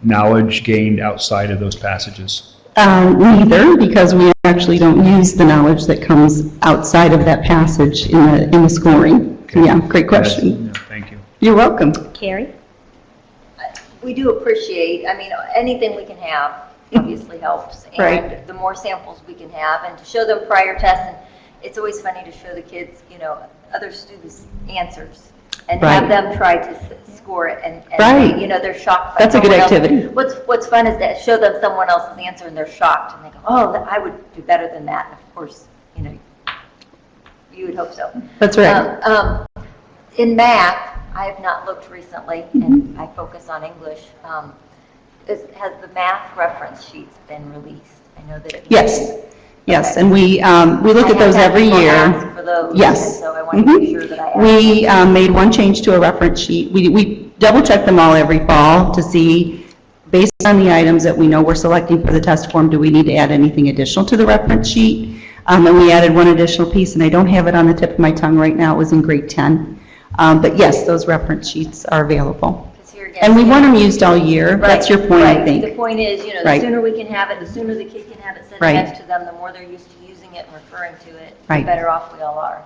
knowledge gained outside of those passages? Neither, because we actually don't use the knowledge that comes outside of that passage in the scoring. Okay. Yeah, great question. Thank you. You're welcome. Carrie? We do appreciate, I mean, anything we can have obviously helps. Right. And the more samples we can have and to show them prior tests. it's always funny to show the kids, you know, other students' answers and Right. have them try to score it, and Right. they, you know, they're shocked. By That's a good someone else. activity. What's fun is that show them someone else's answer and they're shocked and they go, oh, I would do better than that. And of course, you know, you would hope so. That's right. In math, I have not looked recently, and I focus on English. Has the math reference sheets been released? I know that it Yes. Yes, and we look at those every year. for those, Yes. so I want to make sure that I ask. We made one change to a reference sheet. We double-check them all every fall to see, based on the items that we know we're selecting for the test form, do we need to add anything additional to the reference sheet? And we added one additional piece, and I don't have it on the tip of my tongue right now. It was in grade 10. But yes, those reference sheets are available. And we want them used all year. That's your point, I think. The point is, you know, the Right. sooner we can have it, the sooner the kid can have it sitting Right. next to them, the more they're used to using it and referring to it, the Right. better off we all are.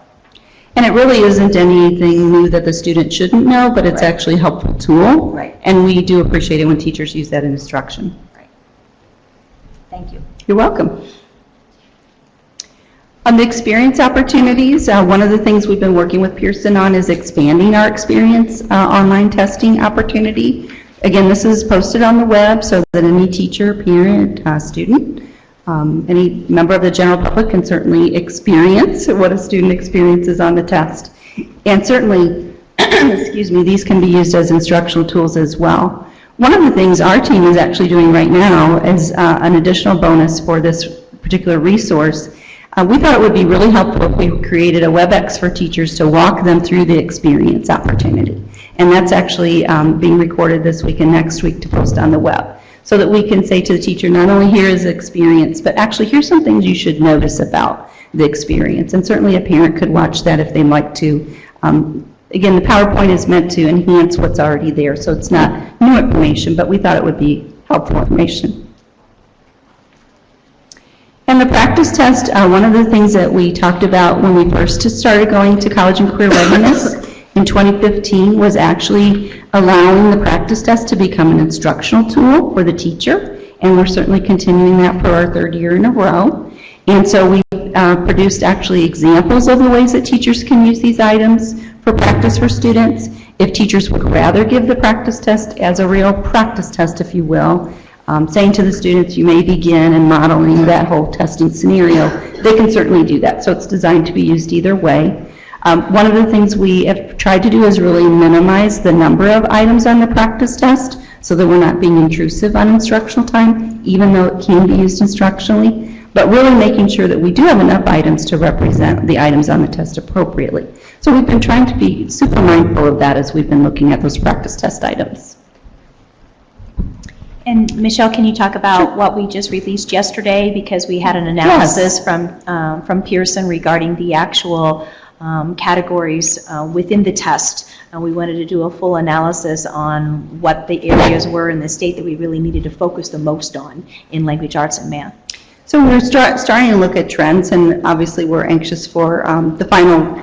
And it really isn't anything new that the student shouldn't know, but it's actually a helpful tool. Right. And we do appreciate it when teachers use that in instruction. Thank you. You're welcome. On the experience opportunities, one of the things we've been working with Pearson on is expanding our experience online testing opportunity. Again, this is posted on the web so that any teacher, parent, student, any member of the general public can certainly experience what a student experiences on the test. And certainly, excuse me, these can be used as instructional tools as well. One of the things our team is actually doing right now is an additional bonus for this particular resource. We thought it would be really helpful if we created a WebEx for teachers to walk them through the experience opportunity. And that's actually being recorded this week and next week to post on the web. So that we can say to the teacher, not only here is the experience, but actually here's some things you should notice about the experience. And certainly a parent could watch that if they'd like to. Again, the PowerPoint is meant to enhance what's already there, so it's not new information, but we thought it would be helpful information. And the practice test, one of the things that we talked about when we first started going to college and career readiness in 2015 was actually allowing the practice test to become an instructional tool for the teacher, and we're certainly continuing that for our third year in a row. And so we produced actually examples of the ways that teachers can use these items for practice for students. If teachers would rather give the practice test as a real practice test, if you will, saying to the students, you may begin and modeling that whole testing scenario, they can certainly do that. So it's designed to be used either way. One of the things we have tried to do is really minimize the number of items on the practice test so that we're not being intrusive on instructional time, even though it can be used instructionally, but really making sure that we do have enough items to represent the items on the test appropriately. So we've been trying to be super mindful of that as we've been looking at those practice test items. And Michelle, can you talk about what we just released yesterday? Because we had an analysis from Pearson regarding the actual categories within the test. We wanted to do a full analysis on what the areas were in the state that we really needed to focus the most on in language arts and math. So we're starting to look at trends, and obviously we're anxious for the final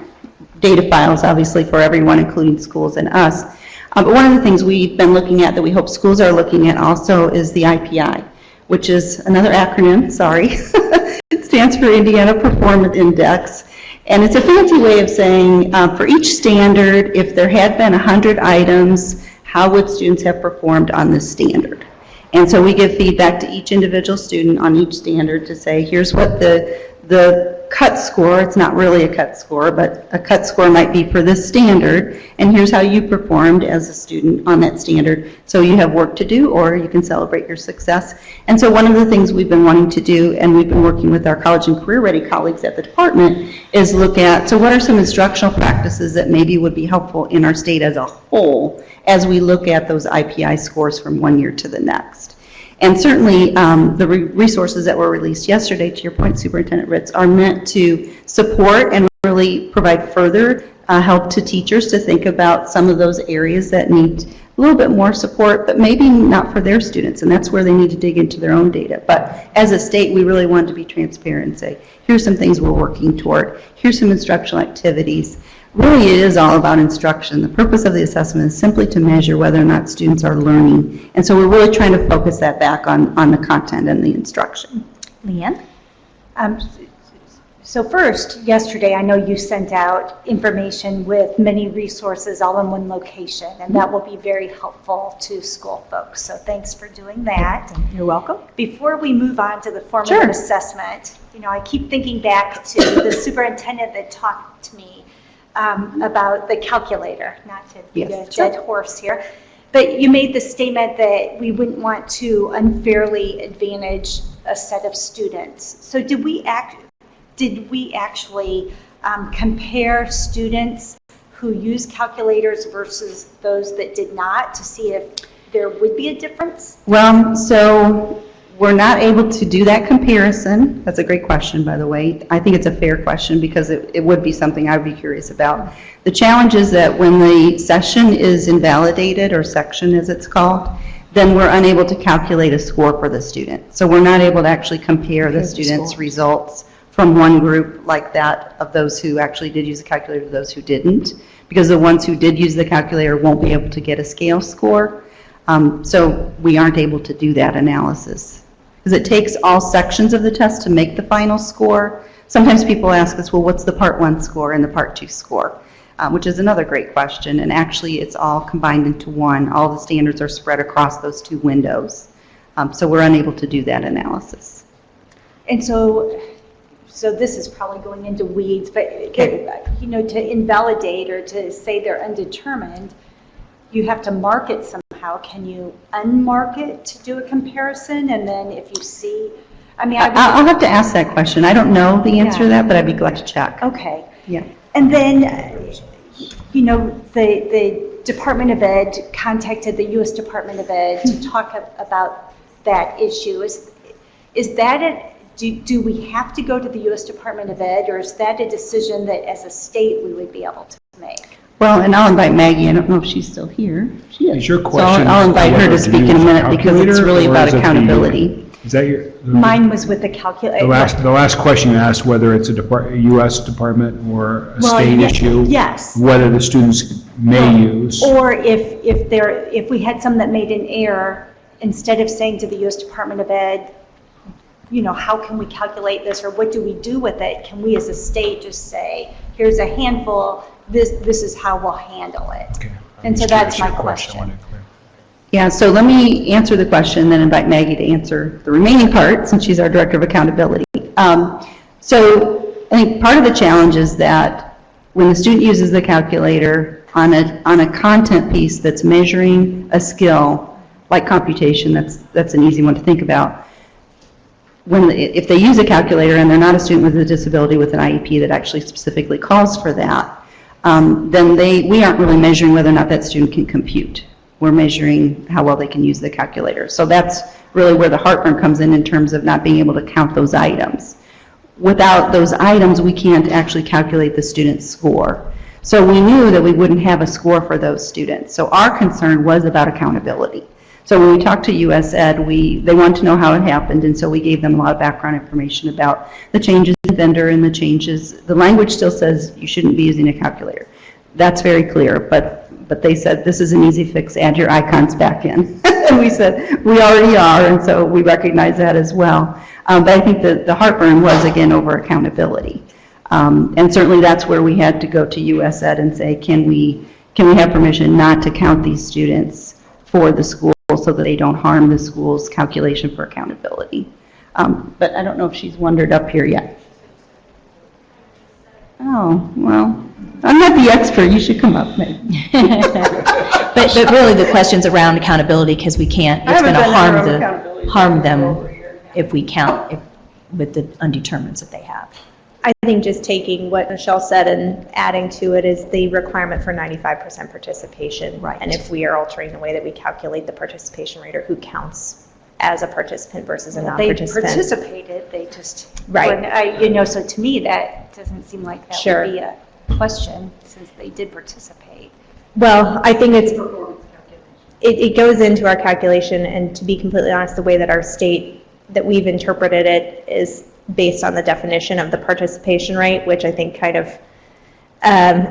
data files, obviously for everyone, including schools and us. But one of the things we've been looking at that we hope schools are looking at also is the IPI, which is another acronym, sorry. It stands for Indiana Performance Index. And it's a fancy way of saying for each standard, if there had been 100 items, how would students have performed on this standard? And so we give feedback to each individual student on each standard to say, here's what the cut score, it's not really a cut score, but a cut score might be for this standard, and here's how you performed as a student on that standard. So you have work to do, or you can celebrate your success. And so one of the things we've been wanting to do, and we've been working with our college and career ready colleagues at the department, is look at, so what are some instructional practices that maybe would be helpful in our state as a whole as we look at those IPI scores from one year to the next. And certainly, the resources that were released yesterday, to your point, Superintendent Ritz, are meant to support and really provide further help to teachers to think about some of those areas that need a little bit more support, but maybe not for their students, and that's where they need to dig into their own data. But as a state, we really wanted to be transparent and say, here's some things we're working toward, here's some instructional activities. Really, it is all about instruction. The purpose of the assessment is simply to measure whether or not students are learning. And so we're really trying to focus that back on the content and the instruction. Leanne? So first, yesterday, I know you sent out information with many resources all in one location, and that will be very helpful to school folks. So thanks for doing that. You're welcome. Before we move on to the formative assessment, I keep thinking back to the superintendent that talked to me about the calculator, not to beat a dead horse here. But you made the statement that we wouldn't want to unfairly advantage a set of students. So did we actually compare students who use calculators versus those that did not to see if there would be a difference? Well, so we're not able to do that comparison. That's a great question, by the way. I think it's a fair question because it would be something I would be curious about. The challenge is that when the session is invalidated, or section as it's called, then we're unable to calculate a score for the student. So we're not able to actually compare the students' results from one group like that of those who actually did use the calculator to those who didn't, because the ones who did use the calculator won't be able to get a scale score. So we aren't able to do that analysis. Because it takes all sections of the test to make the final score. Sometimes people ask us, well, what's the part 1 score and the part 2 score? Which is another great question. And actually, it's all combined into one. All the standards are spread across those 2 windows. So we're unable to do that analysis. And so this is probably going into weeds, but to invalidate or to say they're undetermined, you have to mark it somehow. Can you unmark it to do a comparison? And then if you see, I'll have to ask that question. I don't know the answer to that, but I'd be glad to check. Okay. Yeah. And then, the Department of Ed contacted the U.S. Department of Ed to talk about that issue. Is that do we have to go to the U.S. Department of Ed, or is that a decision that as a state we would be able to make? Well, and I'll invite Maggie. I don't know if she's still here. She is. Is your question? So I'll invite her to speak in a minute because it's really about calculator, or is it accountability. Is that your? Mine was with the calculator. The last question you asked, whether it's a U.S. department or a state issue? Yes. Whether the students may use? Or if we had some that made an error, instead of saying to the U.S. Department of Ed, how can we calculate this, or what do we do with it? Can we as a state just say, here's a handful, this is how we'll handle it? Okay. And so that's my question. Yeah, so let me answer the question and then invite Maggie to answer the remaining part since she's our Director of Accountability. So I think part of the challenge is that when the student uses the calculator on a content piece that's measuring a skill, like computation, that's an easy one to think about. If they use a calculator and they're not a student with a disability with an IEP that actually specifically calls for that, then we aren't really measuring whether or not that student can compute. We're measuring how well they can use the calculator. So that's really where the heartburn comes in terms of not being able to count those items. Without those items, we can't actually calculate the student's score. So we knew that we wouldn't have a score for those students. So our concern was about accountability. So when we talked to US Ed, they wanted to know how it happened, and so we gave them a lot of background information about the changes in vendor and the changes. The language still says you shouldn't be using a calculator. That's very clear, but they said this is an easy fix, add your icons back in. And we said, we already are, and so we recognize that as well. But I think the heartburn was, again, over accountability. And certainly that's where we had to go to US Ed and say, can we have permission not to count these students for the school so that they don't harm the school's calculation for accountability. But I don't know if she's wandered up here yet. Oh, well, I'm not the expert. You should come up, maybe. But really the question's around accountability because we can't, it's going to harm them if we count with the undetermineds that they have. I think just taking what Michelle said and adding to it is the requirement for 95% participation. Right. And if we are altering the way that we calculate the participation rate or who counts as a participant versus a non-participant. They participated, they just, Right. so to me, that doesn't seem like that Sure. would be a question since they did participate. Well, I think it goes into our calculation, and to be completely honest, the way that our state, that we've interpreted it is based on the definition of the participation rate, which I think kind of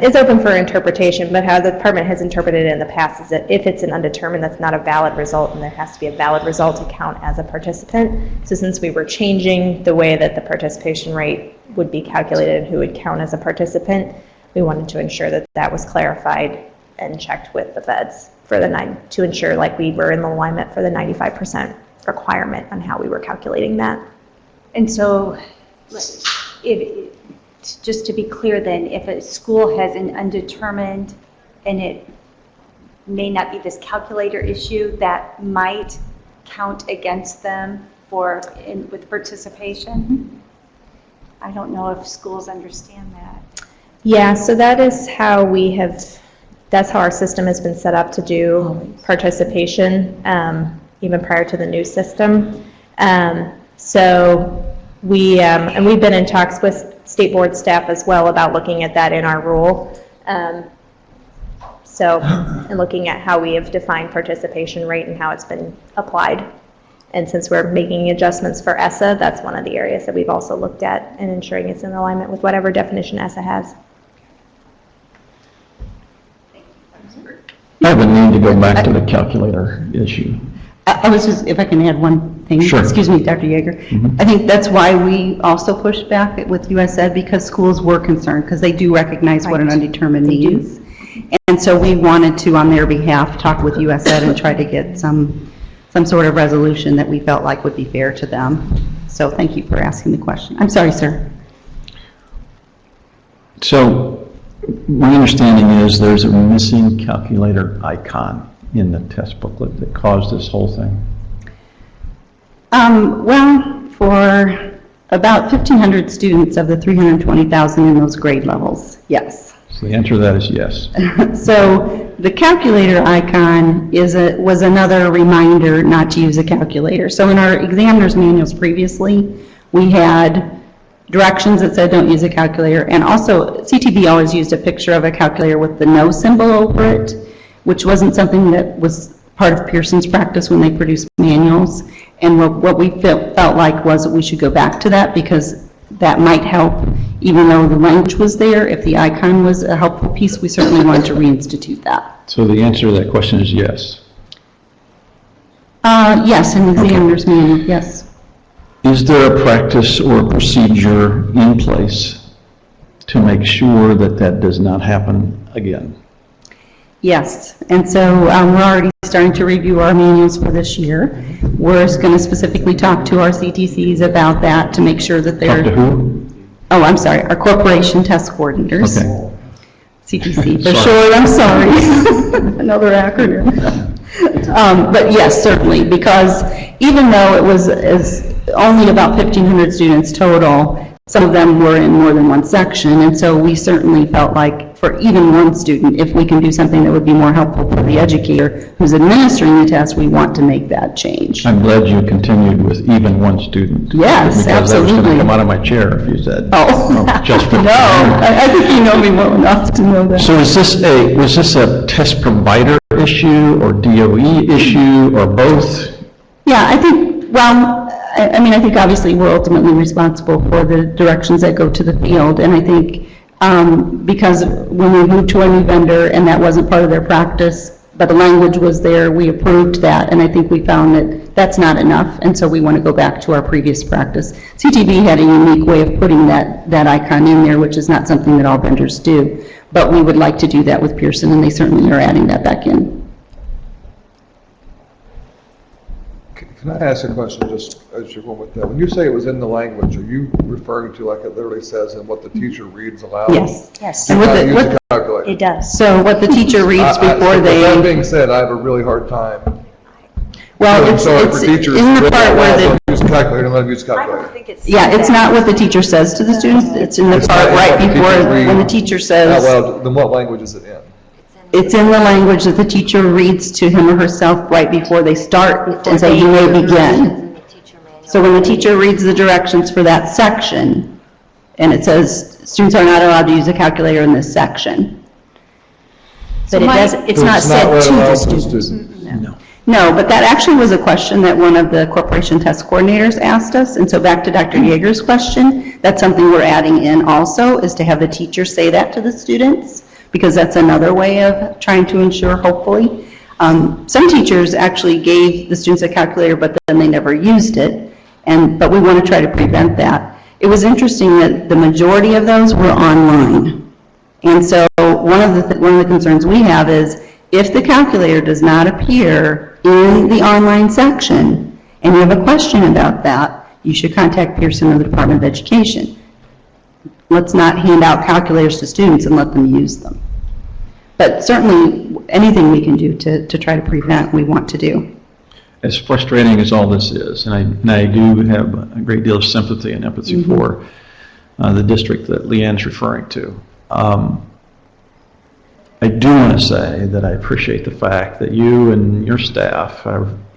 is open for interpretation, but how the department has interpreted it in the past is that if it's an undetermined, that's not a valid result, and there has to be a valid result to count as a participant. So since we were changing the way that the participation rate would be calculated and who would count as a participant. We wanted to ensure that that was clarified and checked with the feds for to ensure like we were in alignment for the 95% requirement on how we were calculating that. And so, just to be clear then, if a school has an undetermined and it may not be this calculator issue, that might count against them with participation? I don't know if schools understand that. Yeah, so that is how that's how our system has been set up to do participation, even prior to the new system. So and we've been in talks with state board staff as well about looking at that in our rule. And looking at how we have defined participation rate and how it's been applied. And since we're making adjustments for ESSA, that's one of the areas that we've also looked at and ensuring it's in alignment with whatever definition ESSA has. I have a need to go back to the calculator issue. I was just, if I can add one thing. Sure. Excuse me, Dr. Yeager. I think that's why we also pushed back with US Ed, because schools were concerned, because they do recognize what an undetermined means. And so we wanted to, on their behalf, talk with US Ed and try to get some sort of resolution that we felt like would be fair to them. So thank you for asking the question. I'm sorry, sir. So my understanding is there's a missing calculator icon in the test booklet that caused this whole thing. Well, for about 1,500 students of the 320,000 in those grade levels, yes. So the answer to that is yes. So the calculator icon was another reminder not to use a calculator. So in our examiner's manuals previously, we had directions that said don't use a calculator, and also CTB always used a picture of a calculator with the no symbol over it, which wasn't something that was part of Pearson's practice when they produced manuals. And what we felt like was that we should go back to that, because that might help, even though the language was there. If the icon was a helpful piece, we certainly wanted to reinstitute that. So the answer to that question is yes. Yes, in the examiner's manual, yes. Is there a practice or a procedure in place to make sure that that does not happen again? Yes, and so we're already starting to review our manuals for this year. We're going to specifically talk to our CTCs about that to make sure that they're... Talk to who? Oh, I'm sorry, our corporation test coordinators. Okay. CTC for short, I'm sorry. Another acronym. But yes, certainly, because even though it was only about 1,500 students total, some of them were in more than one section, and so we certainly felt like for even one student, if we can do something that would be more helpful for the educator who's administering the test, we want to make that change. I'm glad you continued with even one student. Yes, because I was going absolutely. to come out of my chair if you said. Oh, just for no, I think you know me well enough to know that. So was this a test provider issue or DOE issue or both? Yeah, I think, well, I mean, I think obviously we're ultimately responsible for the directions that go to the field, and I think because when we moved to a new vendor and that wasn't part of their practice, but the language was there, we approved that, and I think we found that that's not enough, and so we want to go back to our previous practice. CTB had a unique way of putting that icon in there, which is not something that all vendors do, but we would like to do that with Pearson, and they certainly are adding that back in. Can I ask a question just as you're going with that? When you say it was in the language, are you referring to like it literally says and what the teacher reads aloud? Yes. Yes. Do not use a calculator. It does. So what the teacher reads before With that they, being said, I have a really hard time. well, I'm it's sorry for in teachers. the part where Don't they, use a calculator, let them use a calculator. yeah, it's not what the teacher says to the students, it's in the It's part not right what the before, teacher reads when the teacher Out says, loud, then what language is it in? it's in the language that the teacher reads to him or herself right before they start and say, you may begin. So when the teacher reads the directions for that section, and it says, students are not allowed to use a calculator in this section. But it does, it's not said read to the aloud to students. No. No, but that actually was a question that one of the corporation test coordinators asked us, and so back to Dr. Yeager's question, that's something we're adding in also, is to have the teacher say that to the students, because that's another way of trying to ensure, hopefully. Some teachers actually gave the students a calculator, but then they never used it, but we want to try to prevent that. it was interesting that the majority of those were online. And so one of the concerns we have is if the calculator does not appear in the online section and you have a question about that, you should contact Pearson or the Department of Education. Let's not hand out calculators to students and let them use them. But certainly, anything we can do to try to prevent, we want to do. As frustrating as all this is, and I do have a great deal of sympathy and empathy for the district that Leanne's referring to. I do want to say that I appreciate the fact that you and your staff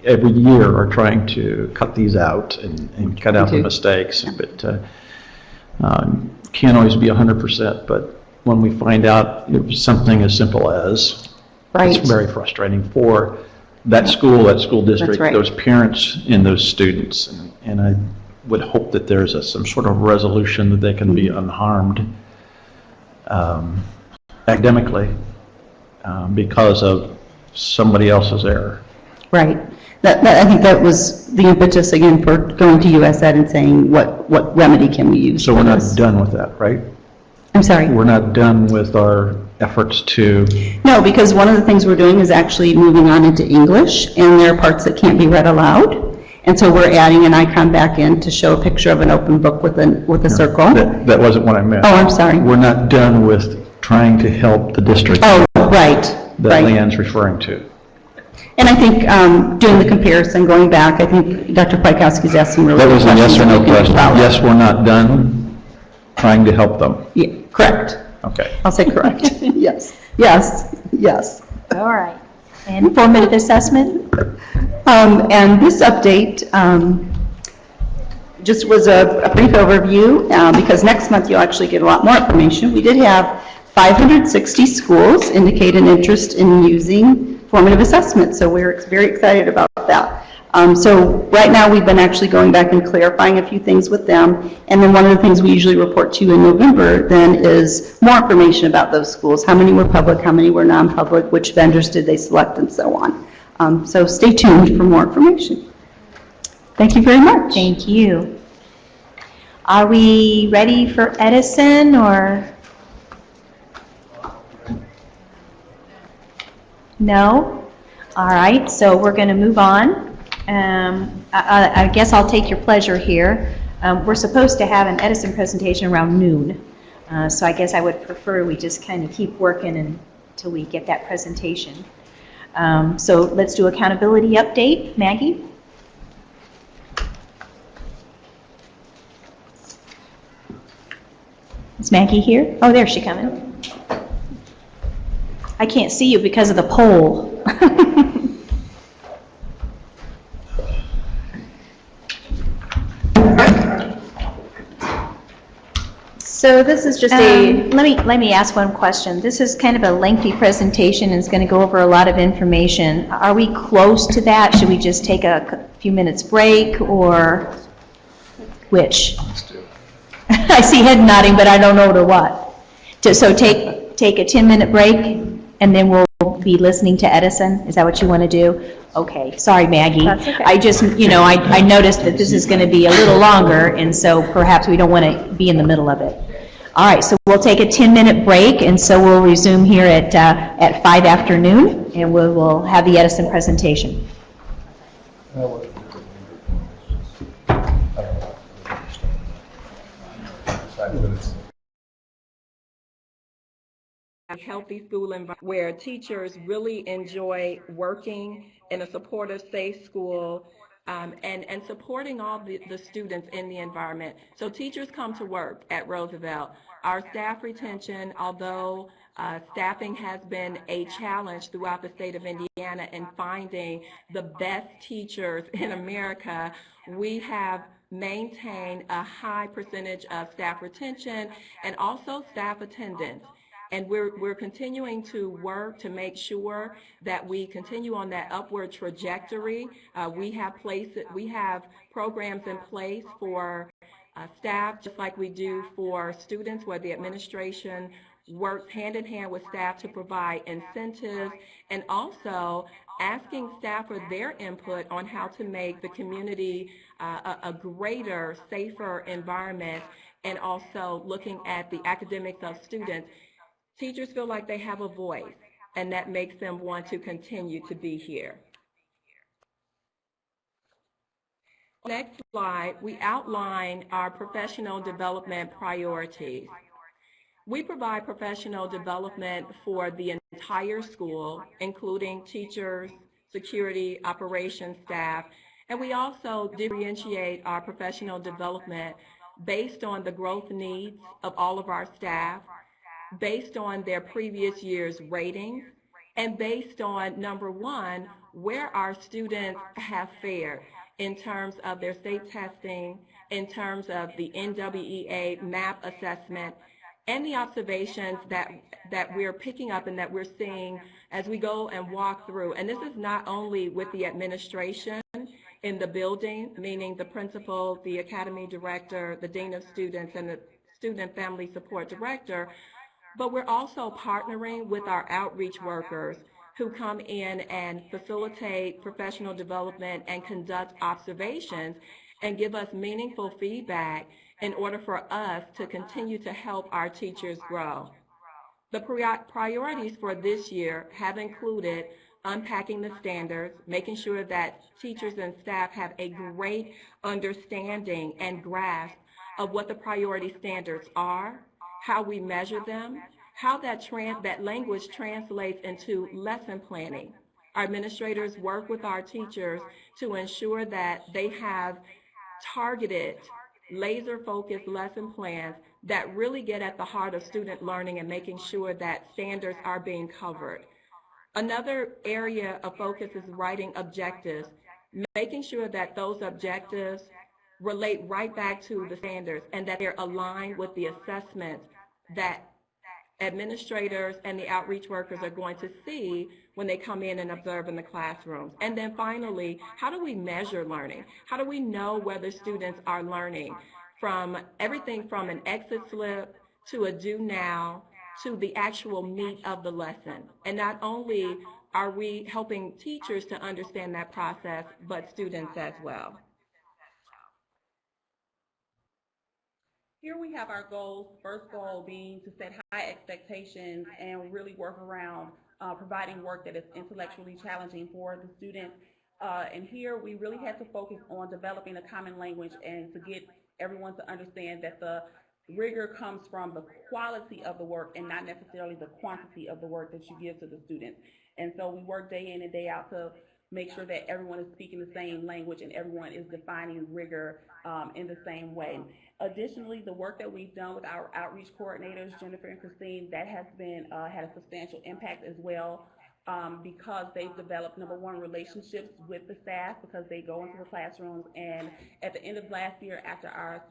every year are trying to cut these out and cut out the mistakes. But can't always be 100%. But when we find out it was something as simple as, it's very frustrating for that school district, those parents and those students. And I would hope that there's some sort of resolution that they can be unharmed academically because of somebody else's error. Right. I think that was the impetus, again, for going to US Ed and saying what remedy can we use. So we're not done with that, right? I'm sorry? We're not done with our efforts to... No, because one of the things we're doing is actually moving on into English, and there are parts that can't be read aloud. And so we're adding an icon back in to show a picture of an open book with a circle. That wasn't what I meant. Oh, I'm sorry. We're not done with trying to help the district. Oh, right. That Leanne's referring to. And I think doing the comparison, going back, I think Dr. Pikowski's asked some really That good was a questions. yes or no that we can question. follow. Yes, we're not done trying to help them. Yeah, correct. Okay. I'll say correct. Yes, yes, yes. All right. And formative assessment? And this update just was a brief overview because next month you'll actually get a lot more information. We did have 560 schools indicate an interest in using formative assessment, so we're very excited about that. So right now we've been actually going back and clarifying a few things with them, and then one of the things we usually report to you in November then is more information about those schools, how many were public, how many were non-public, which vendors did they select, and so on. So stay tuned for more information. Thank you very much. Thank you. Are we ready for Edison, or? No? All right, so we're going to move on. I guess I'll take your pleasure here. We're supposed to have an Edison presentation around noon, so I guess I would prefer we just kind of keep working until we get that presentation. So let's do accountability update. Maggie? Is Maggie here? Oh, there's she coming. I can't see you because of the pole. So this is just let me ask one question. This is kind of a lengthy presentation and it's going to go over a lot of information. Are we close to that? Should we just take a few minutes break, or which? I see head nodding, but I don't know to what. So take a 10-minute break and then we'll be listening to Edison. Is that what you want to do? Okay. Sorry, Maggie. That's okay. I just, I noticed that this is going to be a little longer, and so perhaps we don't want to be in the middle of it. All right, so we'll take a 10-minute break, and so we'll resume here at 5 afternoon, and we will have the Edison presentation. A healthy school environment where teachers really enjoy working in a supportive, safe school, and supporting all the students in the environment. So teachers come to work at Roosevelt. Our staff retention, although staffing has been a challenge throughout the state of Indiana in finding the best teachers in America, we have maintained a high percentage of staff retention and also staff attendance. And we're continuing to work to make sure that we continue on that upward trajectory. We have programs in place for staff, just like we do for students, where the administration works hand in hand with staff to provide incentives, and also asking staff for their input on how to make the community a greater, safer environment, and also looking at the academics of students. Teachers feel like they have a voice, and that makes them want to continue to be here. Next slide, we outline our professional development priorities. We provide professional development for the entire school, including teachers, security, operations staff, and we also differentiate our professional development based on the growth needs of all of our staff, based on their previous year's ratings, and based on, number one, where our students have fared in terms of their state testing, in terms of the NWEA MAP assessment, and the observations that we're picking up and that we're seeing as we go and walk through. And this is not only with the administration in the building, meaning the principal, the academy director, the dean of students, and the student family support director, but we're also partnering with our outreach workers who come in and facilitate professional development and conduct observations and give us meaningful feedback in order for us to continue to help our teachers grow. The priorities for this year have included unpacking the standards, making sure that teachers and staff have a great understanding and grasp of what the priority standards are, how we measure them, how that language translates into lesson planning. Our administrators work with our teachers to ensure that they have targeted, laser-focused lesson plans that really get at the heart of student learning and making sure that standards are being covered. Another area of focus is writing objectives, making sure that those objectives relate right back to the standards and that they're aligned with the assessments that administrators and the outreach workers are going to see when they come in and observe in the classrooms. And then finally, how do we measure learning? How do we know whether students are learning? From everything from an exit slip to a do now to the actual meat of the lesson. And not only are we helping teachers to understand that process, but students as well. Here we have our goals, first goal being to set high expectations and really work around providing work that is intellectually challenging for the students. And here we really had to focus on developing a common language and to get everyone to understand that the rigor comes from the quality of the work and not necessarily the quantity of the work that you give to the students. And so we work day in and day out to make sure that everyone is speaking the same language and everyone is defining rigor in the same way. Additionally, the work that we've done with our outreach coordinators, Jennifer and Christine, that has been had a substantial impact as well because they've developed, number one, relationships with the staff because they go into the classrooms. And at the end of last year, after our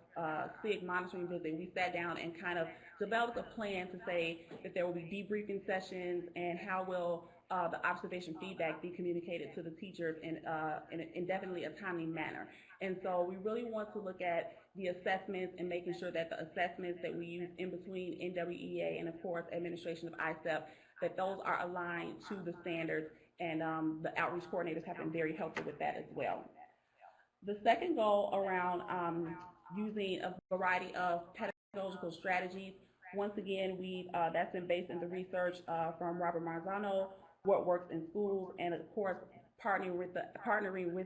SIG monitoring visit, we sat down and kind of developed a plan to say that there will be debriefing sessions and how will the observation feedback be communicated to the teachers in definitely a timely manner. And so we really want to look at the assessments and making sure that the assessments that we use in between NWEA and, of course, administration of ISEP, that those are aligned to the standards, and the outreach coordinators have been very helpful with that as well. The second goal around using a variety of pedagogical strategies, once again, that's been based in the research from Robert Marzano, what works in schools, and of course partnering with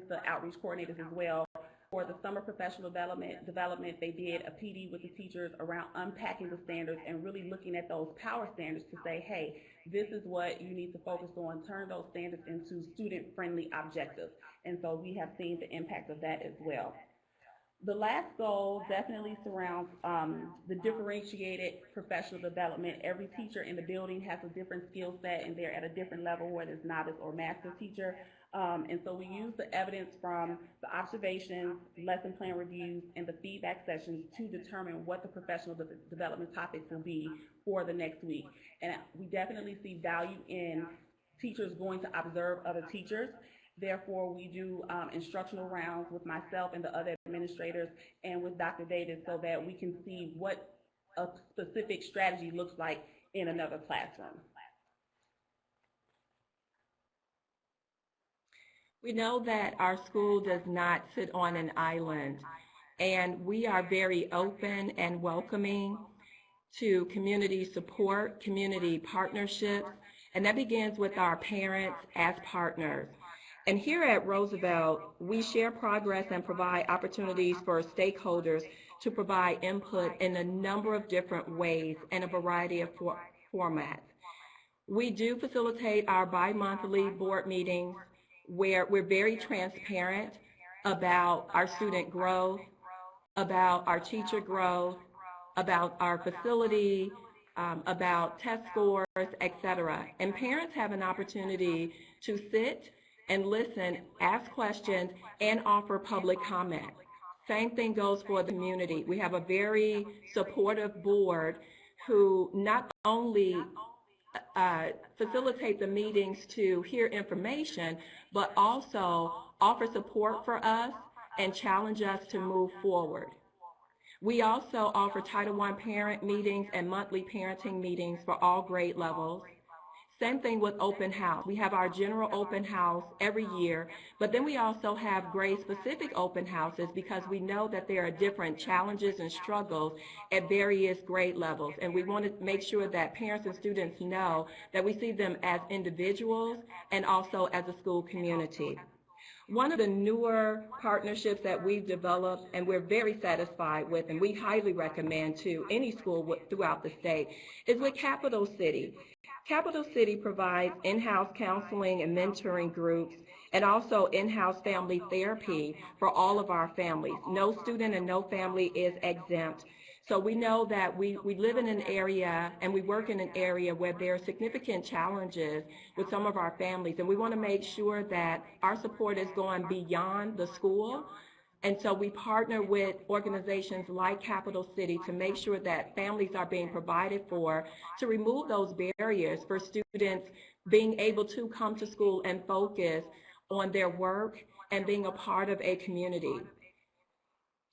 the outreach coordinators as well. For the summer professional development, they did a PD with the teachers around unpacking the standards and really looking at those power standards to say, hey, this is what you need to focus on, turn those standards into student-friendly objectives. And so we have seen the impact of that as well. The last goal definitely surrounds the differentiated professional development. Every teacher in the building has a different skill set and they're at a different level, whether it's novice or master teacher. And so we use the evidence from the observations, lesson plan reviews, and the feedback sessions to determine what the professional development topics will be for the next week. And we definitely see value in teachers going to observe other teachers. Therefore, we do instructional rounds with myself and the other administrators and with Dr. Davis so that we can see what a specific strategy looks like in another classroom. We know that our school does not sit on an island, and we are very open and welcoming to community support, community partnerships, and that begins with our parents as partners. And here at Roosevelt, we share progress and provide opportunities for stakeholders to provide input in a number of different ways and a variety of formats. We do facilitate our bi-monthly board meetings where we're very transparent about our student growth, about our teacher growth, about our facility, about test scores, etc. And parents have an opportunity to sit and listen, ask questions, and offer public comment. Same thing goes for the community. We have a very supportive board who not only facilitate the meetings to hear information, but also offer support for us and challenge us to move forward. We also offer Title I parent meetings and monthly parenting meetings for all grade levels. Same thing with open house. We have our general open house every year, but then we also have grade-specific open houses because we know that there are different challenges and struggles at various grade levels, and we want to make sure that parents and students know that we see them as individuals and also as a school community. One of the newer partnerships that we've developed and we're very satisfied with, and we highly recommend to any school throughout the state, is with Capital City. Capital City provides in-house counseling and mentoring groups and also in-house family therapy for all of our families. No student and no family is exempt. So we know that we live in an area and we work in an area where there are significant challenges with some of our families, and we want to make sure that our support is going beyond the school. And so we partner with organizations like Capital City to make sure that families are being provided for, to remove those barriers for students being able to come to school and focus on their work and being a part of a community.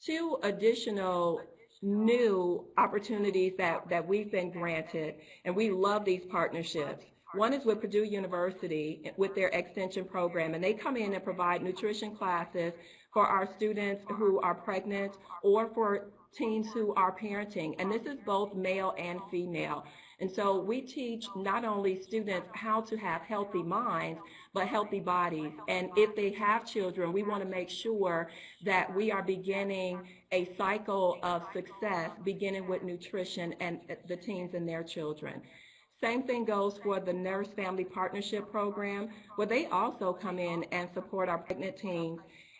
Two additional new opportunities that we've been granted, and we love these partnerships. One is with Purdue University with their extension program, and they come in and provide nutrition classes for our students who are pregnant or for teens who are parenting, and this is both male and female. And so we teach not only students how to have healthy minds, but healthy bodies. And if they have children, we want to make sure that we are beginning a cycle of success, beginning with nutrition and the teens and their children. Same thing goes for the Nurse Family Partnership Program, where they also come in and support our pregnant teens,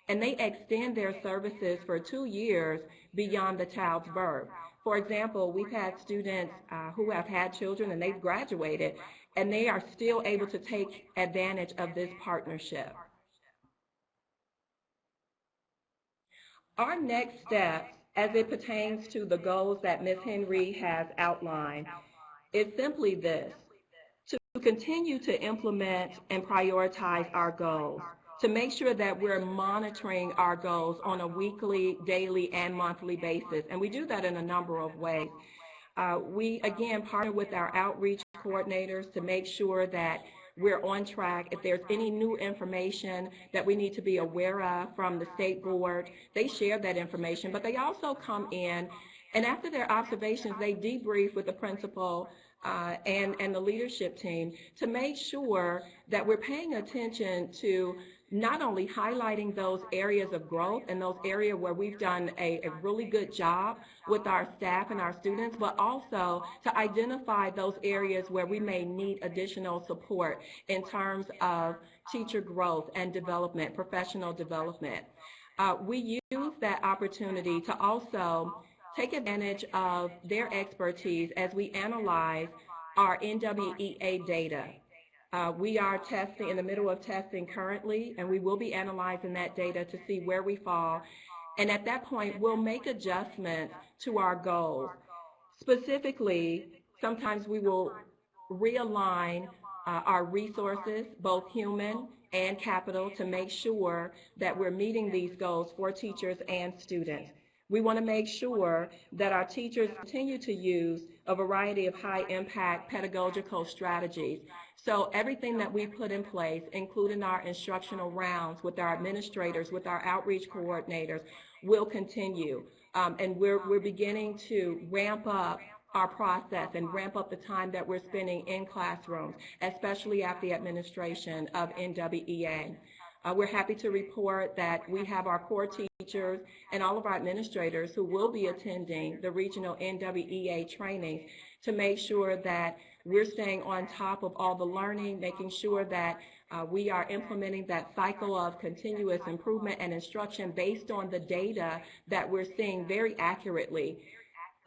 and they extend their services for 2 years beyond the child's birth. For example, we've had students who have had children and they've graduated, and they are still able to take advantage of this partnership. Our next step, as it pertains to the goals that Ms. Henry has outlined, is simply this: to continue to implement and prioritize our goals, to make sure that we're monitoring our goals on a weekly, daily, and monthly basis. And we do that in a number of ways. We, again, partner with our outreach coordinators to make sure that we're on track. If there's any new information that we need to be aware of from the state board, they share that information, but they also come in, and after their observations, they debrief with the principal and the leadership team to make sure that we're paying attention to not only highlighting those areas of growth and those areas where we've done a really good job with our staff and our students, but also to identify those areas where we may need additional support in terms of teacher growth and development, professional development. We use that opportunity to also take advantage of their expertise as we analyze our NWEA data. We are testing, in the middle of testing currently, and we will be analyzing that data to see where we fall. And at that point, we'll make adjustments to our goals. Specifically, sometimes we will realign our resources, both human and capital, to make sure that we're meeting these goals for teachers and students. We want to make sure that our teachers continue to use a variety of high-impact pedagogical strategies. So everything that we put in place, including our instructional rounds with our administrators, with our outreach coordinators, will continue. And we're beginning to ramp up our process and ramp up the time that we're spending in classrooms, especially at the administration of NWEA. We're happy to report that we have our core teachers and all of our administrators who will be attending the regional NWEA trainings to make sure that we're staying on top of all the learning, making sure that we are implementing that cycle of continuous improvement and instruction based on the data that we're seeing very accurately.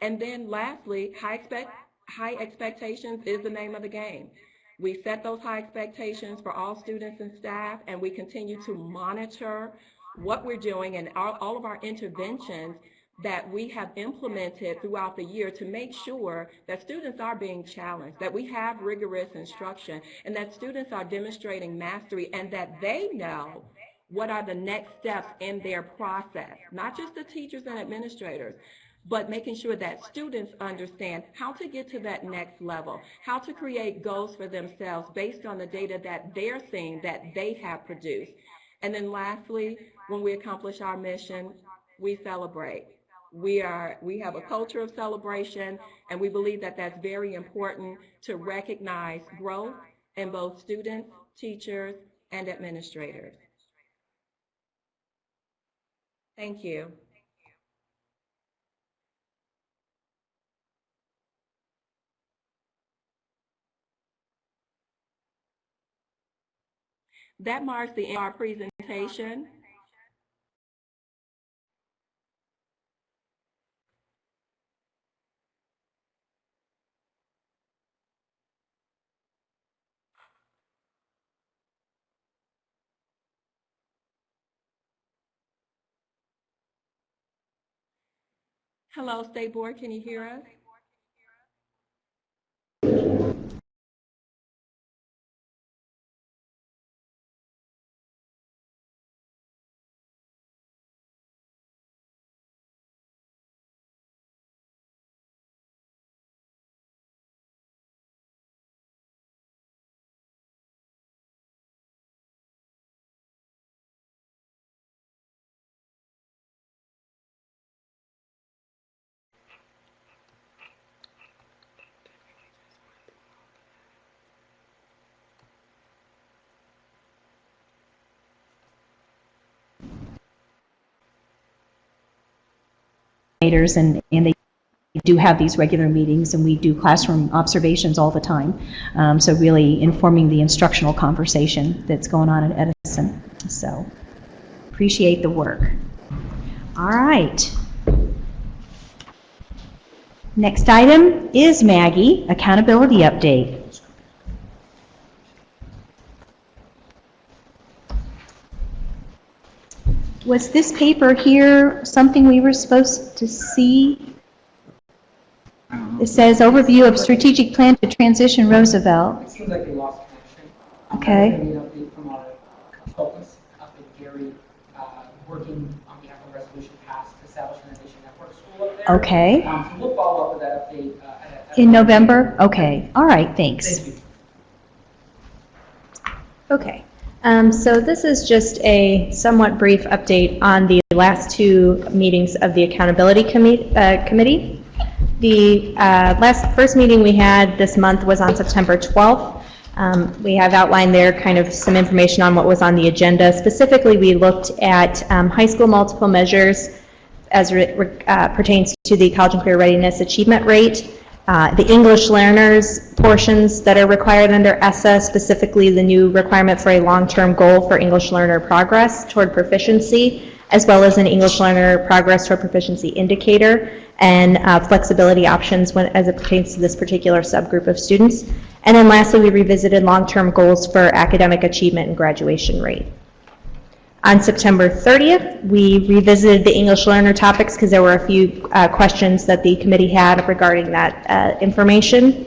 And then lastly, high expectations is the name of the game. We set those high expectations for all students and staff, and we continue to monitor what we're doing and all of our interventions that we have implemented throughout the year to make sure that students are being challenged, that we have rigorous instruction, and that students are demonstrating mastery, and that they know what are the next steps in their process, not just the teachers and administrators, but making sure that students understand how to get to that next level, how to create goals for themselves based on the data that they're seeing, that they have produced. And then lastly, when we accomplish our mission, we celebrate. We have a culture of celebration, and we believe that that's very important to recognize growth in both students, teachers, and administrators. Thank you. That marks the end of our presentation. Hello, State Board, can you hear us? And they do have these regular meetings, and we do classroom observations all the time. So really informing the instructional conversation that's going on at Edison. So appreciate the work. All right. Next item is Maggie, accountability update. Was this paper here something we were supposed to see? It says overview of strategic plan to transition Roosevelt. It seems like they lost connection. Okay. I need an update from our consultants, Gary, working on behalf of a resolution passed to establish an innovation network school up there. Okay. So we'll follow up with that update In November? Okay. All right. Thanks. Thank you. Okay. So this is just a somewhat brief update on the last two meetings of the Accountability Committee. The first meeting we had this month was on September 12th. We have outlined there kind of some information on what was on the agenda. Specifically, we looked at high school multiple measures as it pertains to the College and Career Readiness Achievement Rate, the English learners portions that are required under ESSA, specifically the new requirement for a long-term goal for English learner progress toward proficiency, as well as an English learner progress toward proficiency indicator, and flexibility options as it pertains to this particular subgroup of students. And then lastly, we revisited long-term goals for academic achievement and graduation rate. On September 30th, we revisited the English learner topics because there were a few questions that the committee had regarding that information.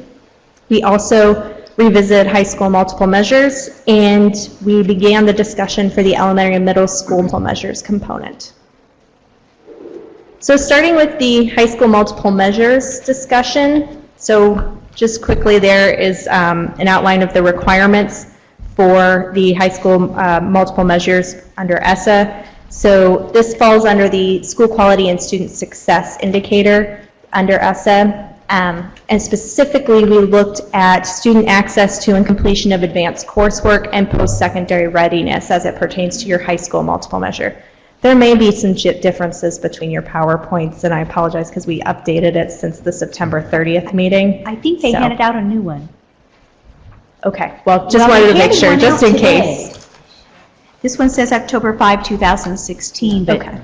We also revisited high school multiple measures, and we began the discussion for the elementary and middle school multiple measures component. So starting with the high school multiple measures discussion, so just quickly there is an outline of the requirements for the high school multiple measures under ESSA. So this falls under the school quality and student success indicator under ESSA. And specifically, we looked at student access to and completion of advanced coursework and post-secondary readiness as it pertains to your high school multiple measure. There may be some differences between your PowerPoints, and I apologize because we updated it since the September 30th meeting. I think they handed out a new one. Okay, well, just wanted to make sure, just in case. This one says October 5, 2016, but Okay.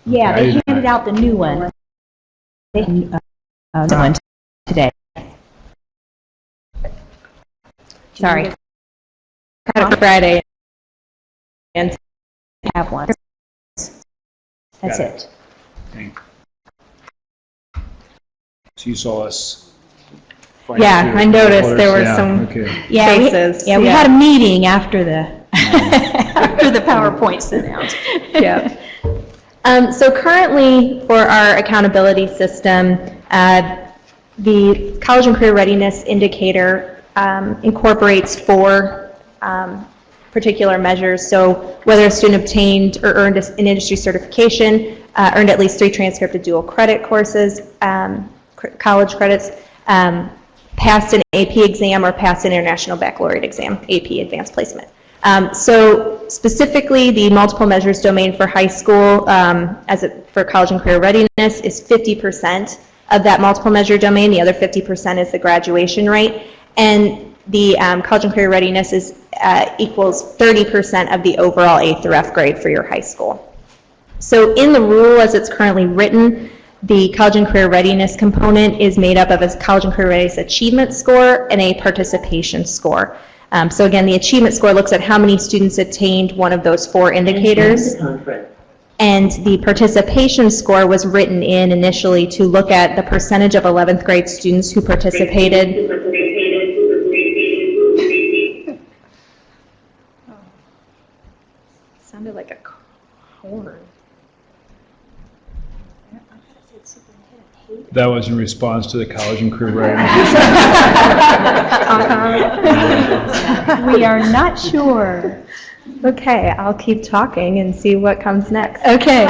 yeah, Okay, they handed out the new one. They one today. Sorry, Got it Friday. And I have one. That's Got it. Thank you. So you saw us. find Yeah, through I the noticed colors. there were Yeah, some okay. Yeah, faces. we had a meeting after the after the PowerPoint's announced. Yeah. So currently, for our accountability system, the College and Career Readiness Indicator incorporates 4 particular measures. So whether a student obtained or earned an industry certification, earned at least 3 transcripted dual credit courses, college credits, passed an AP exam or passed an international baccalaureate exam, AP advanced placement. So specifically, the multiple measures domain for high school, for college and career readiness, is 50% of that multiple measure domain. The other 50% is the graduation rate, and the college and career readiness equals 30% of the overall A through F grade for your high school. So in the rule as it's currently written, the college and career readiness component is made up of a college and career readiness achievement score and a participation score. So again, the achievement score looks at how many students attained one of those 4 indicators. And the participation score was written in initially to look at the percentage of 11th grade students who participated. Sounded like a horn. That was in response to the college and career readiness. We are not sure. Okay, I'll keep talking and see what comes next. Okay.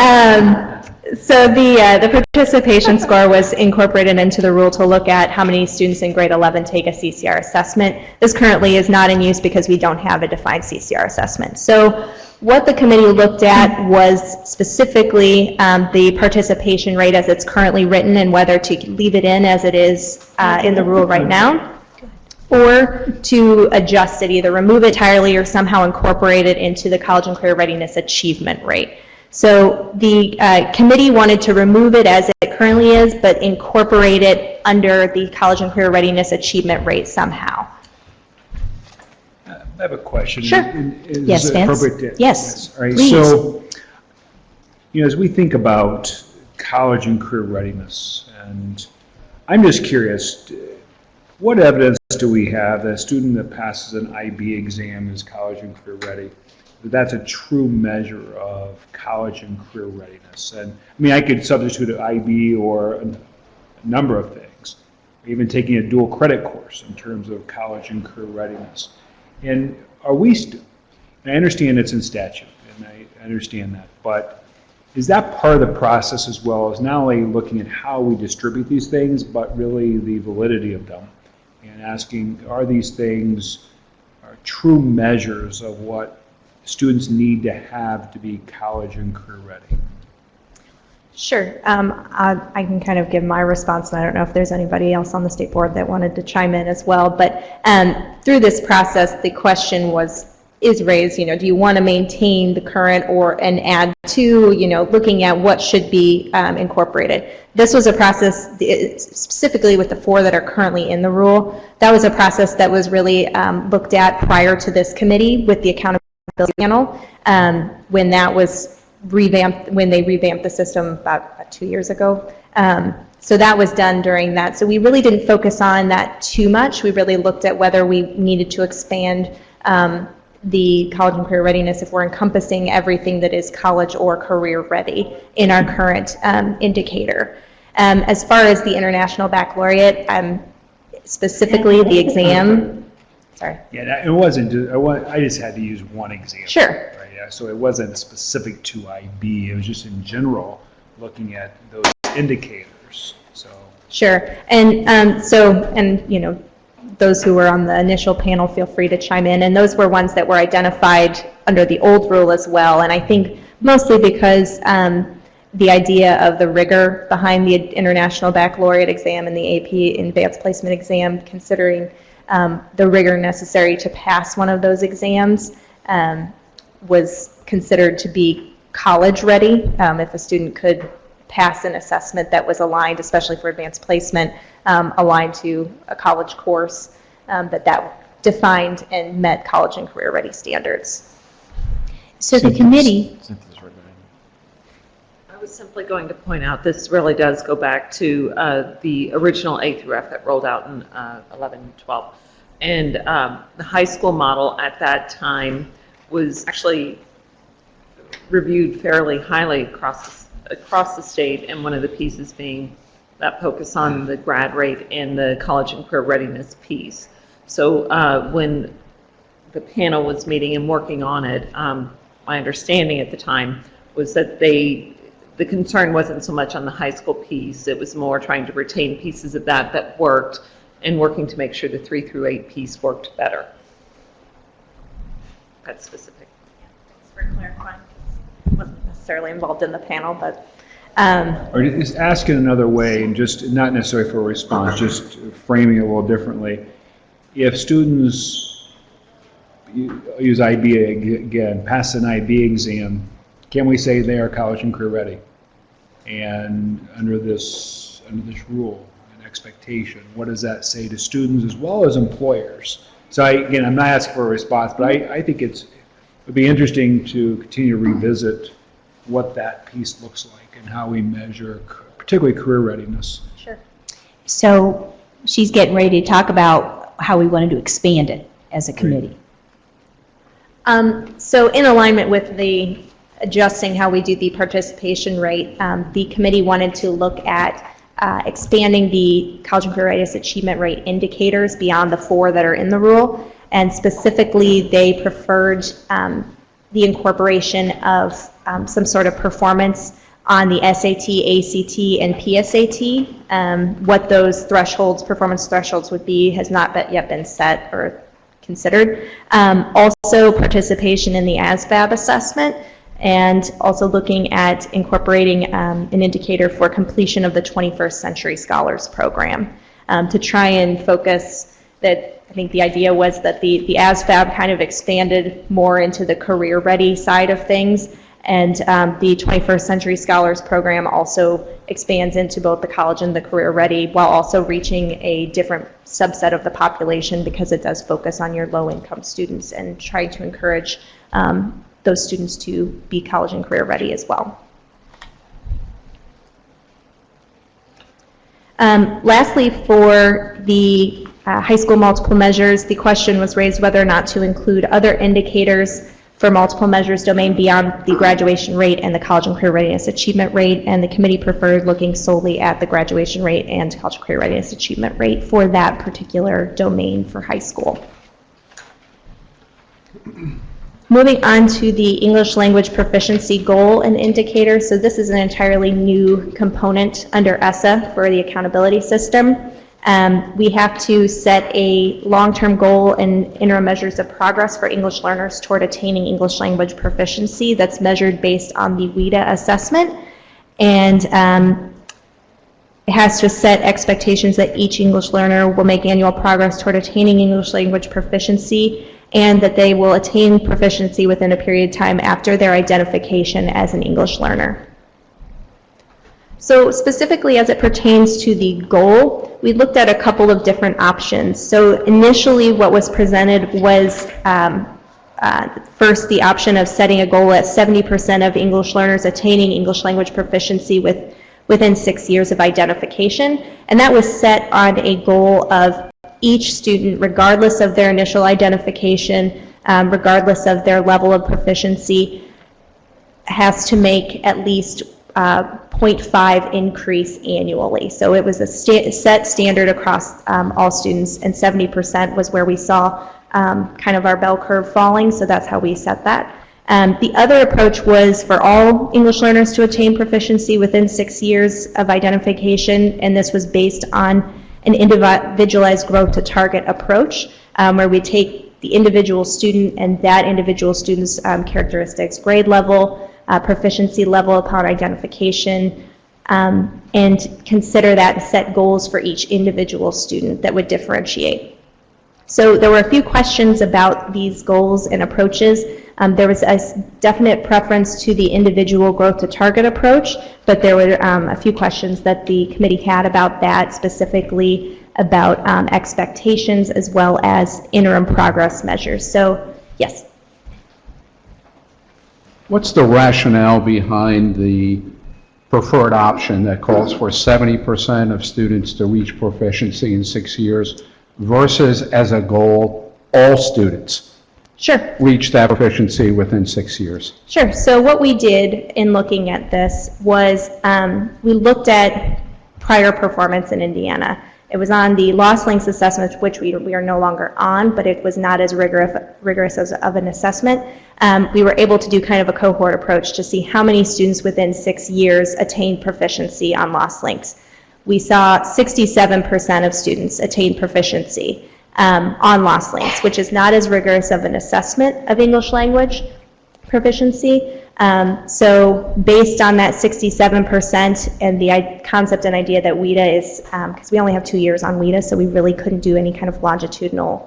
So the participation score was incorporated into the rule to look at how many students in grade 11 take a CCR assessment. This currently is not in use because we don't have a defined CCR assessment. So what the committee looked at was specifically the participation rate as it's currently written and whether to leave it in as it is in the rule right now, or to adjust it, either remove it entirely or somehow incorporate it into the college and career readiness achievement rate. So the committee wanted to remove it as it currently is, but incorporate it under the college and career readiness achievement rate somehow. I have a question. Sure. Is Yes, it Vince? appropriate to- Yes, All right, please. so, as we think about college and career readiness, and I'm just curious, what evidence do we have that a student that passes an IB exam is college and career ready? That that's a true measure of college and career readiness. And I mean, I could substitute an IB or a number of things, or even taking a dual credit course in terms of college and career readiness. And are we, I understand it's in statute, and I understand that, but is that part of the process as well, as not only looking at how we distribute these things, but really the validity of them, and asking, are these things true measures of what students need to have to be college and career ready? Sure. I can kind of give my response, and I don't know if there's anybody else on the state board that wanted to chime in as well. But through this process, the question is raised, do you want to maintain the current and add to, looking at what should be incorporated. This was a process, specifically with the 4 that are currently in the rule, that was a process that was really looked at prior to this committee with the accountability panel, when that was revamped, when they revamped the system about 2 years ago. So that was done during that. So we really didn't focus on that too much. We really looked at whether we needed to expand the college and career readiness if we're encompassing everything that is college or career ready in our current indicator. As far as the International Baccalaureate, specifically the exam, sorry. Yeah, it wasn't, I just had to use one example. Sure. Right, yeah, so it wasn't specific to IB, it was just in general, looking at those indicators, so. Sure. And you know, those who were on the initial panel, feel free to chime in. And those were ones that were identified under the old rule as well. And I think mostly because the idea of the rigor behind the International Baccalaureate exam and the AP Advanced Placement exam, considering the rigor necessary to pass one of those exams, was considered to be college ready. If a student could pass an assessment that was aligned, especially for advanced placement, aligned to a college course that defined and met college and career ready standards. So the committee, I was simply going to point out, this really does go back to the original A through F that rolled out in 11 and 12. And the high school model at that time was actually reviewed fairly highly across the state, and one of the pieces being that focus on the grad rate and the college and career readiness piece. So when the panel was meeting and working on it, my understanding at the time was that the concern wasn't so much on the high school piece, it was more trying to retain pieces of that worked, and working to make sure the 3 through 8 piece worked better. That's specific. Thanks for clarifying. I wasn't necessarily involved in the panel, but Or just ask it another way, and just not necessarily for a response, just framing it a little differently. If students use IB again, pass an IB exam, can we say they are college and career ready? And under this rule and expectation, what does that say to students as well as employers? So again, I'm not asking for a response, but I think it would be interesting to continue to revisit what that piece looks like and how we measure particularly career readiness. sure. so she's getting ready to talk about how we wanted to expand it as a committee. So in alignment with the adjusting how we do the participation rate, the committee wanted to look at expanding the college and career readiness achievement rate indicators beyond the 4 that are in the rule, and specifically they preferred the incorporation of some sort of performance on the SAT, ACT, and PSAT. What those thresholds, performance thresholds would be has not yet been set or considered. Also participation in the ASVAB assessment, and also looking at incorporating an indicator for completion of the 21st Century Scholars Program to try and focus that. I think the idea was that the ASVAB kind of expanded more into the career ready side of things, and the 21st Century Scholars Program also expands into both the college and the career ready, while also reaching a different subset of the population because it does focus on your low income students and try to encourage those students to be college and career ready as well. Lastly, for the high school multiple measures, the question was raised whether or not to include other indicators for multiple measures domain beyond the graduation rate and the college and career readiness achievement rate, and the committee preferred looking solely at the graduation rate and college and career readiness achievement rate for that particular domain for high school. Moving on to the English language proficiency goal and indicator. So this is an entirely new component under ESSA for the accountability system. We have to set a long-term goal and interim measures of progress for English learners toward attaining English language proficiency that's measured based on the WIDA assessment. And it has to set expectations that each English learner will make annual progress toward attaining English language proficiency, and that they will attain proficiency within a period of time after their identification as an English learner. So specifically as it pertains to the goal, we looked at a couple of different options. So initially what was presented was first the option of setting a goal at 70% of English learners attaining English language proficiency within 6 years of identification, and that was set on a goal of each student, regardless of their initial identification, regardless of their level of proficiency, has to make at least 0.5 increase annually. So it was a set standard across all students, and 70% was where we saw kind of our bell curve falling, so that's how we set that. The other approach was for all English learners to attain proficiency within 6 years of identification, and this was based on an individualized growth to target approach, where we take the individual student and that individual student's characteristics, grade level, proficiency level upon identification, and consider that and set goals for each individual student that would differentiate. So there were a few questions about these goals and approaches. There was a definite preference to the individual growth to target approach, but there were a few questions that the committee had about that, specifically about expectations as well as interim progress measures. So, yes. What's the rationale behind the preferred option that calls for 70% of students to reach proficiency in 6 years versus, as a goal, all students reach that proficiency within 6 years? Sure. So what we did in looking at this was we looked at prior performance in Indiana. It was on the loss links assessment, which we are no longer on, but it was not as rigorous as of an assessment. We were able to do kind of a cohort approach to see how many students within 6 years attained proficiency on loss links. We saw 67% of students attain proficiency on loss links, which is not as rigorous of an assessment of English language proficiency. So based on that 67% and the concept and idea that WIDA is, because we only have 2 years on WIDA, so we really couldn't do any kind of longitudinal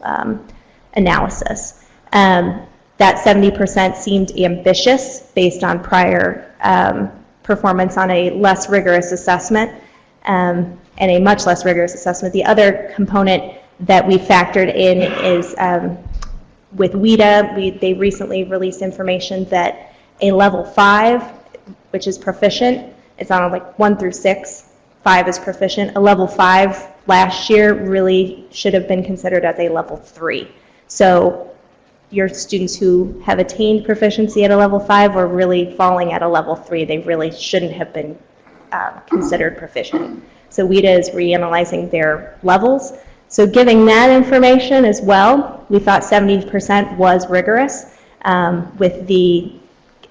analysis. That 70% seemed ambitious based on prior performance on a less rigorous assessment and a much less rigorous assessment. The other component that we factored in is with WIDA, they recently released information that a level 5, which is proficient, it's on like 1 through 6, 5 is proficient. A level 5 last year really should have been considered as a level 3. So your students who have attained proficiency at a level 5 are really falling at a level 3. They really shouldn't have been considered proficient. So WIDA is reanalyzing their levels. So giving that information as well, we thought 70% was rigorous with the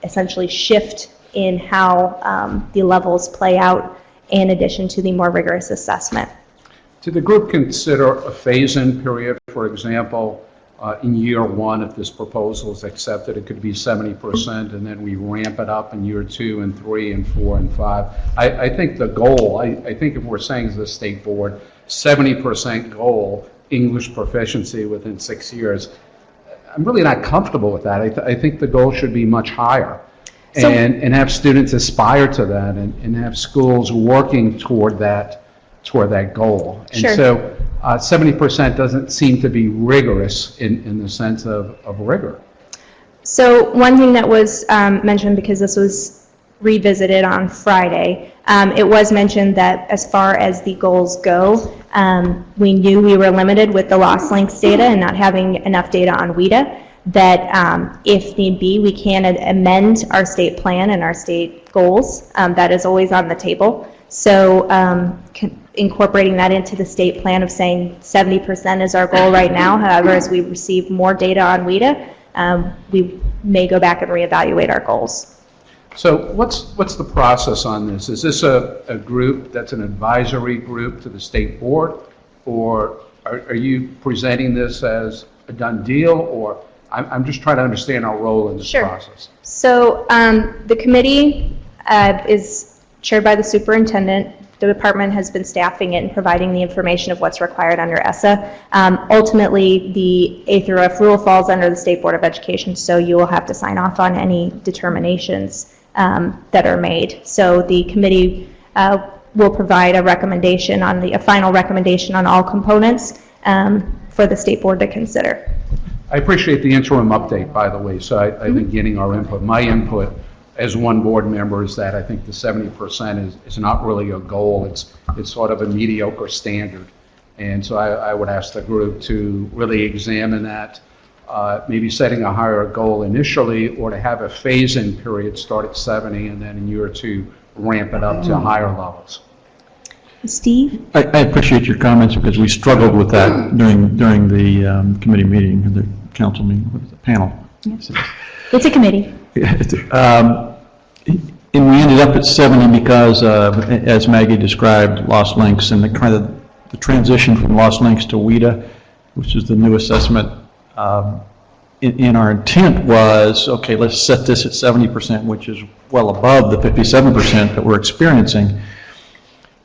essentially shift in how the levels play out in addition to the more rigorous assessment. Did the group consider a phase-in period, for example, in year 1, if this proposal is accepted, it could be 70%, and then we ramp it up in year 2 and 3 and 4 and 5. I think the goal, I think if we're saying as the state board, 70% goal, English proficiency within 6 years, I'm really not comfortable with that. I think the goal should be much higher, and have students aspire to that, and have schools working toward that goal. And so 70% doesn't seem to be rigorous in the sense of rigor. So one thing that was mentioned, because this was revisited on Friday, it was mentioned that as far as the goals go, we knew we were limited with the loss links data and not having enough data on WIDA, that if need be, we can amend our state plan and our state goals. That is always on the table. So incorporating that into the state plan of saying 70% is our goal right now. However, as we receive more data on WIDA, we may go back and reevaluate our goals. So what's the process on this? Is this a group that's an advisory group to the state board, or are you presenting this as a done deal, or I'm just trying to understand our role in this process. So the committee is chaired by the superintendent. The department has been staffing it and providing the information of what's required under ESSA. Ultimately, the A through F rule falls under the State Board of Education, so you will have to sign off on any determinations that are made. So the committee will provide a recommendation on a final recommendation on all components for the State Board to consider. I appreciate the interim update, by the way, so I think getting our input. My input as one board member is that I think the 70% is not really a goal. It's sort of a mediocre standard. And so I would ask the group to really examine that maybe setting a higher goal initially, or to have a phase-in period start at 70 and then in year 2 ramp it up to higher levels. Steve? I appreciate your comments because we struggled with that during the committee meeting, or the council meeting, with the panel. It's a committee. And we ended up at 70 because, as Maggie described, lost links and the transition from lost links to WIDA, which is the new assessment. In our intent was, okay, let's set this at 70%, which is well above the 57% that we're experiencing,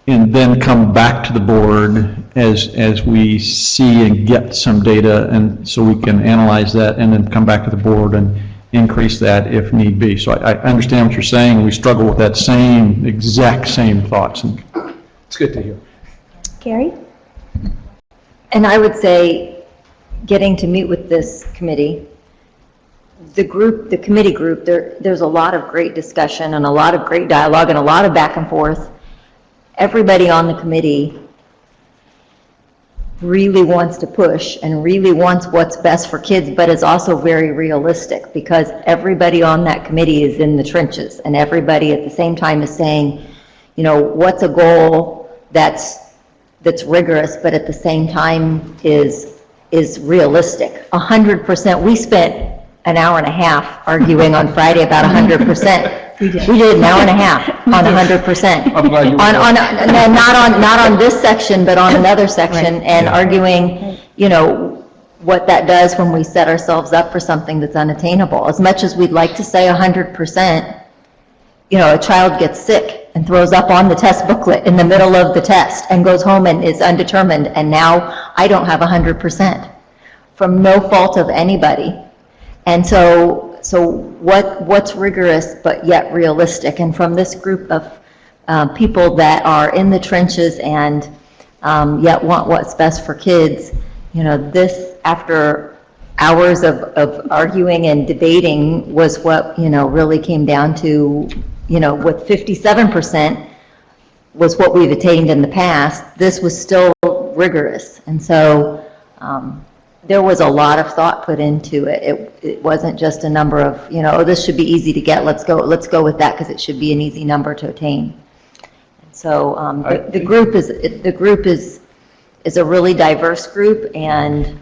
and then come back to the board as we see and get some data, and so we can analyze that and then come back to the board and increase that if need be. So I understand what you're saying. We struggle with that exact same thoughts. And it's good to hear. Gary? And I would say, getting to meet with this committee, the committee group, there's a lot of great discussion and a lot of great dialogue and a lot of back and forth. Everybody on the committee really wants to push and really wants what's best for kids, but is also very realistic, because everybody on that committee is in the trenches, and everybody at the same time is saying, you know, what's a goal that's rigorous, but at the same time is realistic. 100%. We spent an hour and a half arguing on Friday about 100%. We did an hour and a half on 100%. I'm glad you were Not on this section, but on another section, and arguing, you know, what that does when we set ourselves up for something that's unattainable. As much as we'd like to say 100%, you know, a child gets sick and throws up on the test booklet in the middle of the test and goes home and is undetermined, and now I don't have 100% from no fault of anybody. And so what's rigorous but yet realistic? And from this group of people that are in the trenches and yet want what's best for kids, you know, this, after hours of arguing and debating, was what, you know, really came down to, you know, with 57% was what we've attained in the past. This was still rigorous. And so there was a lot of thought put into it. It wasn't just a number of, you know, oh, this should be easy to get, let's go with that because it should be an easy number to attain. And so the group is a really diverse group, and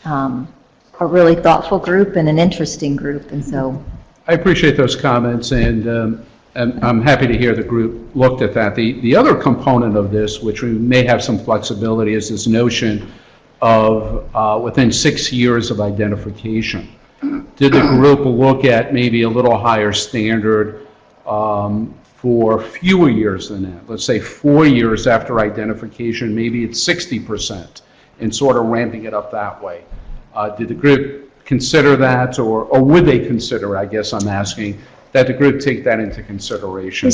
a really thoughtful group and an interesting group. And so I appreciate those comments, and I'm happy to hear the group looked at that. The other component of this, which we may have some flexibility, is this notion of within 6 years of identification. Did the group look at maybe a little higher standard for fewer years than that? Let's say 4 years after identification, maybe it's 60%, and sort of ramping it up that way. Did the group consider that, or would they consider, I guess I'm asking, that the group take that into consideration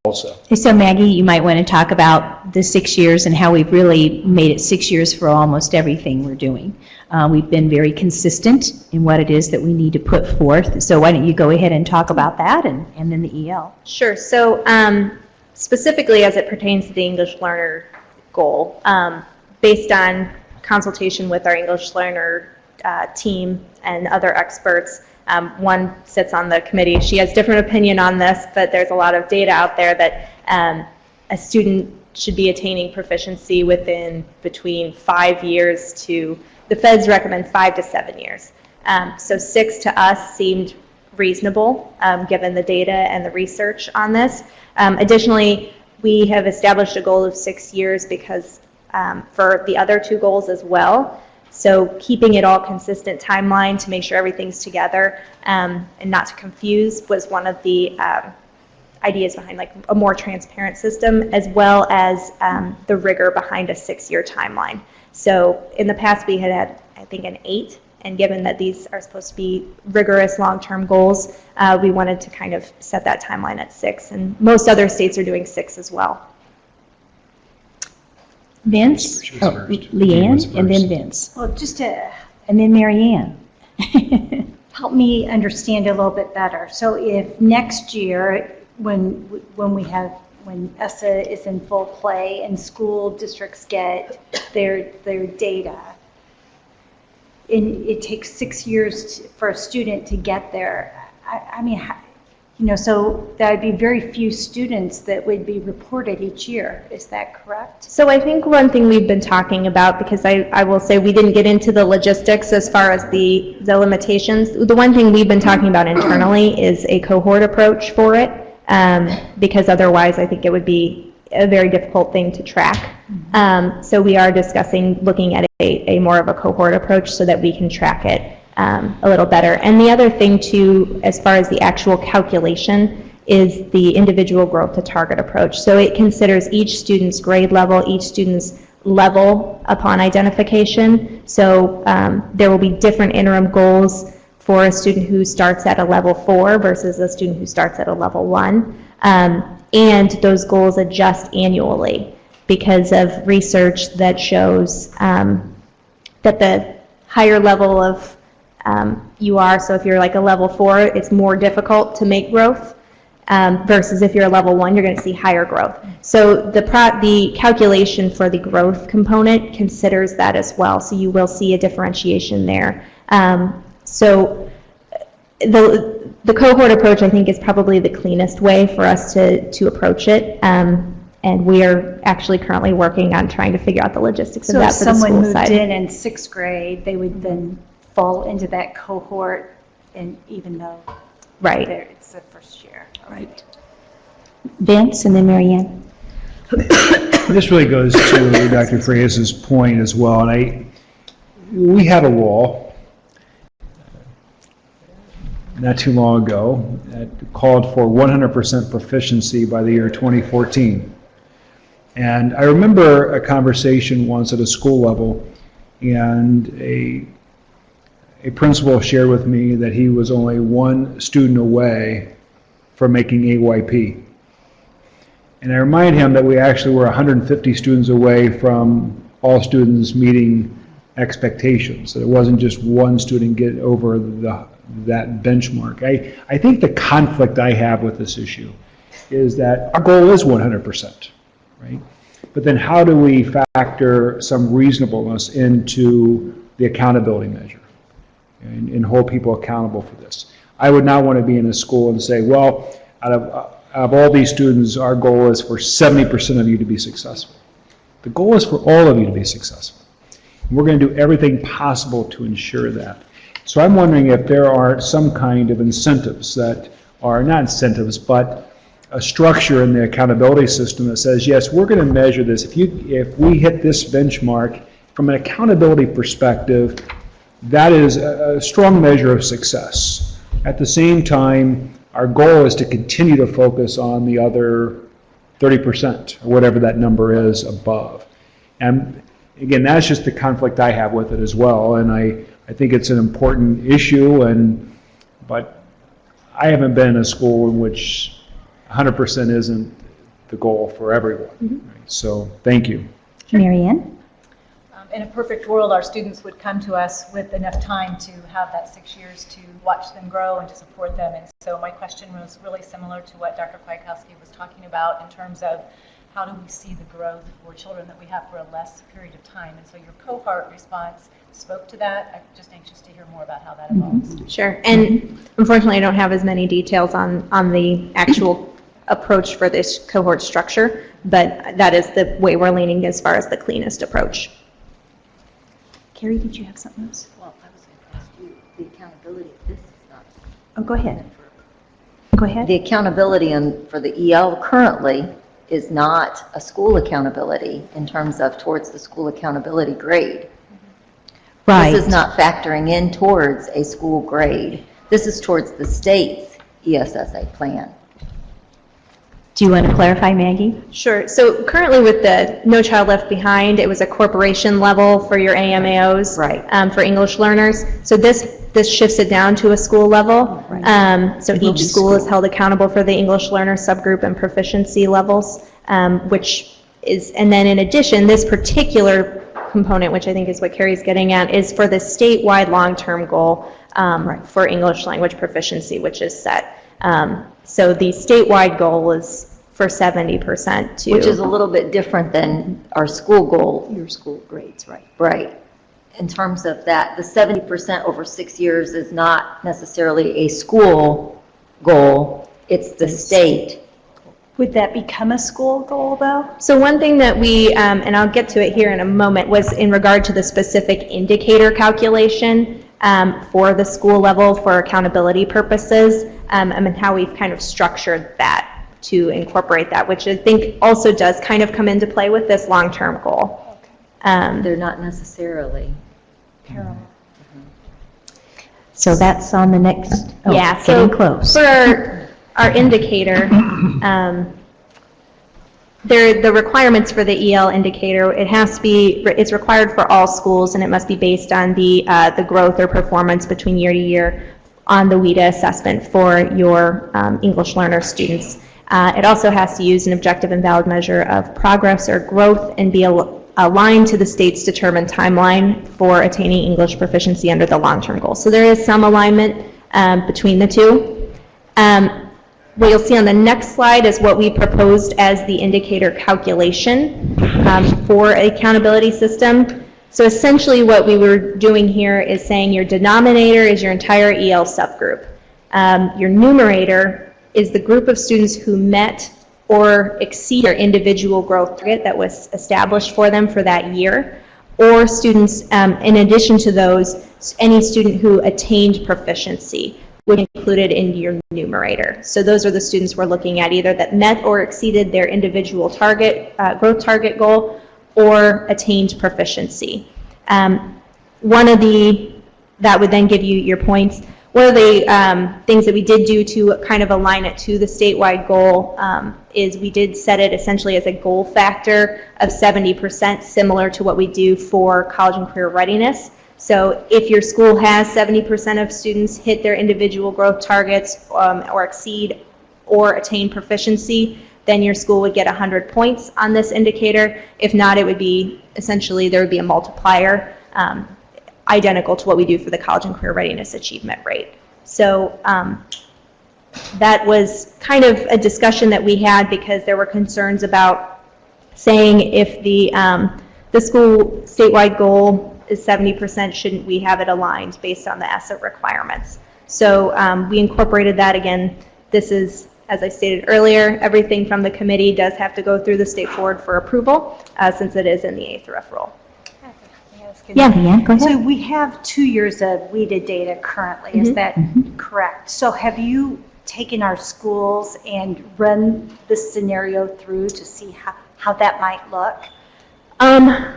also? So Maggie, you might want to talk about the 6 years and how we've really made it 6 years for almost everything we're doing. We've been very consistent in what it is that we need to put forth. So why don't you go ahead and talk about that, and then the EL. Sure. So specifically as it pertains to the English learner goal, based on consultation with our English learner team and other experts, one sits on the committee. She has different opinion on this, but there's a lot of data out there that a student should be attaining proficiency within between 5 years to, the feds recommend 5 to 7 years. So 6 to us seemed reasonable given the data and the research on this. Additionally, we have established a goal of 6 years because for the other 2 goals as well. So keeping it all consistent timeline to make sure everything's together and not to confuse was one of the ideas behind like a more transparent system, as well as the rigor behind a 6-year timeline. So in the past we had I think an 8, and given that these are supposed to be rigorous long-term goals, we wanted to kind of set that timeline at 6, and most other states are doing 6 as well. Vince, Leanne, and then Vince. Well, just to And then Mary Ann. help me understand a little bit better. So if next year, when ESSA is in full play and school districts get their data, it takes 6 years for a student to get there. I mean, so there'd be very few students that would be reported each year. Is that correct? So I think one thing we've been talking about, because I will say we didn't get into the logistics as far as the limitations. The one thing we've been talking about internally is a cohort approach for it, because otherwise I think it would be a very difficult thing to track. So we are discussing looking at a more of a cohort approach so that we can track it a little better. And the other thing too, as far as the actual calculation, is the individual growth to target approach. So it considers each student's grade level, each student's level upon identification. So there will be different interim goals for a student who starts at a level 4 versus a student who starts at a level 1. And those goals adjust annually because of research that shows that the higher level of you are, so if you're like a level 4, it's more difficult to make growth, versus if you're a level 1, you're going to see higher growth. So the calculation for the growth component considers that as well, so you will see a differentiation there. So the cohort approach, I think, is probably the cleanest way for us to approach it, and we are actually currently working on trying to figure out the logistics of So that if for the someone school moved side. in 6th grade, they would then fall into that cohort, and even though Right. it's the first year. Right. Vince and then Mary Ann. This really goes to Dr. Frias's point as well, and we had a law not too long ago that called for 100% proficiency by the year 2014. And I remember a conversation once at a school level, and a principal shared with me that he was only one student away from making AYP. And I reminded him that we actually were 150 students away from all students meeting expectations, that it wasn't just one student get over that benchmark. I think the conflict I have with this issue is that our goal is 100%, right? But then how do we factor some reasonableness into the accountability measure and hold people accountable for this? I would not want to be in a school and say, well, out of all these students, our goal is for 70% of you to be successful. The goal is for all of you to be successful. And we're going to do everything possible to ensure that. So I'm wondering if there are some kind of incentives that are, not incentives, but a structure in the accountability system that says, yes, we're going to measure this. If we hit this benchmark, from an accountability perspective, that is a strong measure of success. At the same time, our goal is to continue to focus on the other 30%, or whatever that number is above. And again, that's just the conflict I have with it as well, and I think it's an important issue, but I haven't been in a school in which 100% isn't the goal for everyone. Right? So thank you. Mary Ann? In a perfect world, our students would come to us with enough time to have that 6 years to watch them grow and to support them. And so my question was really similar to what Dr. Kwiatkowski was talking about in terms of how do we see the growth for children that we have for a less period of time. And so your cohort response spoke to that. I'm just anxious to hear more about how that evolves. Sure, and unfortunately I don't have as many details on the actual approach for this cohort structure, but that is the way we're leaning as far as the cleanest approach. Carrie, did you have something else? Well, I was going to ask you, the accountability of this is not. Oh, go ahead. Go ahead. The accountability for the EL currently is not a school accountability in terms of towards the school accountability grade. Right. This is not factoring in towards a school grade. This is towards the state's ESSA plan. Do you want to clarify, Maggie? Sure. So currently with the No Child Left Behind, it was a corporation level for your AMAOs, right. For English learners. So this shifts it down to a school level. Right. So each school is held accountable for the English learner subgroup and proficiency levels, which is, and then in addition, this particular component, which I think is what Carrie's getting at, is for the statewide long-term goal for English language proficiency, which is set. So the statewide goal is for 70% Which is a little bit different than our school goal. Your school grades, right. Right. in terms of that, the 70% over 6 years is not necessarily a school goal, it's the state. Would that become a school goal, though? So one thing that we, and I'll get to it here in a moment, was in regard to the specific indicator calculation for the school level for accountability purposes, and how we've kind of structured that to incorporate that, which I think also does kind of come into play with this long-term goal. They're not necessarily. So that's on the next, Yeah, so getting close. for our indicator, the requirements for the EL indicator, it has to be, it's required for all schools, and it must be based on the growth or performance between year to year on the WIDA assessment for your English learner students. It also has to use an objective and valid measure of progress or growth and be aligned to the state's determined timeline for attaining English proficiency under the long-term goal. So there is some alignment between the two. What you'll see on the next slide is what we proposed as the indicator calculation for an accountability system. So essentially what we were doing here is saying your denominator is your entire EL subgroup. Your numerator is the group of students who met or exceed their individual growth target that was established for them for that year, or students, in addition to those, any student who attained proficiency would be included in your numerator. So those are the students we're looking at, either that met or exceeded their individual target, growth target goal, or attained proficiency. That would then give you your points. One of the things that we did do to kind of align it to the statewide goal is we did set it essentially as a goal factor of 70%, similar to what we do for college and career readiness. So if your school has 70% of students hit their individual growth targets or exceed or attain proficiency, then your school would get 100 points on this indicator. If not, it would be essentially, there would be a multiplier identical to what we do for the college and career readiness achievement rate. So that was kind of a discussion that we had because there were concerns about saying if the school statewide goal is 70%, shouldn't we have it aligned based on the ESSA requirements? So we incorporated that. Again, this is, as I stated earlier, everything from the committee does have to go through the state board for approval since it is in the A through F role. Yeah, Leanne, go ahead. So we have 2 years of WIDA data currently, is that correct? So have you taken our schools and run this scenario through to see how that might look?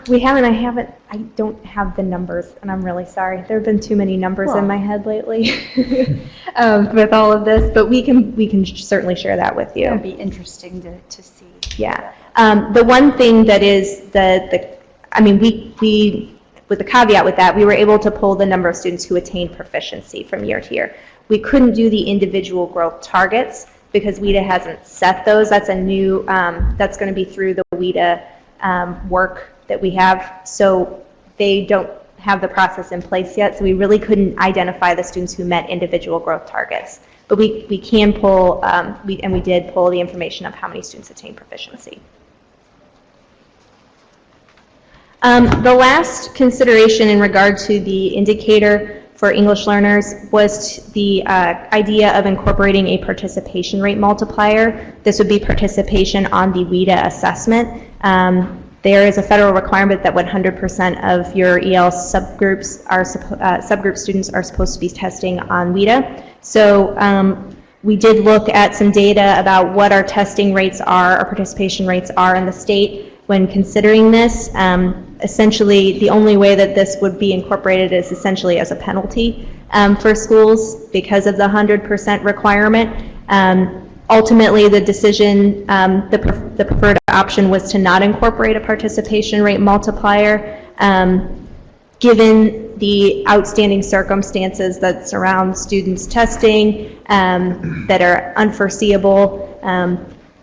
We haven't, I don't have the numbers, and I'm really sorry. There have been too many numbers in my head lately with all of this, but we can certainly share that with you. It would be interesting to see. Yeah. The one thing that is we with the caveat with that, we were able to pull the number of students who attained proficiency from year to year. We couldn't do the individual growth targets because WIDA hasn't set those. That's a new, that's going to be through the WIDA work that we have. So they don't have the process in place yet, so we really couldn't identify the students who met individual growth targets. But we can pull, and we did pull the information of how many students attained proficiency. The last consideration in regard to the indicator for English learners was the idea of incorporating a participation rate multiplier. This would be participation on the WIDA assessment. There is a federal requirement that 100% of your EL subgroups subgroup students are supposed to be testing on WIDA. So we did look at some data about what our testing rates are, our participation rates are in the state when considering this. Essentially, the only way that this would be incorporated is essentially as a penalty for schools because of the 100% requirement. Ultimately, the decision, the preferred option was to not incorporate a participation rate multiplier. Given the outstanding circumstances that surround students testing that are unforeseeable,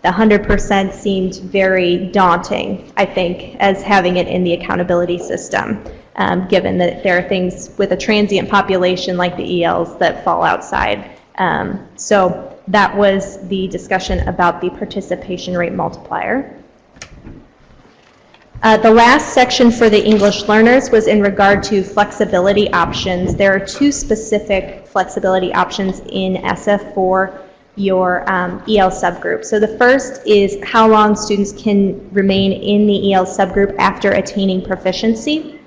the 100% seemed very daunting, I think, as having it in the accountability system, given that there are things with a transient population like the ELs that fall outside. So that was the discussion about the participation rate multiplier. The last section for the English learners was in regard to flexibility options. There are two specific flexibility options in SF for your EL subgroup. So the first is how long students can remain in the EL subgroup after attaining proficiency,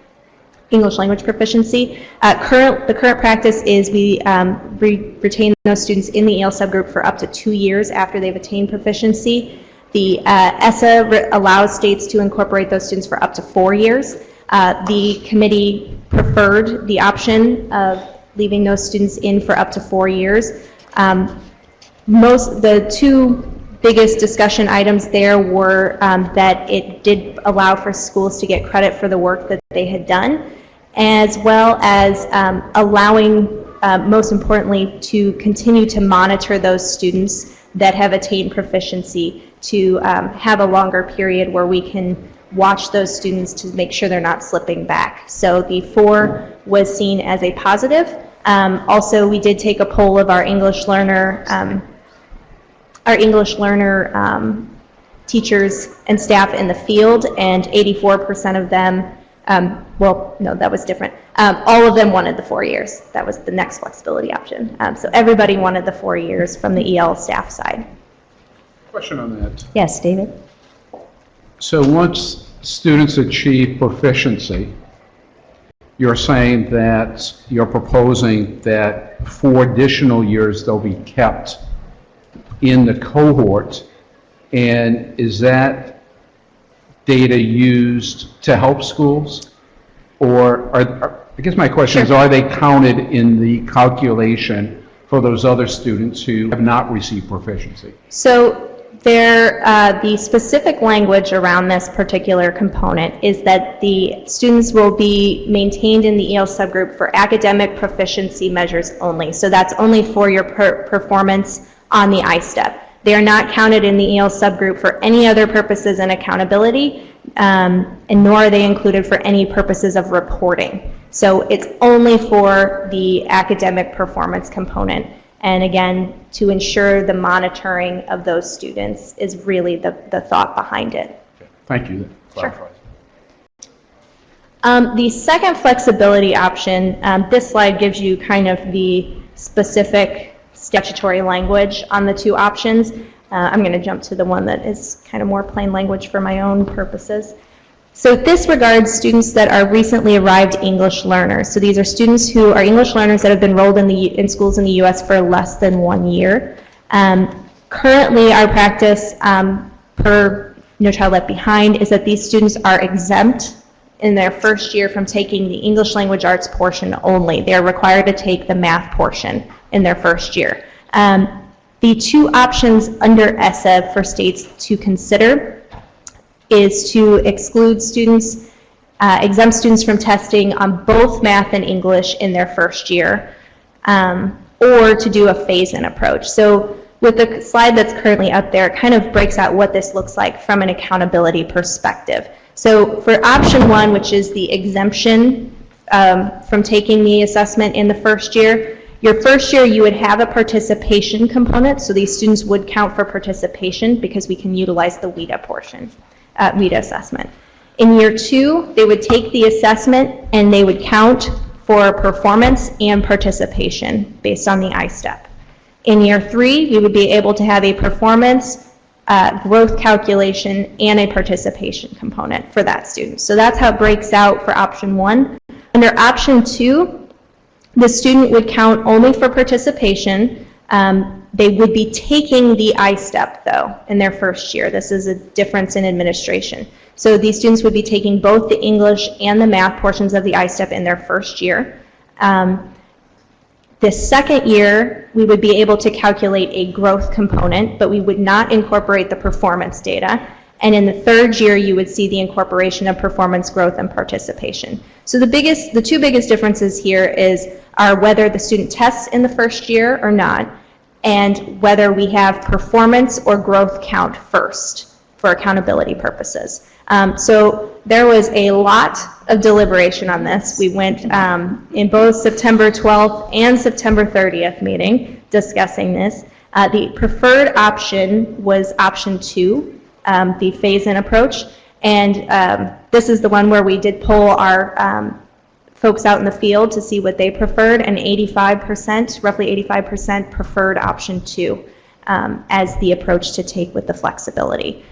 English language proficiency. The current practice is we retain those students in the EL subgroup for up to 2 years after they've attained proficiency. The ESSA allows states to incorporate those students for up to 4 years. The committee preferred the option of leaving those students in for up to 4 years. The two biggest discussion items there were that it did allow for schools to get credit for the work that they had done, as well as allowing, most importantly, to continue to monitor those students that have attained proficiency, to have a longer period where we can watch those students to make sure they're not slipping back. So the 4 was seen as a positive. Also, we did take a poll of our English learner teachers and staff in the field, and 84% of them, well, no, that was different. All of them wanted the 4 years. That was the next flexibility option. So everybody wanted the 4 years from the EL staff side. Question on that. Yes, David? So once students achieve proficiency, you're saying that you're proposing that 4 additional years they'll be kept in the cohort, and is that data used to help schools? Or I guess my question is, are they counted in the calculation for those other students who have not received proficiency? So the specific language around this particular component is that the students will be maintained in the EL subgroup for academic proficiency measures only. So that's only for your performance on the I-STEP. They are not counted in the EL subgroup for any other purposes and accountability, and nor are they included for any purposes of reporting. So it's only for the academic performance component. And again, to ensure the monitoring of those students is really the thought behind it. Okay. Thank you. Sure. The second flexibility option, this slide gives you kind of the specific statutory language on the 2 options. I'm going to jump to the one that is kind of more plain language for my own purposes. So this regards students that are recently arrived English learners. So these are students who are English learners that have been enrolled in schools in the U.S. for less than 1 year. Currently, our practice per No Child Left Behind is that these students are exempt in their first year from taking the English language arts portion only. They're required to take the math portion in their first year. The 2 options under ESSA for states to consider is to exclude students, exempt students from testing on both math and English in their first year, or to do a phase-in approach. So with the slide that's currently up there, it kind of breaks out what this looks like from an accountability perspective. So for option 1, which is the exemption from taking the assessment in the first year, your first year you would have a participation component, so these students would count for participation because we can utilize the WIDA portion, WIDA assessment. In year 2, they would take the assessment and they would count for performance and participation based on the I-STEP. In year 3, you would be able to have a performance, growth calculation, and a participation component for that student. So that's how it breaks out for option 1. Under option 2, the student would count only for participation. They would be taking the I-STEP, though, in their first year. This is a difference in administration. So these students would be taking both the English and the math portions of the I-STEP in their first year. The second year, we would be able to calculate a growth component, but we would not incorporate the performance data. And in the third year, you would see the incorporation of performance, growth, and participation. So the 2 biggest differences here are whether the student tests in the first year or not, and whether we have performance or growth count first for accountability purposes. So there was a lot of deliberation on this. We went in both September 12th and September 30th meeting discussing this. The preferred option was option 2, the phase-in approach. And this is the one where we did poll our folks out in the field to see what they preferred, and 85%, roughly 85% preferred option 2 as the approach to take with the flexibility.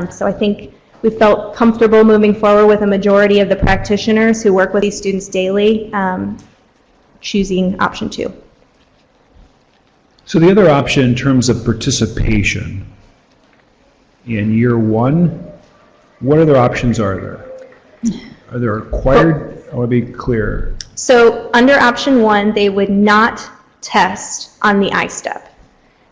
So I think we felt comfortable moving forward with a majority of the practitioners who work with these students daily choosing option 2. So the other option in terms of participation in year 1, what other options are there? Are there required? I want to be clear. So under option 1, they would not test on the I-STEP.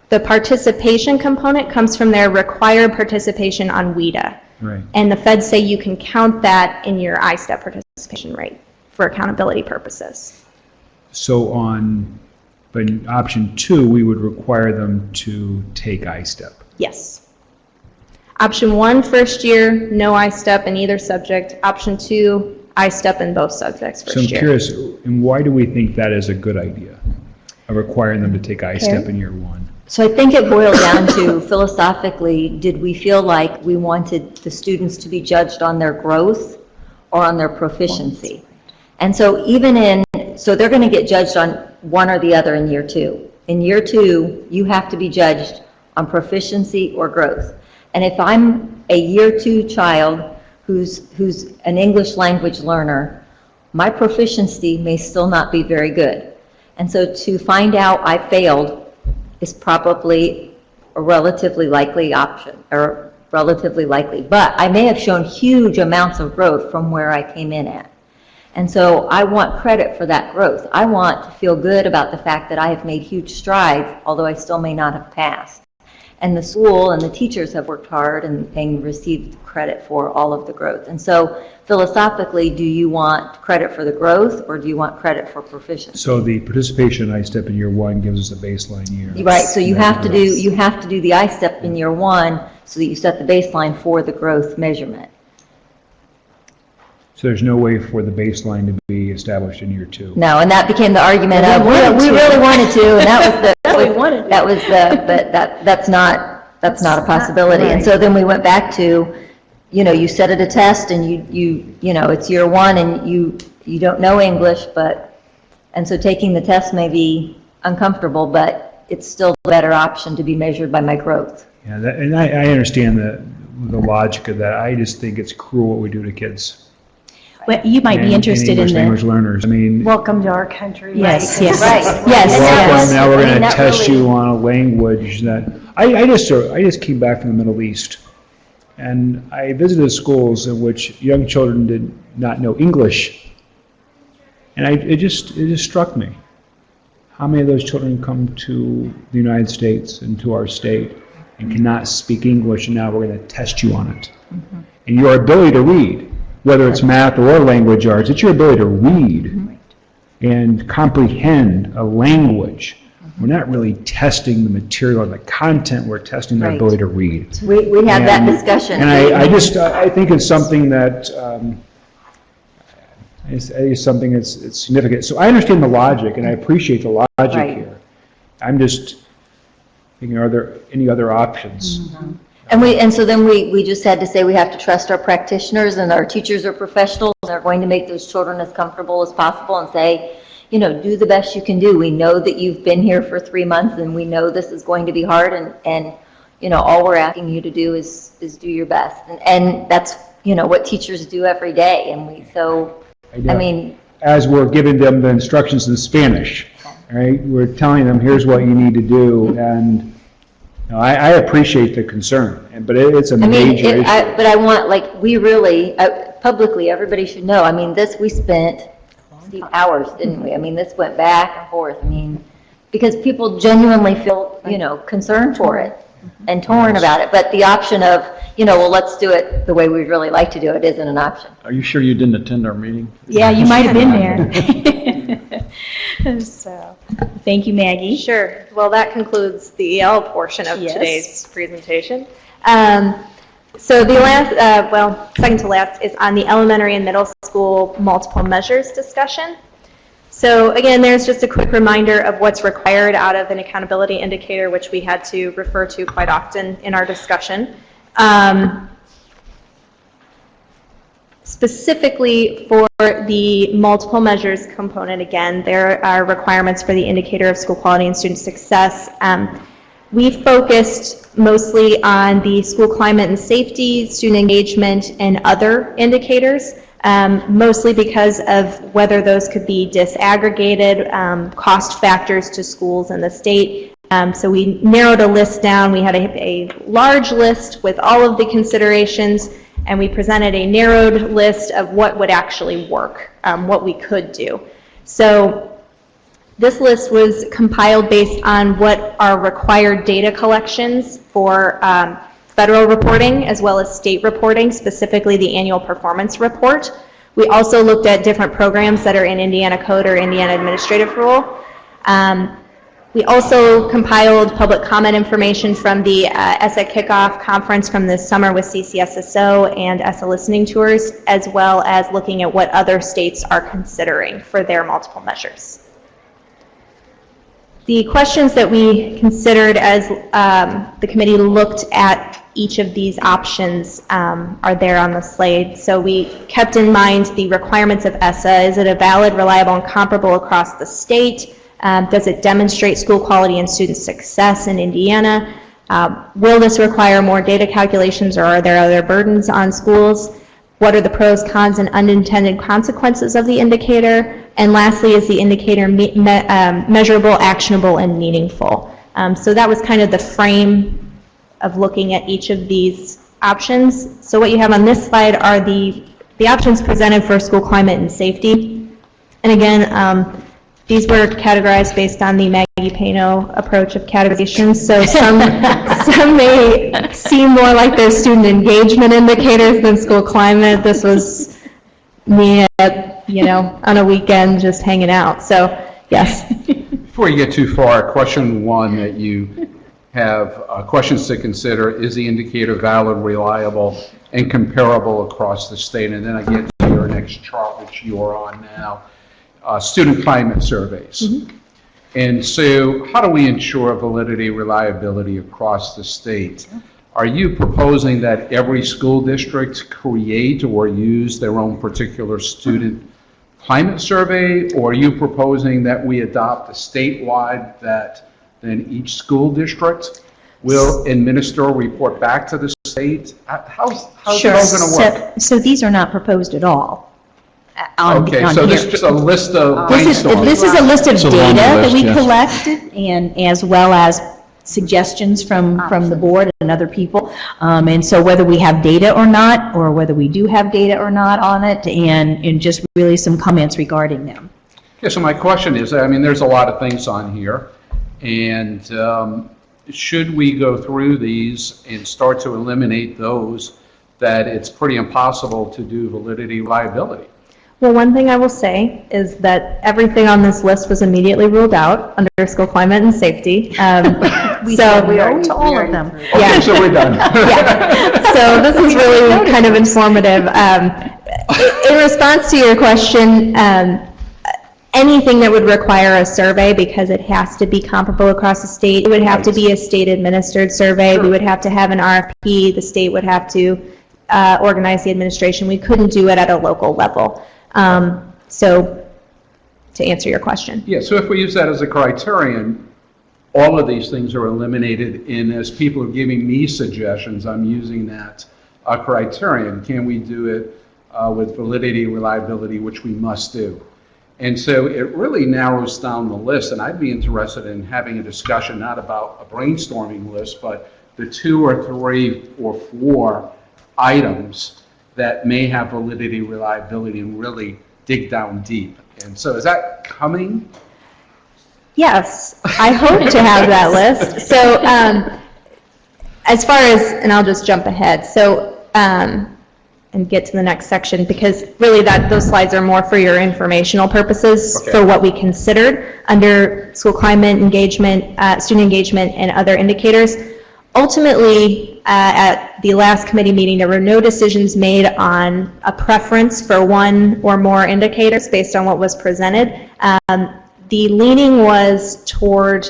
The participation component comes from their required participation on WIDA. Right. And the feds say you can count that in your I-STEP participation rate for accountability purposes. So but in option 2, we would require them to take I-STEP. Yes. Option 1, first year, no I-STEP in either subject. Option 2, I-STEP in both subjects first So I'm year. curious, and why do we think that is a good idea, of requiring them to take I-STEP in year 1? So I think it boiled down to, philosophically, did we feel like we wanted the students to be judged on their growth or on their proficiency? And so so they're going to get judged on one or the other in year 2. In year 2, you have to be judged on proficiency or growth. And if I'm a year 2 child who's an English language learner, my proficiency may still not be very good. And so to find out I failed is probably a relatively likely option, or relatively likely. But I may have shown huge amounts of growth from where I came in at. And so I want credit for that growth. I want to feel good about the fact that I have made huge strides, although I still may not have passed. And the school and the teachers have worked hard and received credit for all of the growth. And so philosophically, do you want credit for the growth, or do you want credit for proficiency? So the participation I-STEP in year 1 gives us a baseline year. Right, so you have to do the I-STEP in year 1 so that you set the baseline for the growth measurement. So there's no way for the baseline to be established in year 2. No, and that became the argument of, we really wanted to, and that's not a possibility. And so then we went back to, you set at a test and it's year 1 and you don't know English, and so taking the test may be uncomfortable, but it's still the better option to be measured by my growth. Yeah, and I understand the logic of that. I just think it's cruel what we do to kids. Well, you might be interested in English language learners. I mean, Welcome to our country. Yes, right? yes. Right. Yes, welcome, now we're going to that test really- you on a language that, I just came back from the Middle East, and I visited schools in which young children did not know English, and it just struck me. How many of those children come to the United States and to our state and cannot speak English, and now we're going to test you on it. Mm-hmm. And your ability to read, whether it's math or language arts, it's your ability to read and comprehend a language. We're not really testing the material or the content, we're testing their Right. ability to read. We had that discussion. And I think it's something that, it's something that's significant. So I understand the logic, and I appreciate the logic Right. here. I'm just thinking, are there any other options? And so then we just had to say we have to trust our practitioners, and our teachers are professionals, and they're going to make those children as comfortable as possible and say, do the best you can do. We know that you've been here for 3 months, and we know this is going to be hard, and all we're asking you to do is do your best. And that's, what teachers do every day. And as we're giving them the instructions in Spanish, right? We're telling them, here's what you need to do, and I appreciate the concern, but it's a major issue. But I want, we really, publicly, everybody should know, we spent hours, didn't we? This went back and forth, because people genuinely feel, concerned for it and torn about it, but the option of, let's do it the way we'd really like to do it isn't an option. Are you sure you didn't attend our meeting? Yeah, you might have been there. So, thank you, Maggie. Sure. Well, that concludes the EL portion of Yes. today's presentation. So the last, second to last is on the elementary and middle school multiple measures discussion. So again, there's just a quick reminder of what's required out of an accountability indicator, which we had to refer to quite often in our discussion. Specifically for the multiple measures component, again, there are requirements for the indicator of school quality and student success. We focused mostly on the school climate and safety, student engagement, and other indicators, mostly because of whether those could be disaggregated, cost factors to schools and the state. So we narrowed a list down. We had a large list with all of the considerations, and we presented a narrowed list of what would actually work, what we could do. So this list was compiled based on what are required data collections for federal reporting as well as state reporting, specifically the annual performance report. We also looked at different programs that are in Indiana Code or Indiana Administrative Rule. We also compiled public comment information from the ESSA Kickoff Conference from this summer with CCSSO and ESSA listening tours, as well as looking at what other states are considering for their multiple measures. The questions that we considered as the committee looked at each of these options are there on the slide. So we kept in mind the requirements of ESSA. Is it a valid, reliable, and comparable across the state? Does it demonstrate school quality and student success in Indiana? Will this require more data calculations, or are there other burdens on schools? What are the pros, cons, and unintended consequences of the indicator? And lastly, is the indicator measurable, actionable, and meaningful? So that was kind of the frame of looking at each of these options. So what you have on this slide are the options presented for school climate and safety. And again, these were categorized based on the Maggie Payno approach of categorization. So some may seem more like they're student engagement indicators than school climate. This was me at, on a weekend just hanging out. So, yes. Before you get too far, question one that you have questions to consider: is the indicator valid, reliable, and comparable across the state? And then I get to your next chart, which you are on now. Student climate surveys. Mm-hmm. And so how do we ensure validity, reliability across the state? Are you proposing that every school district create or use their own particular student climate survey? Or are you proposing that we adopt a statewide that then each school district will administer or report back to the state? How's it all going to work? So these are not proposed at all. Okay, so this is just a list of brainstorming. This is a list of It's a data laundry that list, we yes. collected, and as well as suggestions from the board and other people. And so whether we have data or not, or whether we do have data or not on it, and just really some comments regarding them. Okay, so my question is, there's a lot of things on here, and should we go through these and start to eliminate those that it's pretty impossible to do validity, reliability? Well, one thing I will say is that everything on this list was immediately ruled out under school climate and safety. We said no to all of them. Okay, so we're done. Yeah. So this is really kind of informative. In response to your question, anything that would require a survey, because it has to be comparable across the state, it would have to be a state-administered survey. We would have to have an RFP. The state would have to organize the administration. We couldn't do it at a local level. So to answer your question. Yeah, so if we use that as a criterion, all of these things are eliminated, and as people are giving me suggestions, I'm using that criterion. Can we do it with validity, reliability, which we must do? And so it really narrows down the list, and I'd be interested in having a discussion, not about a brainstorming list, but the 2 or 3 or 4 items that may have validity, reliability, and really dig down deep. And so is that coming? Yes, I hope to have that list. So as far as, and I'll just jump ahead, so and get to the next section, because really those slides are more for your informational purposes. Okay. For what we considered under school climate engagement, student engagement, and other indicators. Ultimately, at the last committee meeting, there were no decisions made on a preference for one or more indicators based on what was presented. The leaning was toward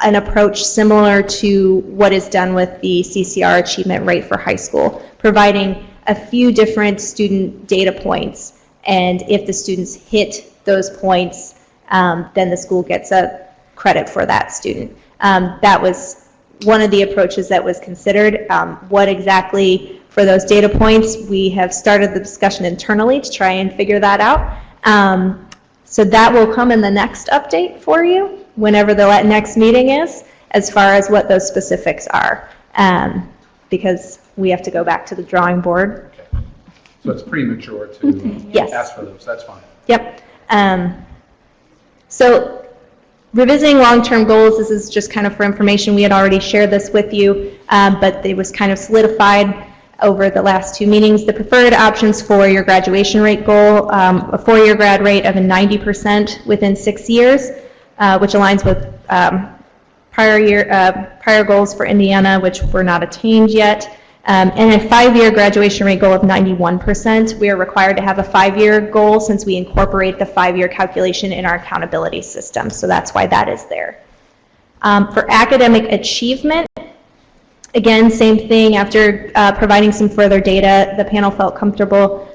an approach similar to what is done with the CCR achievement rate for high school, providing a few different student data points. And if the students hit those points, then the school gets a credit for that student. That was one of the approaches that was considered. What exactly for those data points, we have started the discussion internally to try and figure that out. So that will come in the next update for you, whenever the next meeting is, as far as what those specifics are, because we have to go back to the drawing board. Okay. So it's premature to Yes. ask for those, that's fine. Yep. So revisiting long-term goals, this is just kind of for information. We had already shared this with you, but it was kind of solidified over the last two meetings. The preferred options for your graduation rate goal, a four-year grad rate of a 90% within 6 years, which aligns with prior goals for Indiana, which were not attained yet. And a 5-year graduation rate goal of 91%. We are required to have a 5-year goal since we incorporate the 5-year calculation in our accountability system. So that's why that is there. For academic achievement, again, same thing. After providing some further data, the panel felt comfortable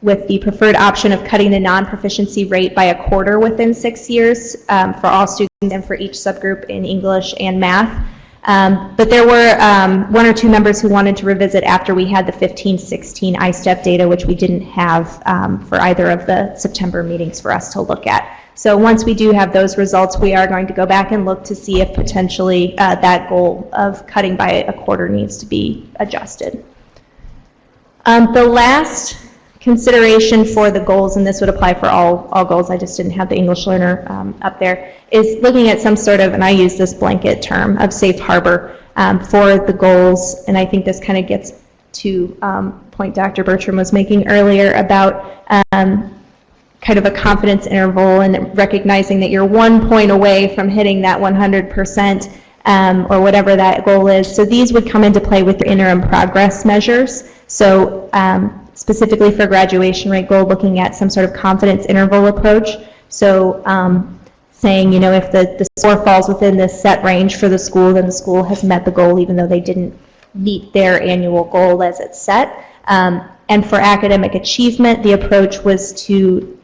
with the preferred option of cutting the non-proficiency rate by a quarter within 6 years for all students and for each subgroup in English and math. But there were one or two members who wanted to revisit after we had the 15-16 ISTEP data, which we didn't have for either of the September meetings for us to look at. So once we do have those results, we are going to go back and look to see if potentially that goal of cutting by a quarter needs to be adjusted. The last consideration for the goals, and this would apply for all goals, I just didn't have the English learner up there, is looking at some sort of, and I use this blanket term, of safe harbor for the goals. And I think this kind of gets to point Dr. Bertram was making earlier about kind of a confidence interval and recognizing that you're 1 point away from hitting that 100% or whatever that goal is. So these would come into play with your interim progress measures. So specifically for graduation rate goal, looking at some sort of confidence interval approach. So saying, you know, if the score falls within this set range for the school, then the school has met the goal even though they didn't meet their annual goal as it's set. And for academic achievement, the approach was to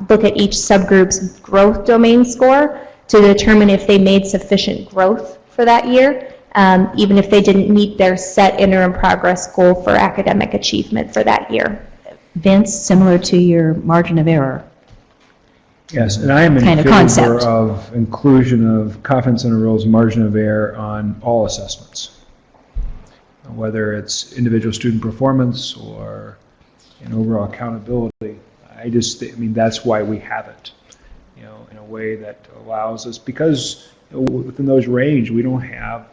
look at each subgroup's growth domain score to determine if they made sufficient growth for that year, even if they didn't meet their set interim progress goal for academic achievement for that year. Vince, similar to your margin of error. Yes, and I am in Kind of favor concept. of inclusion of confidence intervals, margin of error on all assessments, whether it's individual student performance or an overall accountability. I mean, that's why we have it, you know, in a way that allows us, because you know, within those range, we don't have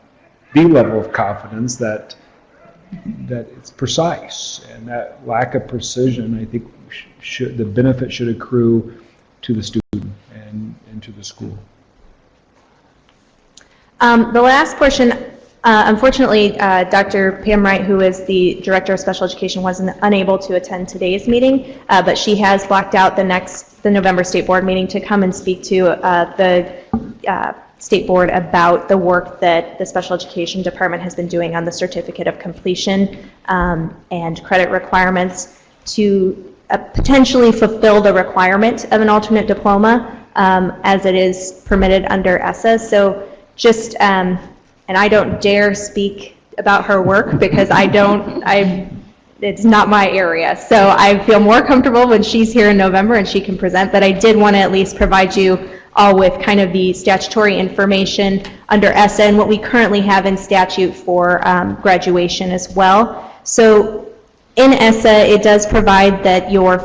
the level of confidence that it's precise, and that lack of precision, I think, the benefit should accrue to the student and to the school. The last portion, unfortunately, Dr. Pam Wright, who is the Director of Special Education, wasn't unable to attend today's meeting, but she has blocked out the November State Board meeting to come and speak to the State Board about the work that the Special Education Department has been doing on the Certificate of Completion and credit requirements to potentially fulfill the requirement of an alternate diploma as it is permitted under ESSA. So just, and I don't dare speak about her work because it's not my area. So I feel more comfortable when she's here in November and she can present, but I did want to at least provide you all with kind of the statutory information under ESSA and what we currently have in statute for graduation as well. So in ESSA, it does provide that your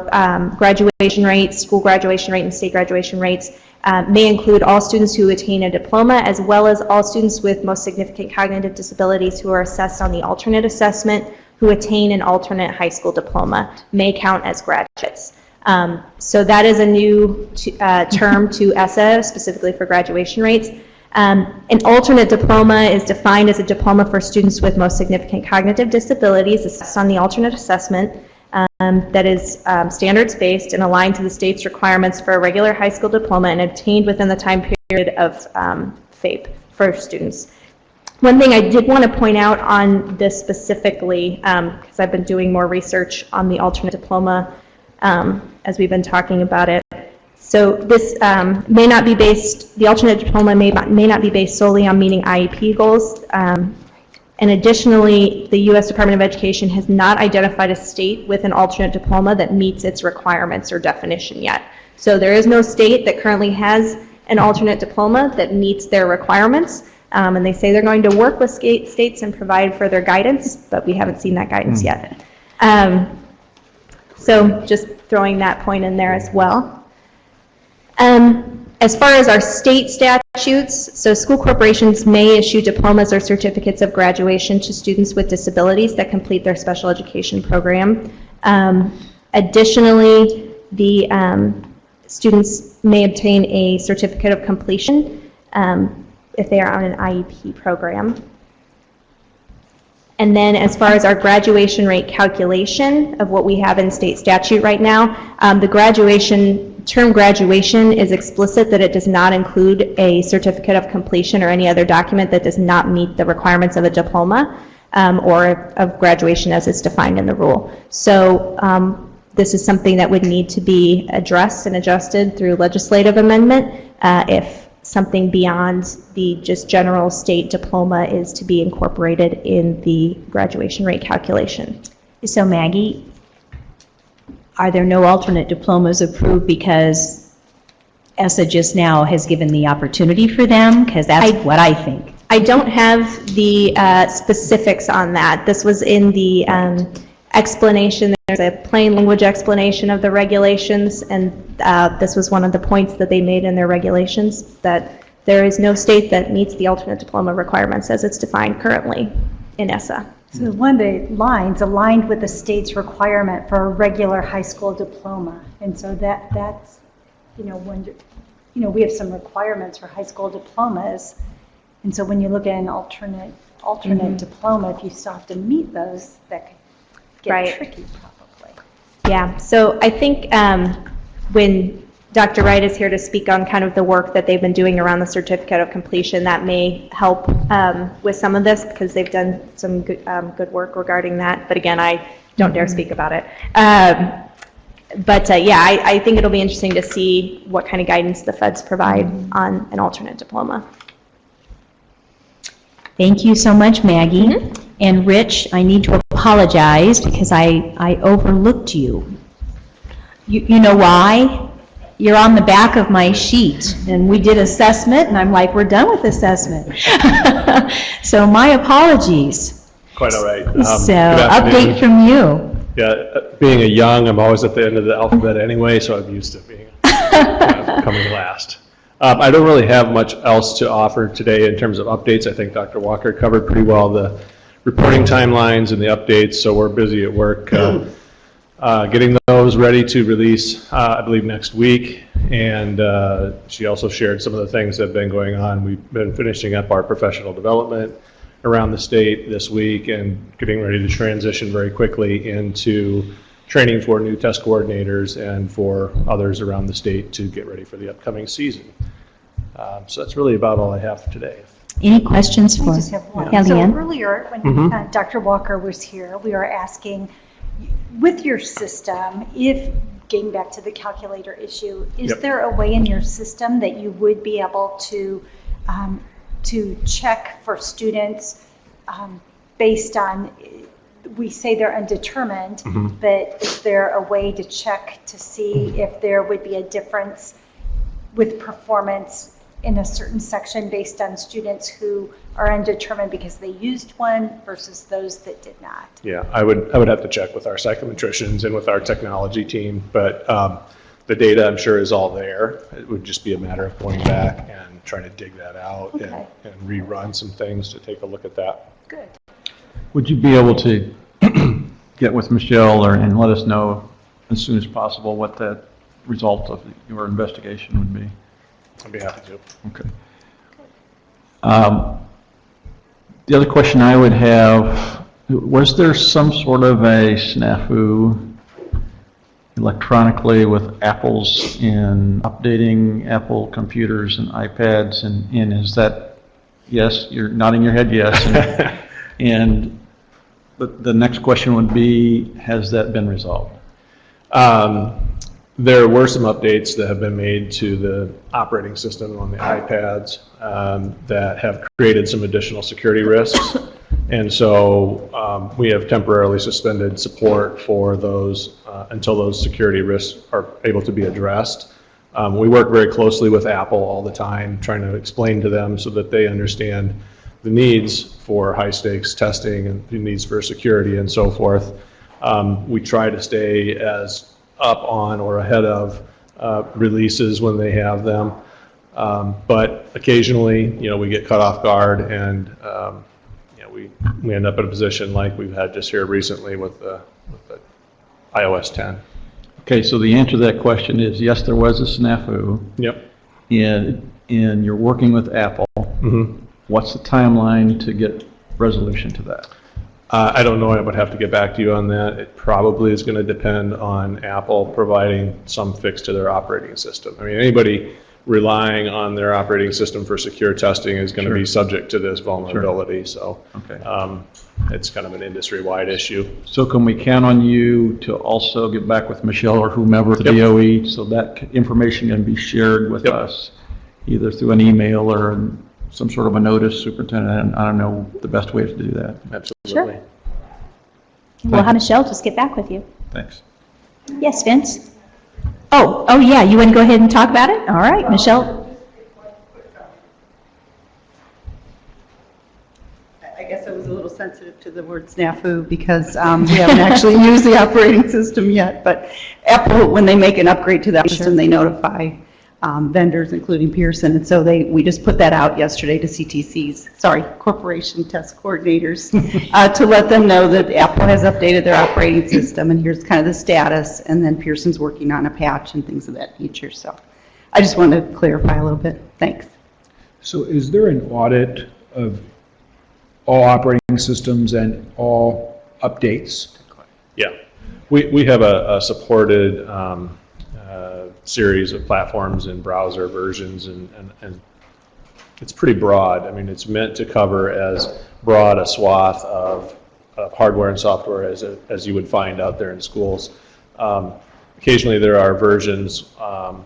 graduation rates, school graduation rate and state graduation rates may include all students who attain a diploma as well as all students with most significant cognitive disabilities who are assessed on the alternate assessment who attain an alternate high school diploma may count as graduates. So that is a new term to ESSA, specifically for graduation rates. An alternate diploma is defined as a diploma for students with most significant cognitive disabilities assessed on the alternate assessment that is standards-based and aligned to the state's requirements for a regular high school diploma and obtained within the time period of FAPE for students. One thing I did want to point out on this specifically, because I've been doing more research on the alternate diploma as we've been talking about it. So this may not be based, the alternate diploma may not be based solely on meeting IEP goals. And additionally, the U.S. Department of Education has not identified a state with an alternate diploma that meets its requirements or definition yet. So there is no state that currently has an alternate diploma that meets their requirements. And they say they're going to work with states and provide further guidance, but we haven't seen that guidance yet. So just throwing that point in there as well. As far as our state statutes, so school corporations may issue diplomas or certificates of graduation to students with disabilities that complete their special education program. Additionally, the students may obtain a certificate of completion if they are on an IEP program. And then as far as our graduation rate calculation of what we have in state statute right now, the term graduation is explicit that it does not include a certificate of completion or any other document that does not meet the requirements of a diploma or of graduation as it's defined in the rule. So this is something that would need to be addressed and adjusted through legislative amendment if something beyond the just general state diploma is to be incorporated in the graduation rate calculation. So Maggie, are there no alternate diplomas approved because ESSA just now has given the opportunity for them? Because that's what I think. I don't have the specifics on that. This was in the explanation. There's a plain language explanation of the regulations, and this was one of the points that they made in their regulations, that there is no state that meets the alternate diploma requirements as it's defined currently in ESSA. So one of the lines aligned with the state's requirement for a regular high school diploma. And so that's, when, we have some requirements for high school diplomas. And so when you look at an alternate diploma, if you still have to meet those, that could get tricky probably. Yeah, so I think when Dr. Wright is here to speak on kind of the work that they've been doing around the certificate of completion, that may help with some of this, because they've done some good work regarding that. But again, I don't dare speak about it. But yeah, I think it'll be interesting to see what kind of guidance the feds provide on an alternate diploma. Thank you so much, Maggie. And Rich, I need to apologize because I overlooked you. You know why? You're on the back of my sheet, and we did assessment, and I'm like, we're done with assessment. So my apologies. Quite all right. So update from you. Yeah, being a young, I'm always at the end of the alphabet anyway, so I'm used to being coming last. I don't really have much else to offer today in terms of updates. I think Dr. Walker covered pretty well the reporting timelines and the updates, so we're busy at work getting those ready to release, I believe, next week. And she also shared some of the things that have been going on. We've been finishing up our professional development around the state this week and getting ready to transition very quickly into training for new test coordinators and for others around the state to get ready for the upcoming season. So that's really about all I have for today. Any questions for I just have one. Kellyanne? So earlier, when Dr. Walker was here, we were asking, with your system, if, getting back to the calculator issue, is there a way in your system that you would be able to check for students based on, we say they're undetermined, but is there a way to check to see if there would be a difference with performance in a certain section based on students who are undetermined because they used one versus those that did not? Yeah, I would have to check with our psychometricians and with our technology team, but the data, I'm sure, is all there. It would just be a matter of going back and trying to dig that out and rerun some things to take a look at that. Good. Would you be able to get with Michelle and let us know as soon as possible what that result of your investigation would be? I'd be happy to. Okay. The other question I would have, was there some sort of a snafu electronically with Apple's in updating Apple computers and iPads, and is that Yes, you're nodding your head yes. And the next question would be, has that been resolved? There were some updates that have been made to the operating system on the iPads that have created some additional security risks. And so we have temporarily suspended support for those until those security risks are able to be addressed. We work very closely with Apple all the time, trying to explain to them so that they understand the needs for high stakes testing and the needs for security and so forth. We try to stay as up on or ahead of releases when they have them. But occasionally, we get caught off guard and we end up in a position like we've had just here recently with the iOS 10. Okay, so the answer to that question is yes, there was a snafu. Yep. And you're working with Apple. Mm-hmm. What's the timeline to get resolution to that? I don't know. I would have to get back to you on that. It probably is going to depend on Apple providing some fix to their operating system. I mean, anybody relying on their operating system for secure testing is going to be subject to this vulnerability. So it's kind of an industry-wide issue. So can we count on you to also get back with Michelle or whomever at the DOE so that information can be shared with us, either through an email or some sort of a notice, superintendent? I don't know the best way to do that. Absolutely. Sure. We'll have Michelle just get back with you. Thanks. Yes, Vince? Oh, yeah, you want to go ahead and talk about it? All right, Michelle. I guess I was a little sensitive to the word snafu because we haven't actually used the operating system yet, but Apple, when they make an upgrade to that system, they notify vendors, including Pearson, and so we just put that out yesterday to Corporation Test Coordinators, to let them know that Apple has updated their operating system, and here's kind of the status, and then Pearson's working on a patch and things of that nature. So I just wanted to clarify a little bit. Thanks. So is there an audit of all operating systems and all updates? Yeah. We have a supported series of platforms and browser versions, and it's pretty broad. I mean, it's meant to cover as broad a swath of hardware and software as you would find out there in schools. Occasionally there are versions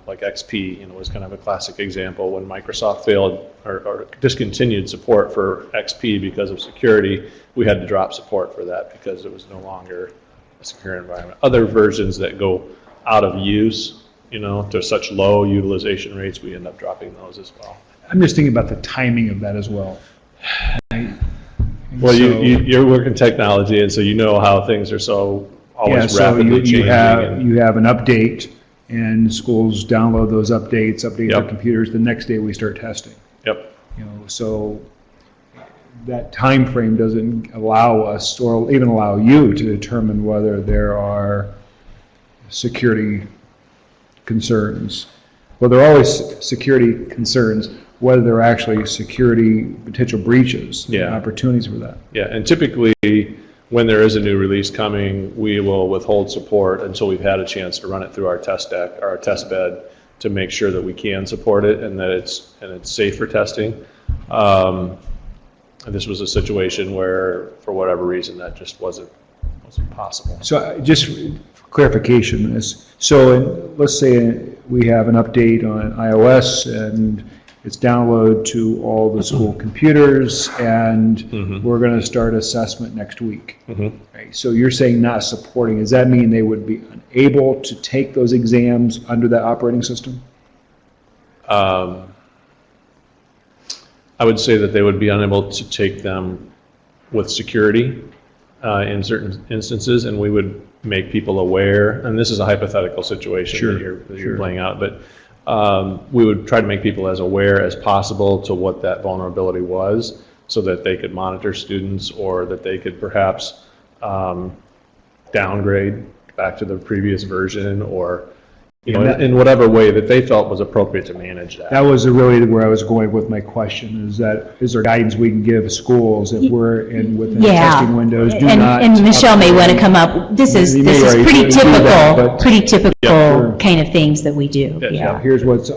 like XP, was kind of a classic example when Microsoft failed or discontinued support for XP because of security. We had to drop support for that because it was no longer a secure environment. Other versions that go out of use, to such low utilization rates, we end up dropping those as well. I'm just thinking about the timing of that as well. Well, you're working technology, and so you know how things are so always rapidly changing. You have an update, and schools download those updates, update their computers. The next day we start testing. Yep. So that time frame doesn't allow us, or even allow you, to determine whether there are security concerns. Well, there are always security concerns, whether there are actually security potential breaches, opportunities for that. Yeah, and typically when there is a new release coming, we will withhold support until we've had a chance to run it through our test deck, or our test bed, to make sure that we can support it and that it's safe for testing. And this was a situation where, for whatever reason, that just wasn't possible. So just for clarification, let's say we have an update on iOS and it's downloaded to all the school computers, and we're going to start assessment next week. Right, so you're saying not supporting. Does that mean they would be unable to take those exams under that operating system? I would say that they would be unable to take them with security in certain instances, and we would make people aware, and this is a hypothetical situation that you're playing out, but we would try to make people as aware as possible to what that vulnerability was, so that they could monitor students, or that they could perhaps downgrade back to the previous version, or in whatever way that they felt was appropriate to manage that. That was really where I was going with my question, is there guidance we can give schools if we're within Yeah. testing windows? Do And not and Michelle may want to upgrade. come up, this is You may already pretty do that, typical, but- pretty typical sure. kind of things that we do, Yeah, yeah. here's what's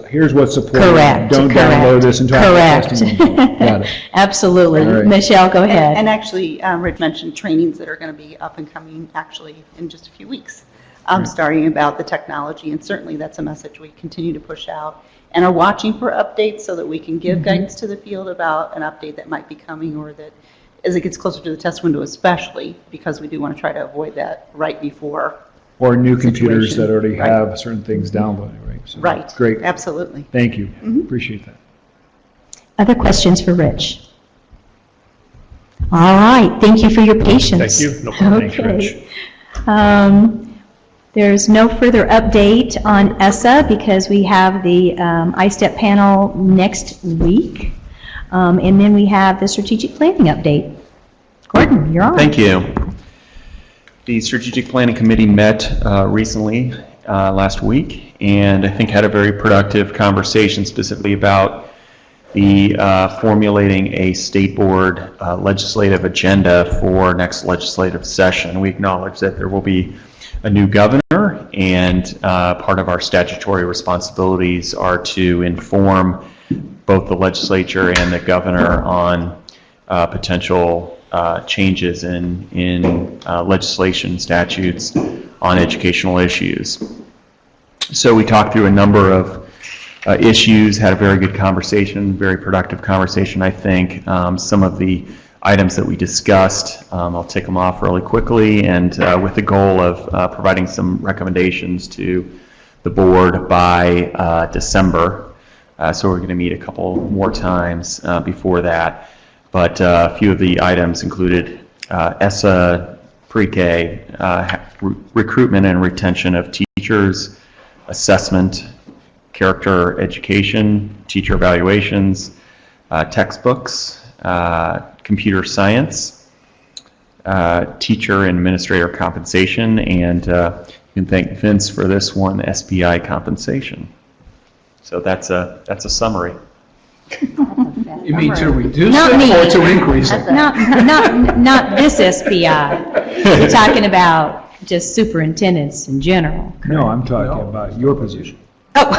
supported. Correct, Don't correct, download this and try to correct. testing window. Got it. Absolutely. All right. Michelle, go ahead. And actually, Rich mentioned trainings that are going to be up and coming actually in just a few weeks, starting about the technology, and certainly that's a message we continue to push out, and are watching for updates so that we can give guidance to the field about an update that might be coming, or that as it gets closer to the test window especially, because we do want to try to avoid that right before. Or new computers Situation. that already Right. have certain things downloaded, right? So, Right. Great. Absolutely. Thank you. Appreciate that. Other questions for Rich? All right, thank you for your patience. Thank you. No problem. Thanks, Okay. Rich. There's no further update on ESSA because we have the ISTEP panel next week. And then we have the strategic planning update. Gordon, you're on. Thank you. The Strategic Planning Committee met recently, last week, and I think had a very productive conversation specifically about the formulating a state board legislative agenda for next legislative session. We acknowledge that there will be a new governor, and part of our statutory responsibilities are to inform both the legislature and the governor on potential changes in legislation statutes on educational issues. So we talked through a number of issues, had a very good conversation, very productive conversation, I think. Some of the items that we discussed, I'll tick them off really quickly, and with the goal of providing some recommendations to the board by December. So we're going to meet a couple more times before that. But a few of the items included ESSA, pre-K, recruitment and retention of teachers, assessment, character education, teacher evaluations, textbooks, computer science, teacher and administrator compensation, and you can thank Vince for this one, SBI compensation. So that's a summary. You mean to reduce Not it me. or to increase it? Not this SBI. You're talking about just superintendents in general. No, I'm talking about your position. Were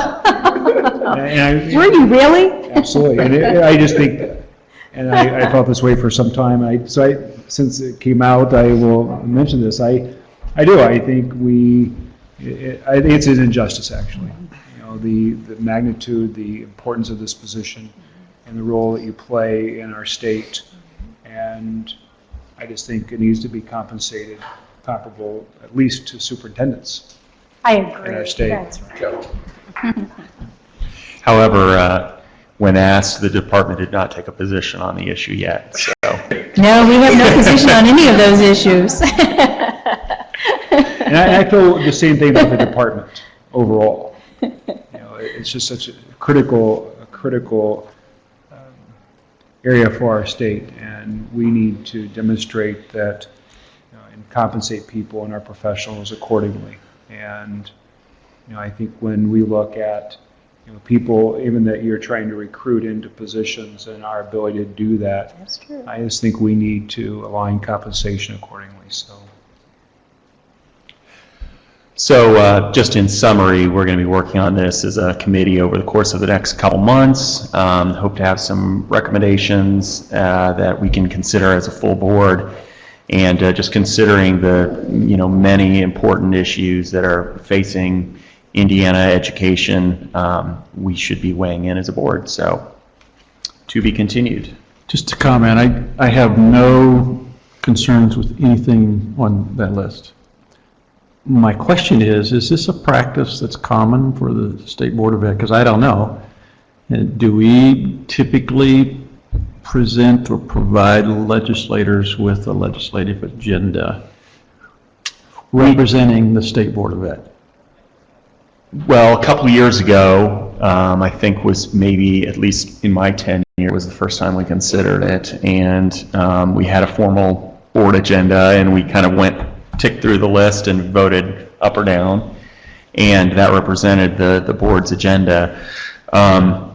you really? Absolutely, and I just think, and I felt this way for some time, since it came out, I will mention this, I think it's an injustice, actually. You know, the magnitude, the importance of this position, and the role that you play in our state, and I just think it needs to be compensated, comparable, at least to superintendents I in agree. our state. That's right. However, when asked, the department did not take a position on the issue yet, so. No, we have no position on any of those issues. And I feel the same thing about the department overall. You know, it's just such a critical area for our state, and we need to demonstrate that, and compensate people and our professionals accordingly. And I think when we look at people even that you're trying to recruit into positions and our ability to do that, That's true. I just think we need to align compensation accordingly. So just in summary, we're going to be working on this as a committee over the course of the next couple months. Hope to have some recommendations that we can consider as a full board, and just considering the many important issues that are facing Indiana education, we should be weighing in as a board. So to be continued. Just to comment, I have no concerns with anything on that list. My question is this a practice that's common for the State Board of Ed? Because I don't know. And do we typically present or provide legislators with a legislative agenda representing the State Board of Ed? Well, a couple years ago, I think was maybe, at least in my tenure, was the first time we considered it. And we had a formal board agenda, and we kind of ticked through the list and voted up or down. and that represented the board's agenda. And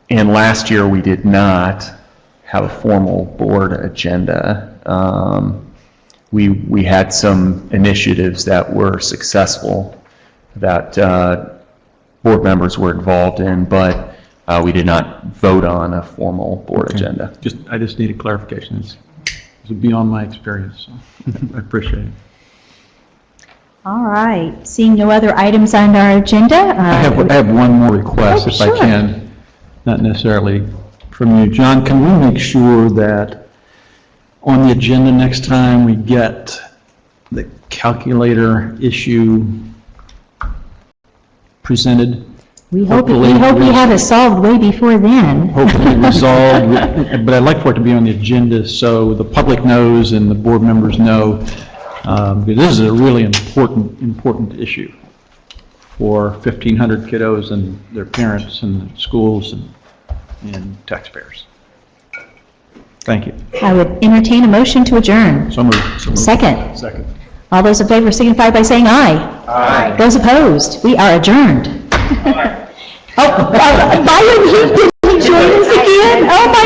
last year, we did not have a formal board agenda. We had some initiatives that were successful that board members were involved in, but we did not vote on a formal board agenda. I just needed clarification. It's beyond my experience, so I appreciate it. All right, seeing no other items on our agenda. I have one more request, if I can, not necessarily from you. John, can we make sure that on the agenda next time we get the calculator issue presented? We hope we have it solved way before then. Hopefully resolved, but I'd like for it to be on the agenda so the public knows and the board members know, because this is a really important issue for 1,500 kiddos and their parents and schools and taxpayers. Thank you. I would entertain a motion to adjourn. So moved. Second. Second. All those in favor signify by saying aye. Aye. Those opposed, we are adjourned. Oh, Byron, he didn't join us again? Oh, my